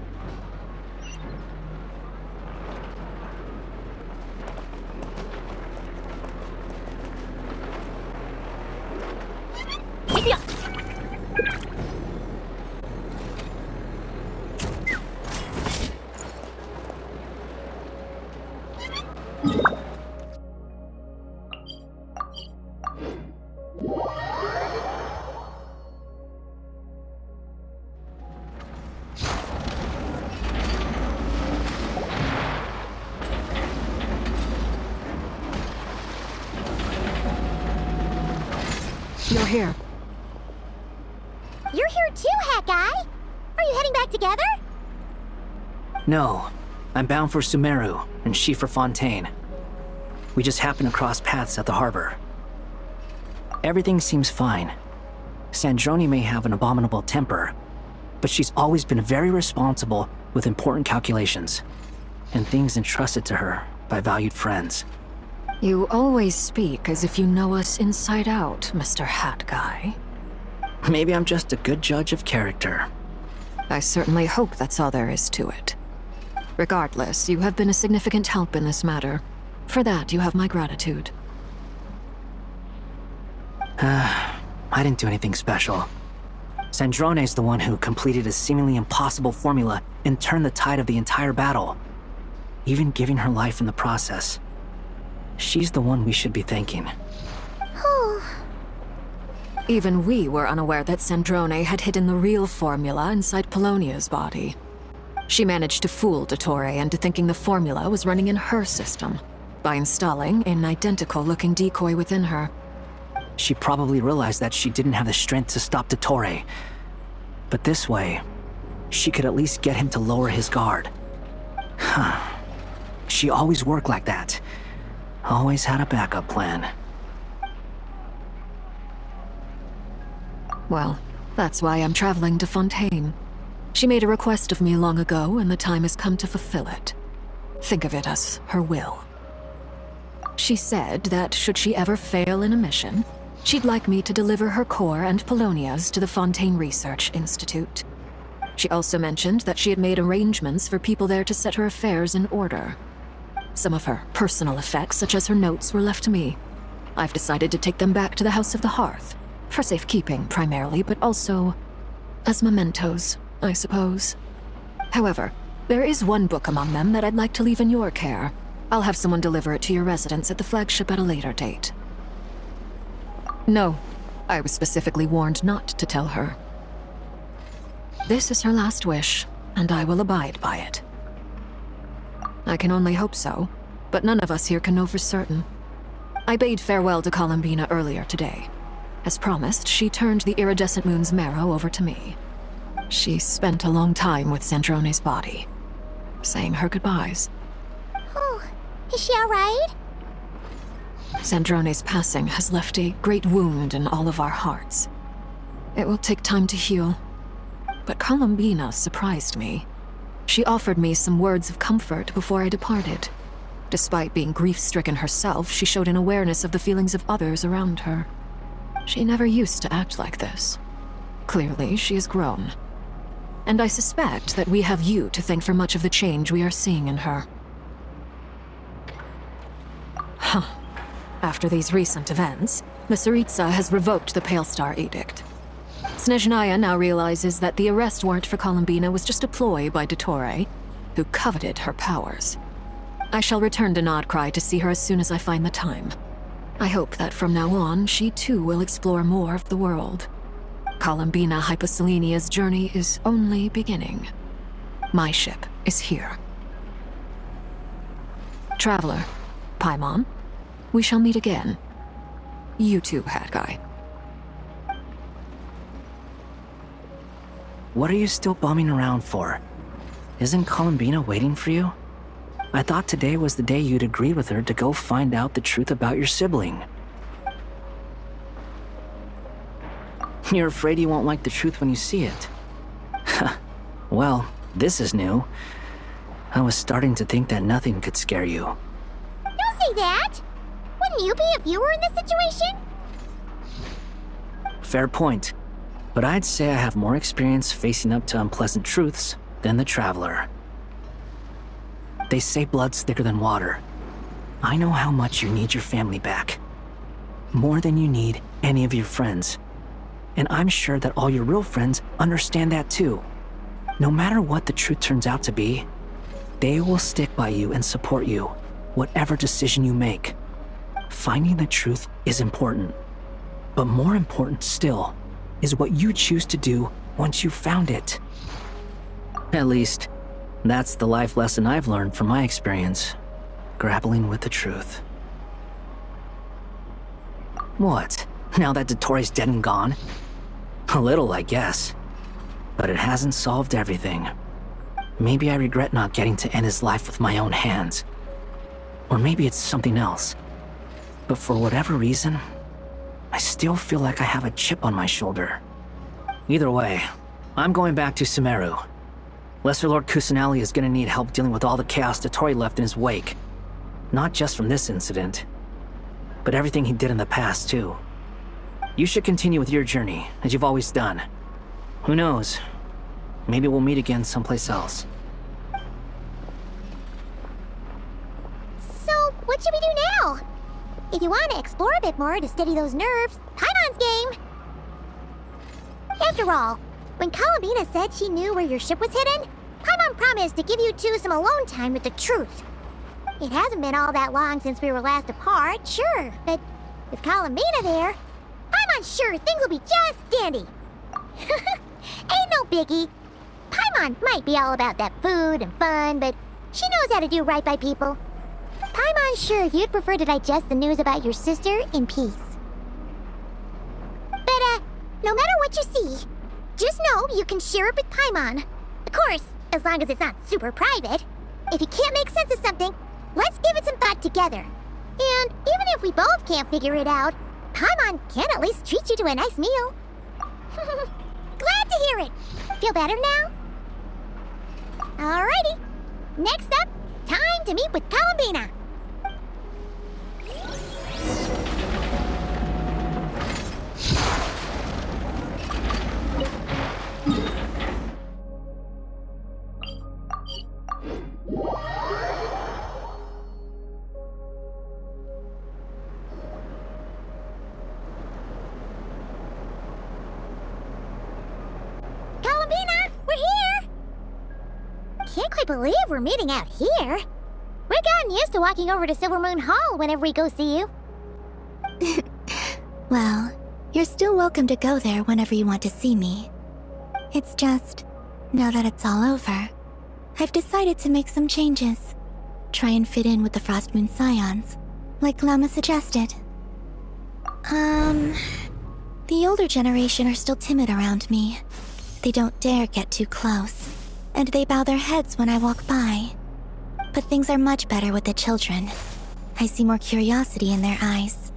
You're here. You're here too, Hat Guy. Are you heading back together? No. I'm bound for Sumeru, and she for Fontaine. We just happened to cross paths at the harbor. Everything seems fine. Sandrone may have an abominable temper, but she's always been very responsible with important calculations, and things entrusted to her by valued friends. You always speak as if you know us inside out, Mr. Hat Guy. Maybe I'm just a good judge of character. I certainly hope that's all there is to it. Regardless, you have been a significant help in this matter. For that, you have my gratitude. I didn't do anything special. Sandrone's the one who completed a seemingly impossible formula and turned the tide of the entire battle, even giving her life in the process. She's the one we should be thanking. Even we were unaware that Sandrone had hidden the real formula inside Polonia's body. She managed to fool Dottore into thinking the formula was running in her system by installing an identical-looking decoy within her. She probably realized that she didn't have the strength to stop Dottore. But this way, she could at least get him to lower his guard. She always worked like that. Always had a backup plan. Well, that's why I'm traveling to Fontaine. She made a request of me long ago, and the time has come to fulfill it. Think of it as her will. She said that should she ever fail in a mission, She'd like me to deliver her core and Polonia's to the Fontaine Research Institute. She also mentioned that she had made arrangements for people there to set her affairs in order. Some of her personal effects, such as her notes, were left to me. I've decided to take them back to the House of the Hearth, for safekeeping primarily, but also as mementos, I suppose. However, there is one book among them that I'd like to leave in your care. I'll have someone deliver it to your residence at the flagship at a later date. No, I was specifically warned not to tell her. This is her last wish, and I will abide by it. I can only hope so, but none of us here can know for certain. I bade farewell to Columbina earlier today. As promised, she turned the iridescent moon's marrow over to me. She spent a long time with Sandrone's body, saying her goodbyes. Oh, is she alright? Sandrone's passing has left a great wound in all of our hearts. It will take time to heal. But Columbina surprised me. She offered me some words of comfort before I departed. Despite being grief-stricken herself, she showed an awareness of the feelings of others around her. She never used to act like this. Clearly, she has grown. And I suspect that we have you to thank for much of the change we are seeing in her. Huh. After these recent events, the Tsaritsa has revoked the Pale Star Edict. Snezhnaya now realizes that the arrest warrant for Columbina was just a ploy by Dottore, who coveted her powers. I shall return to Nodcry to see her as soon as I find the time. I hope that from now on, she too will explore more of the world. Columbina Hyposelenia's journey is only beginning. My ship is here. Traveler, Paimon, we shall meet again. You too, Hat Guy. What are you still bumming around for? Isn't Columbina waiting for you? I thought today was the day you'd agreed with her to go find out the truth about your sibling. You're afraid you won't like the truth when you see it. Well, this is new. I was starting to think that nothing could scare you. Don't say that! Wouldn't you be if you were in this situation? Fair point. But I'd say I have more experience facing up to unpleasant truths than the Traveler. They say blood's thicker than water. I know how much you need your family back. More than you need any of your friends. And I'm sure that all your real friends understand that too. No matter what the truth turns out to be, they will stick by you and support you, whatever decision you make. Finding the truth is important. But more important still is what you choose to do once you've found it. At least, that's the life lesson I've learned from my experience, grappling with the truth. What? Now that Dottore's dead and gone? A little, I guess. But it hasn't solved everything. Maybe I regret not getting to end his life with my own hands. Or maybe it's something else. But for whatever reason, I still feel like I have a chip on my shoulder. Either way, I'm going back to Sumeru. Lesser Lord Kusanali is gonna need help dealing with all the chaos Dottore left in his wake. Not just from this incident, but everything he did in the past, too. You should continue with your journey, as you've always done. Who knows? Maybe we'll meet again someplace else. So, what should we do now? If you want to explore a bit more to steady those nerves, Paimon's game! After all, when Columbina said she knew where your ship was hidden, Paimon promised to give you two some alone time with the truth. It hasn't been all that long since we were last apart, sure, but with Columbina there, Paimon's sure things will be just dandy. Ain't no biggie. Paimon might be all about that food and fun, but she knows how to do right by people. Paimon's sure you'd prefer to digest the news about your sister in peace. But, no matter what you see, just know you can share it with Paimon. Of course, as long as it's not super private. If you can't make sense of something, let's give it some thought together. And even if we both can't figure it out, Paimon can at least treat you to a nice meal. Glad to hear it. Feel better now? Alrighty. Next up, time to meet with Columbina. can't quite believe we're meeting out here. We've gotten used to walking over to Silver Moon Hall whenever we go see you. Well, you're still welcome to go there whenever you want to see me. It's just, now that it's all over, I've decided to make some changes. Try and fit in with the Frost Moon Scions, like Lama suggested. The older generation are still timid around me. They don't dare get too close, and they bow their heads when I walk by. But things are much better with the children. I see more curiosity in their eyes.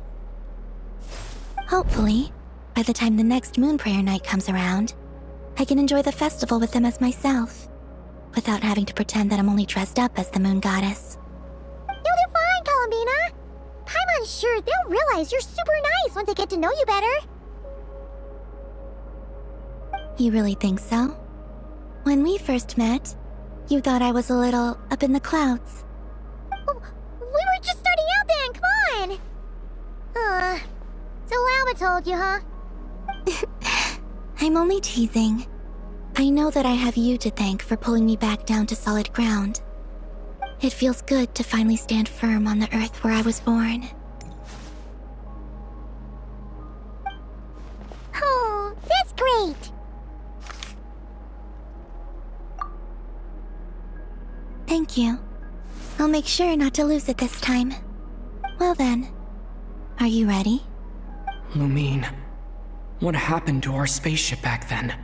Hopefully, by the time the next Moon Prayer Night comes around, I can enjoy the festival with them as myself, without having to pretend that I'm only dressed up as the Moon Goddess. You'll do fine, Columbina. Paimon's sure they'll realize you're super nice once they get to know you better. You really think so? When we first met, you thought I was a little up in the clouds. We were just starting out then, come on! So Lama told you, huh? I'm only teasing. I know that I have you to thank for pulling me back down to solid ground. It feels good to finally stand firm on the earth where I was born. Oh, that's great! Thank you. I'll make sure not to lose it this time. Well then, are you ready? Lumine, what happened to our spaceship back then?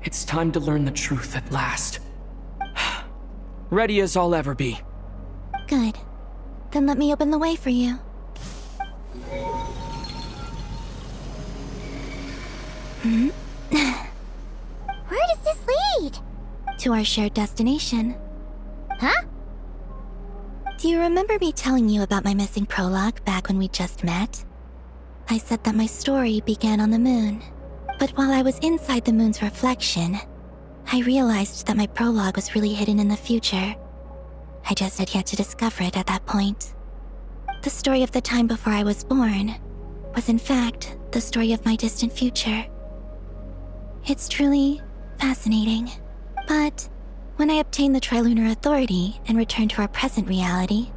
It's time to learn the truth at last. Ready as I'll ever be. Good. Then let me open the way for you. Where does this lead? To our shared destination. Huh? Do you remember me telling you about my missing prologue back when we just met? I said that my story began on the moon. But while I was inside the moon's reflection, I realized that my prologue was really hidden in the future. I just had yet to discover it at that point. The story of the time before I was born was in fact the story of my distant future. It's truly fascinating. But when I obtained the Trilunar Authority and returned to our present reality,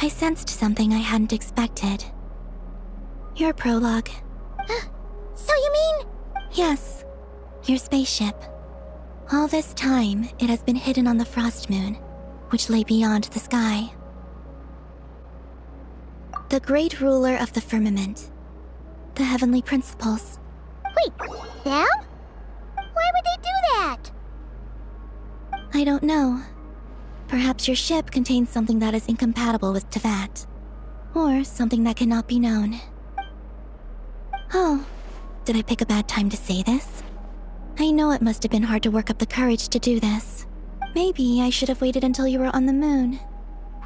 I sensed something I hadn't expected. Your prologue. So you mean? Yes, your spaceship. All this time, it has been hidden on the Frost Moon, which lay beyond the sky. The great ruler of the firmament. The heavenly principles. Wait, them? Why would they do that? I don't know. Perhaps your ship contains something that is incompatible with Tevat. Or something that cannot be known. Oh, did I pick a bad time to say this? I know it must have been hard to work up the courage to do this. Maybe I should have waited until you were on the moon,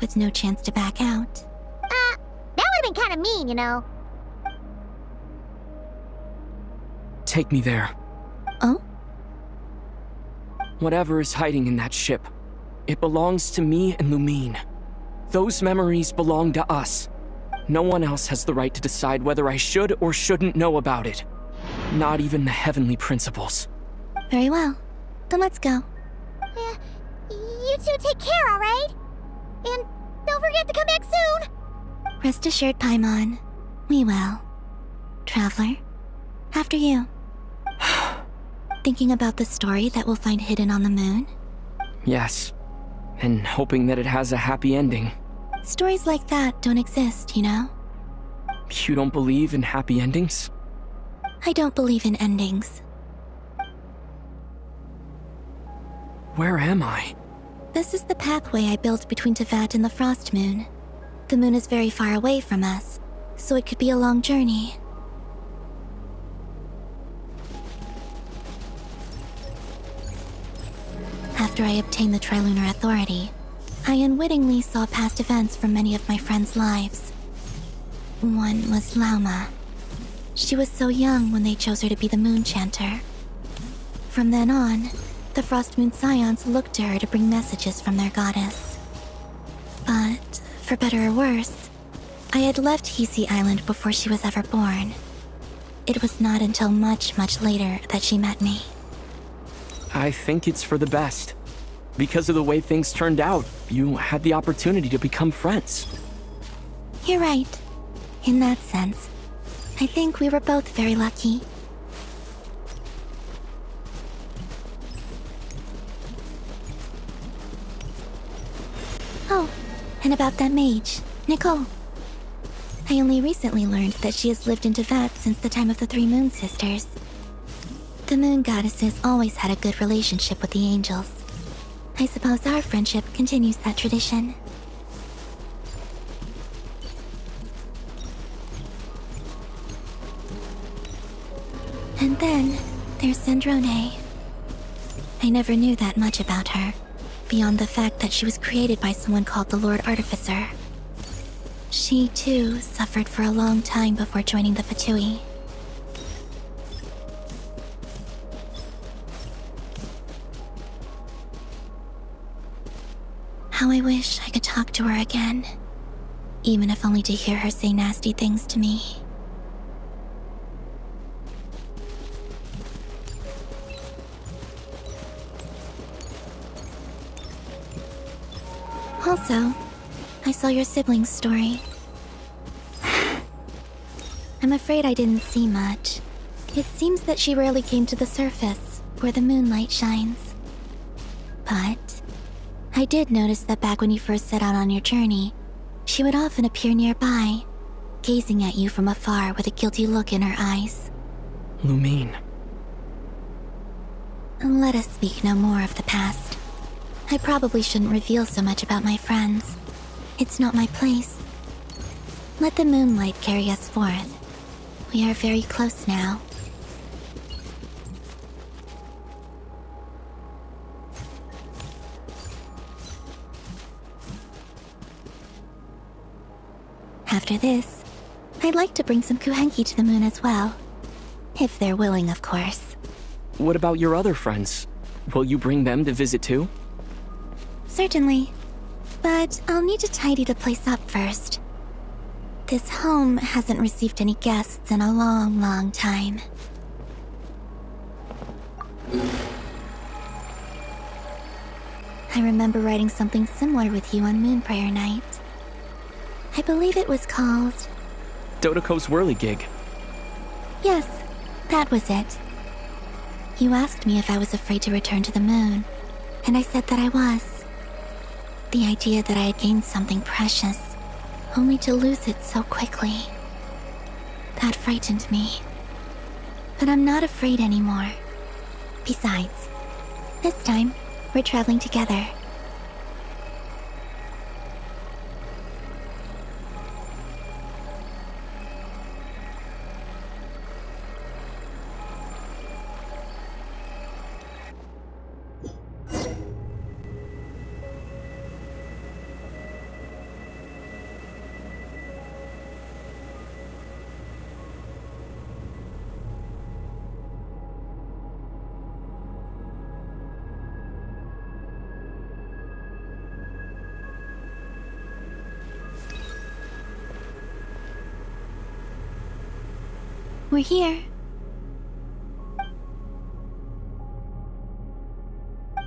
with no chance to back out. That would have been kind of mean, you know. Take me there. Oh? Whatever is hiding in that ship, it belongs to me and Lumine. Those memories belong to us. No one else has the right to decide whether I should or shouldn't know about it. Not even the heavenly principles. Very well. Then let's go. You two take care, alright? And don't forget to come back soon! Rest assured, Paimon. We will. Traveler, after you. Thinking about the story that we'll find hidden on the moon? Yes. And hoping that it has a happy ending. Stories like that don't exist, you know? You don't believe in happy endings? I don't believe in endings. Where am I? This is the pathway I built between Tevat and the Frost Moon. The moon is very far away from us, so it could be a long journey. After I obtained the Trilunar Authority, I unwittingly saw past events from many of my friends' lives. One was Lauma. She was so young when they chose her to be the Moon Chanter. From then on, the Frost Moon Scions looked to her to bring messages from their goddess. But, for better or worse, I had left Hisi Island before she was ever born. It was not until much, much later that she met me. I think it's for the best. Because of the way things turned out, you had the opportunity to become friends. You're right. In that sense, I think we were both very lucky. Oh, and about that mage, Nicole. I only recently learned that she has lived in Teyvat since the time of the Three Moon Sisters. The Moon Goddesses always had a good relationship with the angels. I suppose our friendship continues that tradition. And then, there's Sandrone. I never knew that much about her, beyond the fact that she was created by someone called the Lord Artificer. She, too, suffered for a long time before joining the Fatui. How I wish I could talk to her again, even if only to hear her say nasty things to me. Also, I saw your sibling's story. I'm afraid I didn't see much. It seems that she rarely came to the surface, where the moonlight shines. But I did notice that back when you first set out on your journey, she would often appear nearby, gazing at you from afar with a guilty look in her eyes. Lumine. Let us speak no more of the past. I probably shouldn't reveal so much about my friends. It's not my place. Let the moonlight carry us forth. We are very close now. After this, I'd like to bring some Kuhenki to the moon as well. If they're willing, of course. What about your other friends? Will you bring them to visit too? Certainly. But I'll need to tidy the place up first. This home hasn't received any guests in a long, long time. I remember writing something similar with you on Moon Prayer Night. I believe it was called... Dodoko's whirligig. Yes, that was it. You asked me if I was afraid to return to the moon, and I said that I was. The idea that I had gained something precious, only to lose it so quickly. That frightened me. But I'm not afraid anymore. Besides, this time, we're traveling together. We're here.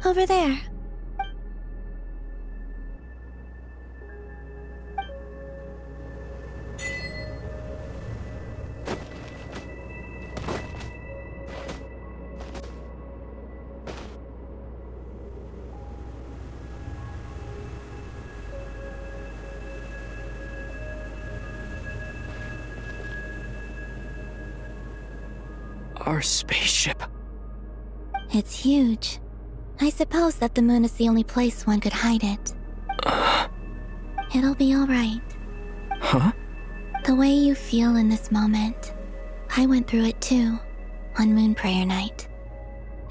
Over there. Our spaceship. It's huge. I suppose that the moon is the only place one could hide it. It'll be all right. Huh? The way you feel in this moment, I went through it too, on Moon Prayer Night.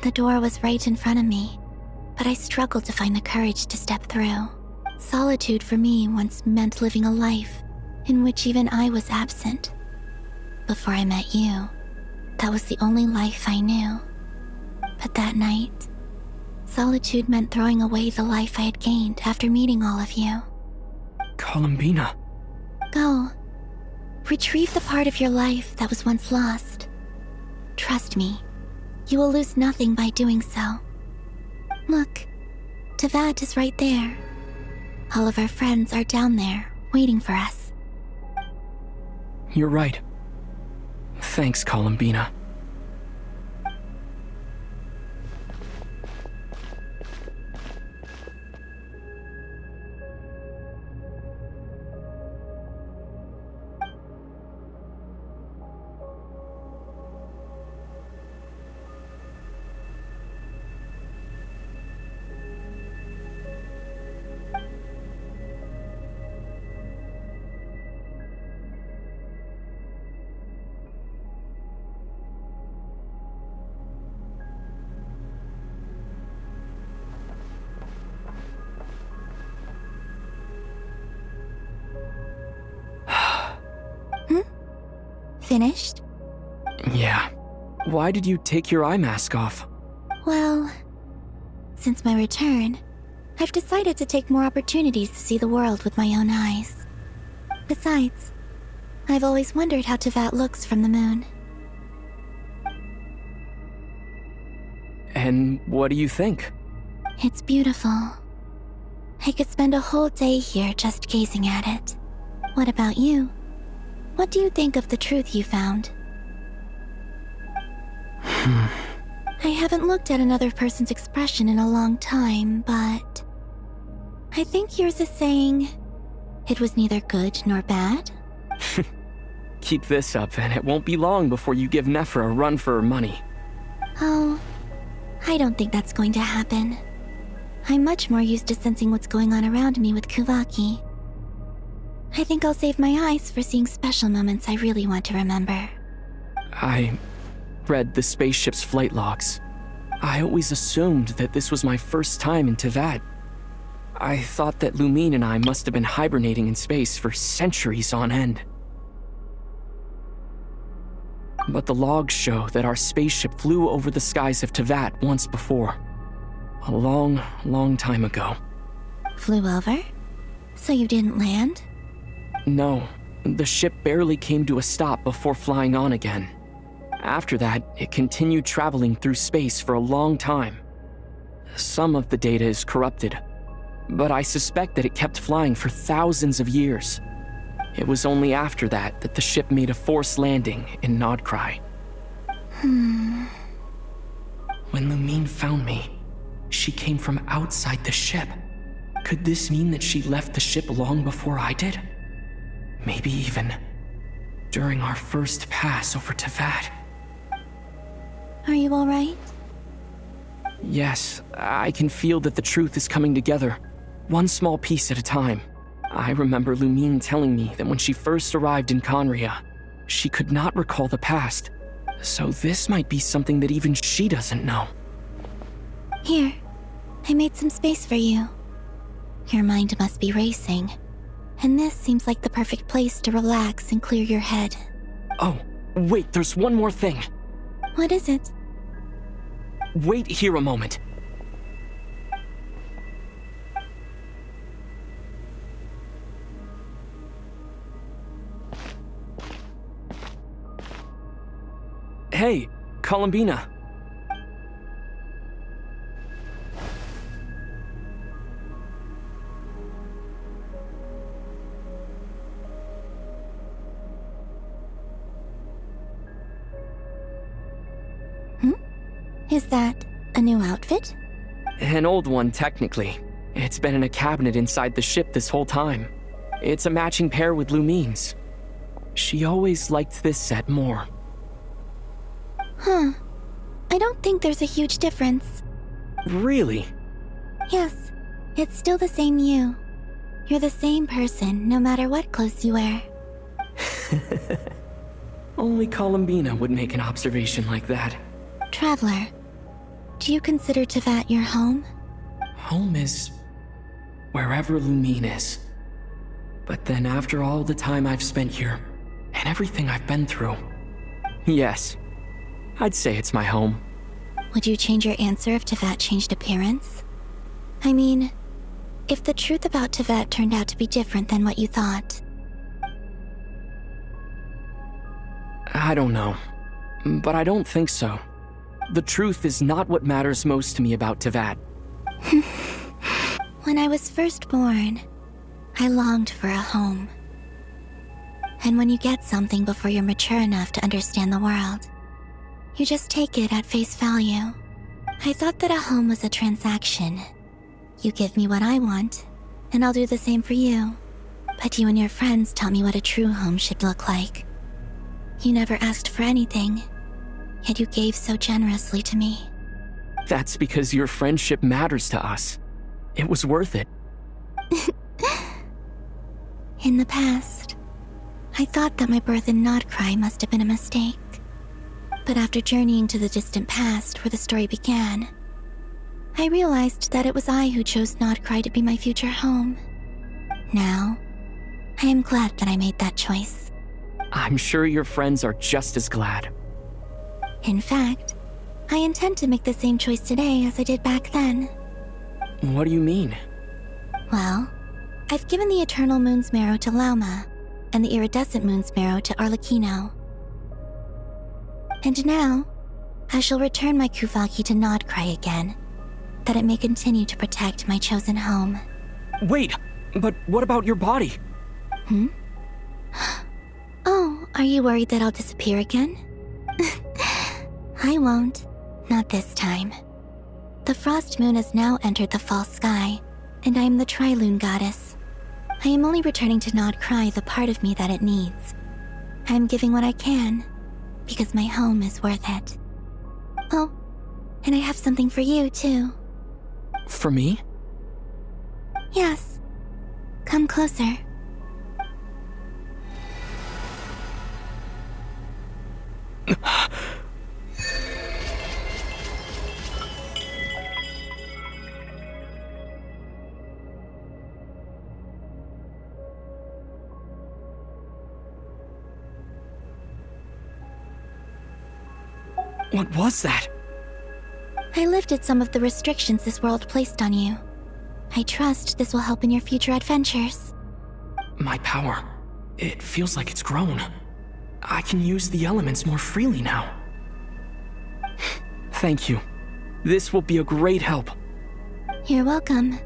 The door was right in front of me, but I struggled to find the courage to step through. Solitude for me once meant living a life in which even I was absent. Before I met you, that was the only life I knew. But that night, solitude meant throwing away the life I had gained after meeting all of you. Columbina. Go. Retrieve the part of your life that was once lost. Trust me, you will lose nothing by doing so. Look, Tevat is right there. All of our friends are down there, waiting for us. You're right. Thanks, Columbina. Finished? Yeah. Why did you take your eye mask off? Well, since my return, I've decided to take more opportunities to see the world with my own eyes. Besides, I've always wondered how Tevat looks from the moon. And what do you think? It's beautiful. I could spend a whole day here just gazing at it. What about you? What do you think of the truth you found? I haven't looked at another person's expression in a long time, but I think yours is saying it was neither good nor bad. Keep this up, and it won't be long before you give Nephra a run for her money. Oh, I don't think that's going to happen. I'm much more used to sensing what's going on around me with Kuvaki. I think I'll save my eyes for seeing special moments I really want to remember. I read the spaceship's flight logs. I always assumed that this was my first time in Tevat. I thought that Lumine and I must have been hibernating in space for centuries on end. But the logs show that our spaceship flew over the skies of Tevat once before. A long, long time ago. Flew over? So you didn't land? No, the ship barely came to a stop before flying on again. After that, it continued traveling through space for a long time. Some of the data is corrupted, but I suspect that it kept flying for thousands of years. It was only after that that the ship made a forced landing in Nodcry. When Lumine found me, she came from outside the ship. Could this mean that she left the ship long before I did? Maybe even during our first pass over Tevat. Are you alright? Yes, I can feel that the truth is coming together, one small piece at a time. I remember Lumine telling me that when she first arrived in Conria, she could not recall the past. So this might be something that even she doesn't know. Here, I made some space for you. Your mind must be racing, and this seems like the perfect place to relax and clear your head. Oh, wait, there's one more thing. What is it? Wait here a moment. Hey, Columbina. Is that a new outfit? An old one, technically. It's been in a cabinet inside the ship this whole time. It's a matching pair with Lumine's. She always liked this set more. Huh. I don't think there's a huge difference. Really? Yes, it's still the same you. You're the same person, no matter what clothes you wear. Only Columbina would make an observation like that. Traveler, do you consider Tevat your home? Home is wherever Lumine is. But then after all the time I've spent here, and everything I've been through, yes, I'd say it's my home. Would you change your answer if Tevat changed appearance? I mean, if the truth about Tevat turned out to be different than what you thought. I don't know, but I don't think so. The truth is not what matters most to me about Tevat. When I was first born, I longed for a home. And when you get something before you're mature enough to understand the world, you just take it at face value. I thought that a home was a transaction. You give me what I want, and I'll do the same for you. But you and your friends taught me what a true home should look like. You never asked for anything, yet you gave so generously to me. That's because your friendship matters to us. It was worth it. In the past, I thought that my birth in Nodcry must have been a mistake. But after journeying to the distant past where the story began, I realized that it was I who chose Nodcry to be my future home. Now, I am glad that I made that choice. I'm sure your friends are just as glad. In fact, I intend to make the same choice today as I did back then. What do you mean? Well, I've given the Eternal Moon's Marrow to Lauma, and the Iridescent Moon's Marrow to Arlecchino. And now, I shall return my Kuvaki to Nodcry again, that it may continue to protect my chosen home. Wait, but what about your body? Oh, are you worried that I'll disappear again? I won't. Not this time. The Frost Moon has now entered the False Sky, and I am the Trilune Goddess. I am only returning to Nodcry the part of me that it needs. I am giving what I can, because my home is worth it. Oh, and I have something for you, too. For me? Yes. Come closer. What was that? I lifted some of the restrictions this world placed on you. I trust this will help in your future adventures. My power. It feels like it's grown. I can use the elements more freely now. Thank you. This will be a great help. You're welcome.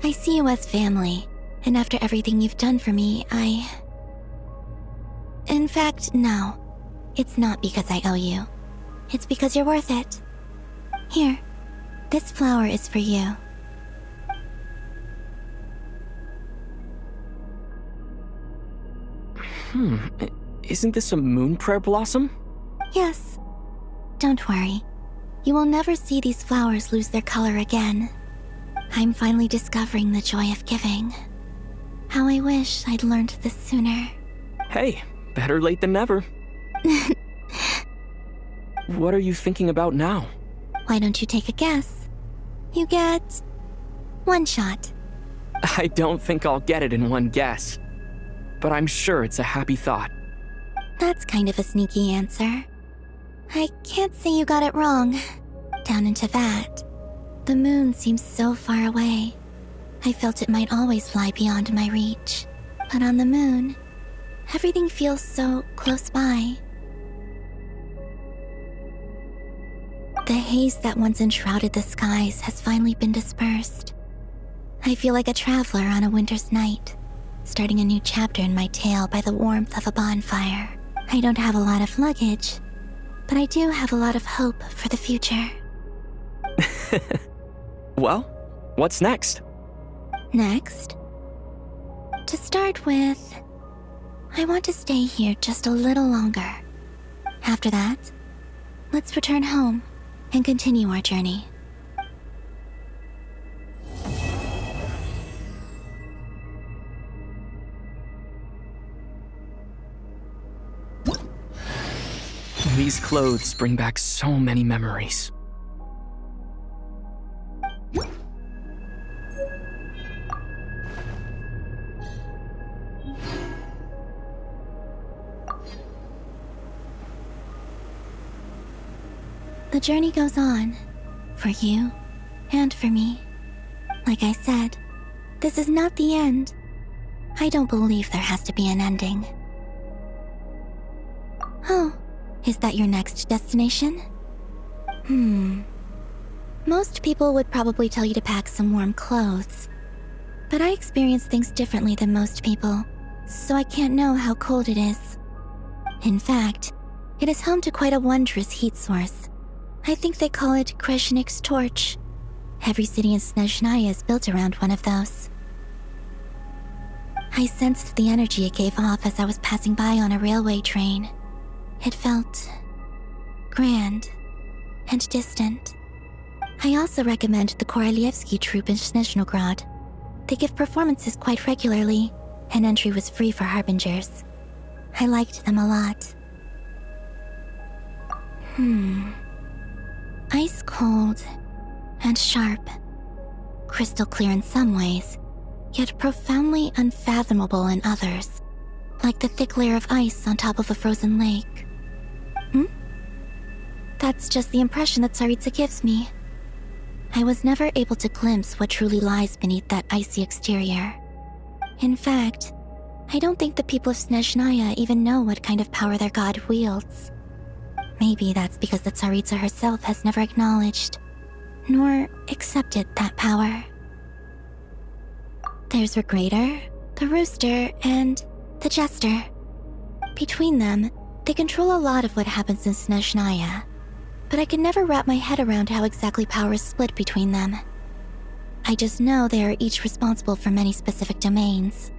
I see you as family, and after everything you've done for me, In fact, no. It's not because I owe you. It's because you're worth it. Here, this flower is for you. Isn't this a moon prayer blossom? Yes. Don't worry. You will never see these flowers lose their color again. I'm finally discovering the joy of giving. How I wish I'd learned this sooner. Hey, better late than never. What are you thinking about now? Why don't you take a guess? You get one shot. I don't think I'll get it in one guess. But I'm sure it's a happy thought. That's kind of a sneaky answer. I can't say you got it wrong. Down into that, the moon seems so far away. I felt it might always lie beyond my reach. But on the moon, everything feels so close by. The haze that once enshrouded the skies has finally been dispersed. I feel like a traveler on a winter's night, starting a new chapter in my tale by the warmth of a bonfire. I don't have a lot of luggage, but I do have a lot of hope for the future. Well, what's next? Next? To start with, I want to stay here just a little longer. After that, let's return home and continue our journey. These clothes bring back so many memories. The journey goes on, for you and for me. Like I said, this is not the end. I don't believe there has to be an ending. Oh, is that your next destination? Most people would probably tell you to pack some warm clothes, But I experience things differently than most people, so I can't know how cold it is. In fact, it is home to quite a wondrous heat source. I think they call it Kreshnik's torch. Every city in Snezhnaya is built around one of those. I sensed the energy it gave off as I was passing by on a railway train. It felt grand and distant. I also recommend the Korolievsky troupe in Snezhnograd. They give performances quite regularly, and entry was free for harbingers. I liked them a lot. Ice cold and sharp. Crystal clear in some ways, yet profoundly unfathomable in others. Like the thick layer of ice on top of a frozen lake. That's just the impression that Tsaritsa gives me. I was never able to glimpse what truly lies beneath that icy exterior. In fact, I don't think the people of Snezhnaya even know what kind of power their god wields. Maybe that's because the Tsaritsa herself has never acknowledged, nor accepted that power. There's Regrator, the Rooster, and the Jester. Between them, they control a lot of what happens in Snezhnaya, but I can never wrap my head around how exactly power is split between them. I just know they are each responsible for many specific domains.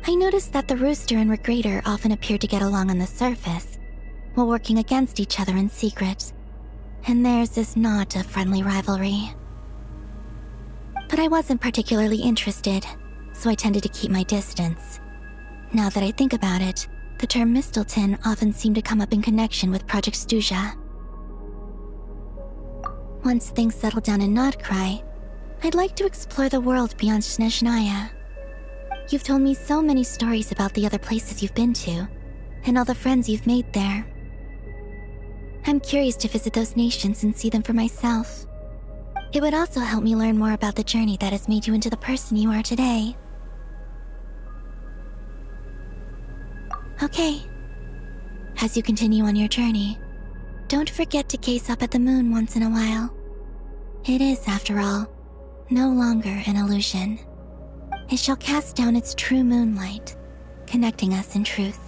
I noticed that the Rooster and Regrator often appear to get along on the surface, while working against each other in secret, and theirs is not a friendly rivalry. But I wasn't particularly interested, so I tended to keep my distance. Now that I think about it, the term Mistelton often seemed to come up in connection with Project Stuja. Once things settle down in Notcry, I'd like to explore the world beyond Snezhnaya. You've told me so many stories about the other places you've been to, and all the friends you've made there. I'm curious to visit those nations and see them for myself. It would also help me learn more about the journey that has made you into the person you are today. Okay. As you continue on your journey, don't forget to gaze up at the moon once in a while. It is, after all, no longer an illusion. It shall cast down its true moonlight, connecting us in truth.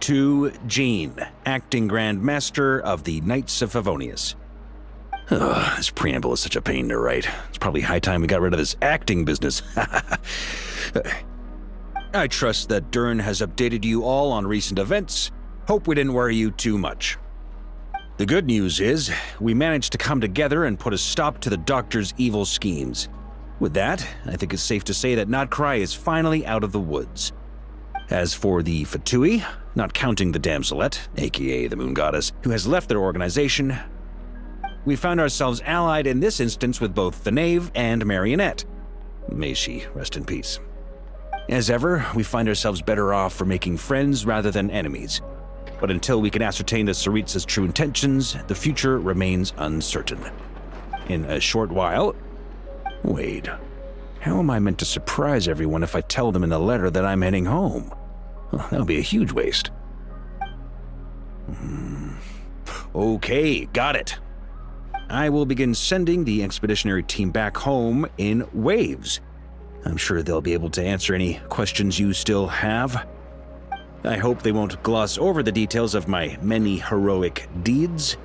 To Jean, acting Grand Master of the Knights of Favonius. Ugh, this preamble is such a pain to write. It's probably high time we got rid of this acting business. I trust that Dern has updated you all on recent events. Hope we didn't worry you too much. The good news is, we managed to come together and put a stop to the Doctor's evil schemes. With that, I think it's safe to say that Notcry is finally out of the woods. As for the Fatui, not counting the Damselette, aka the Moon Goddess, who has left their organization, we found ourselves allied in this instance with both the Knave and Marionette. May she rest in peace. As ever, we find ourselves better off for making friends rather than enemies. But until we can ascertain the Tsaritsa's true intentions, the future remains uncertain. In a short while... Wait, how am I meant to surprise everyone if I tell them in the letter that I'm heading home? Well, that would be a huge waste. Okay, got it. I will begin sending the expeditionary team back home in waves. I'm sure they'll be able to answer any questions you still have. I hope they won't gloss over the details of my many heroic deeds,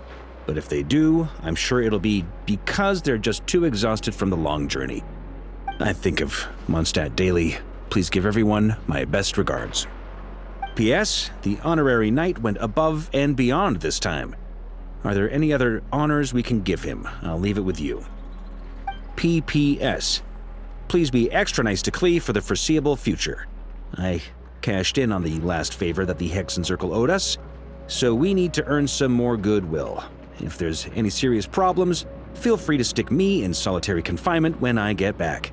but if they do, I'm sure it'll be because they're just too exhausted from the long journey. I think of Mondstadt daily. Please give everyone my best regards. P.S. The honorary knight went above and beyond this time. Are there any other honors we can give him? I'll leave it with you. P.P.S. Please be extra nice to Klee for the foreseeable future. I cashed in on the last favor that the Hexen Circle owed us, so we need to earn some more goodwill. If there's any serious problems, feel free to stick me in solitary confinement when I get back.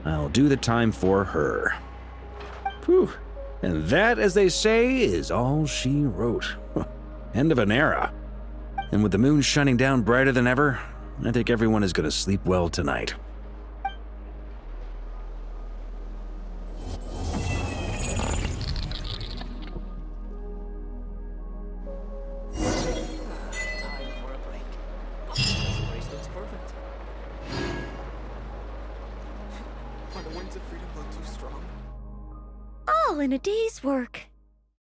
I'll do the time for her. Whew. And that, as they say, is all she wrote. End of an era. And with the moon shining down brighter than ever, I think everyone is going to sleep well tonight. All in a day's work.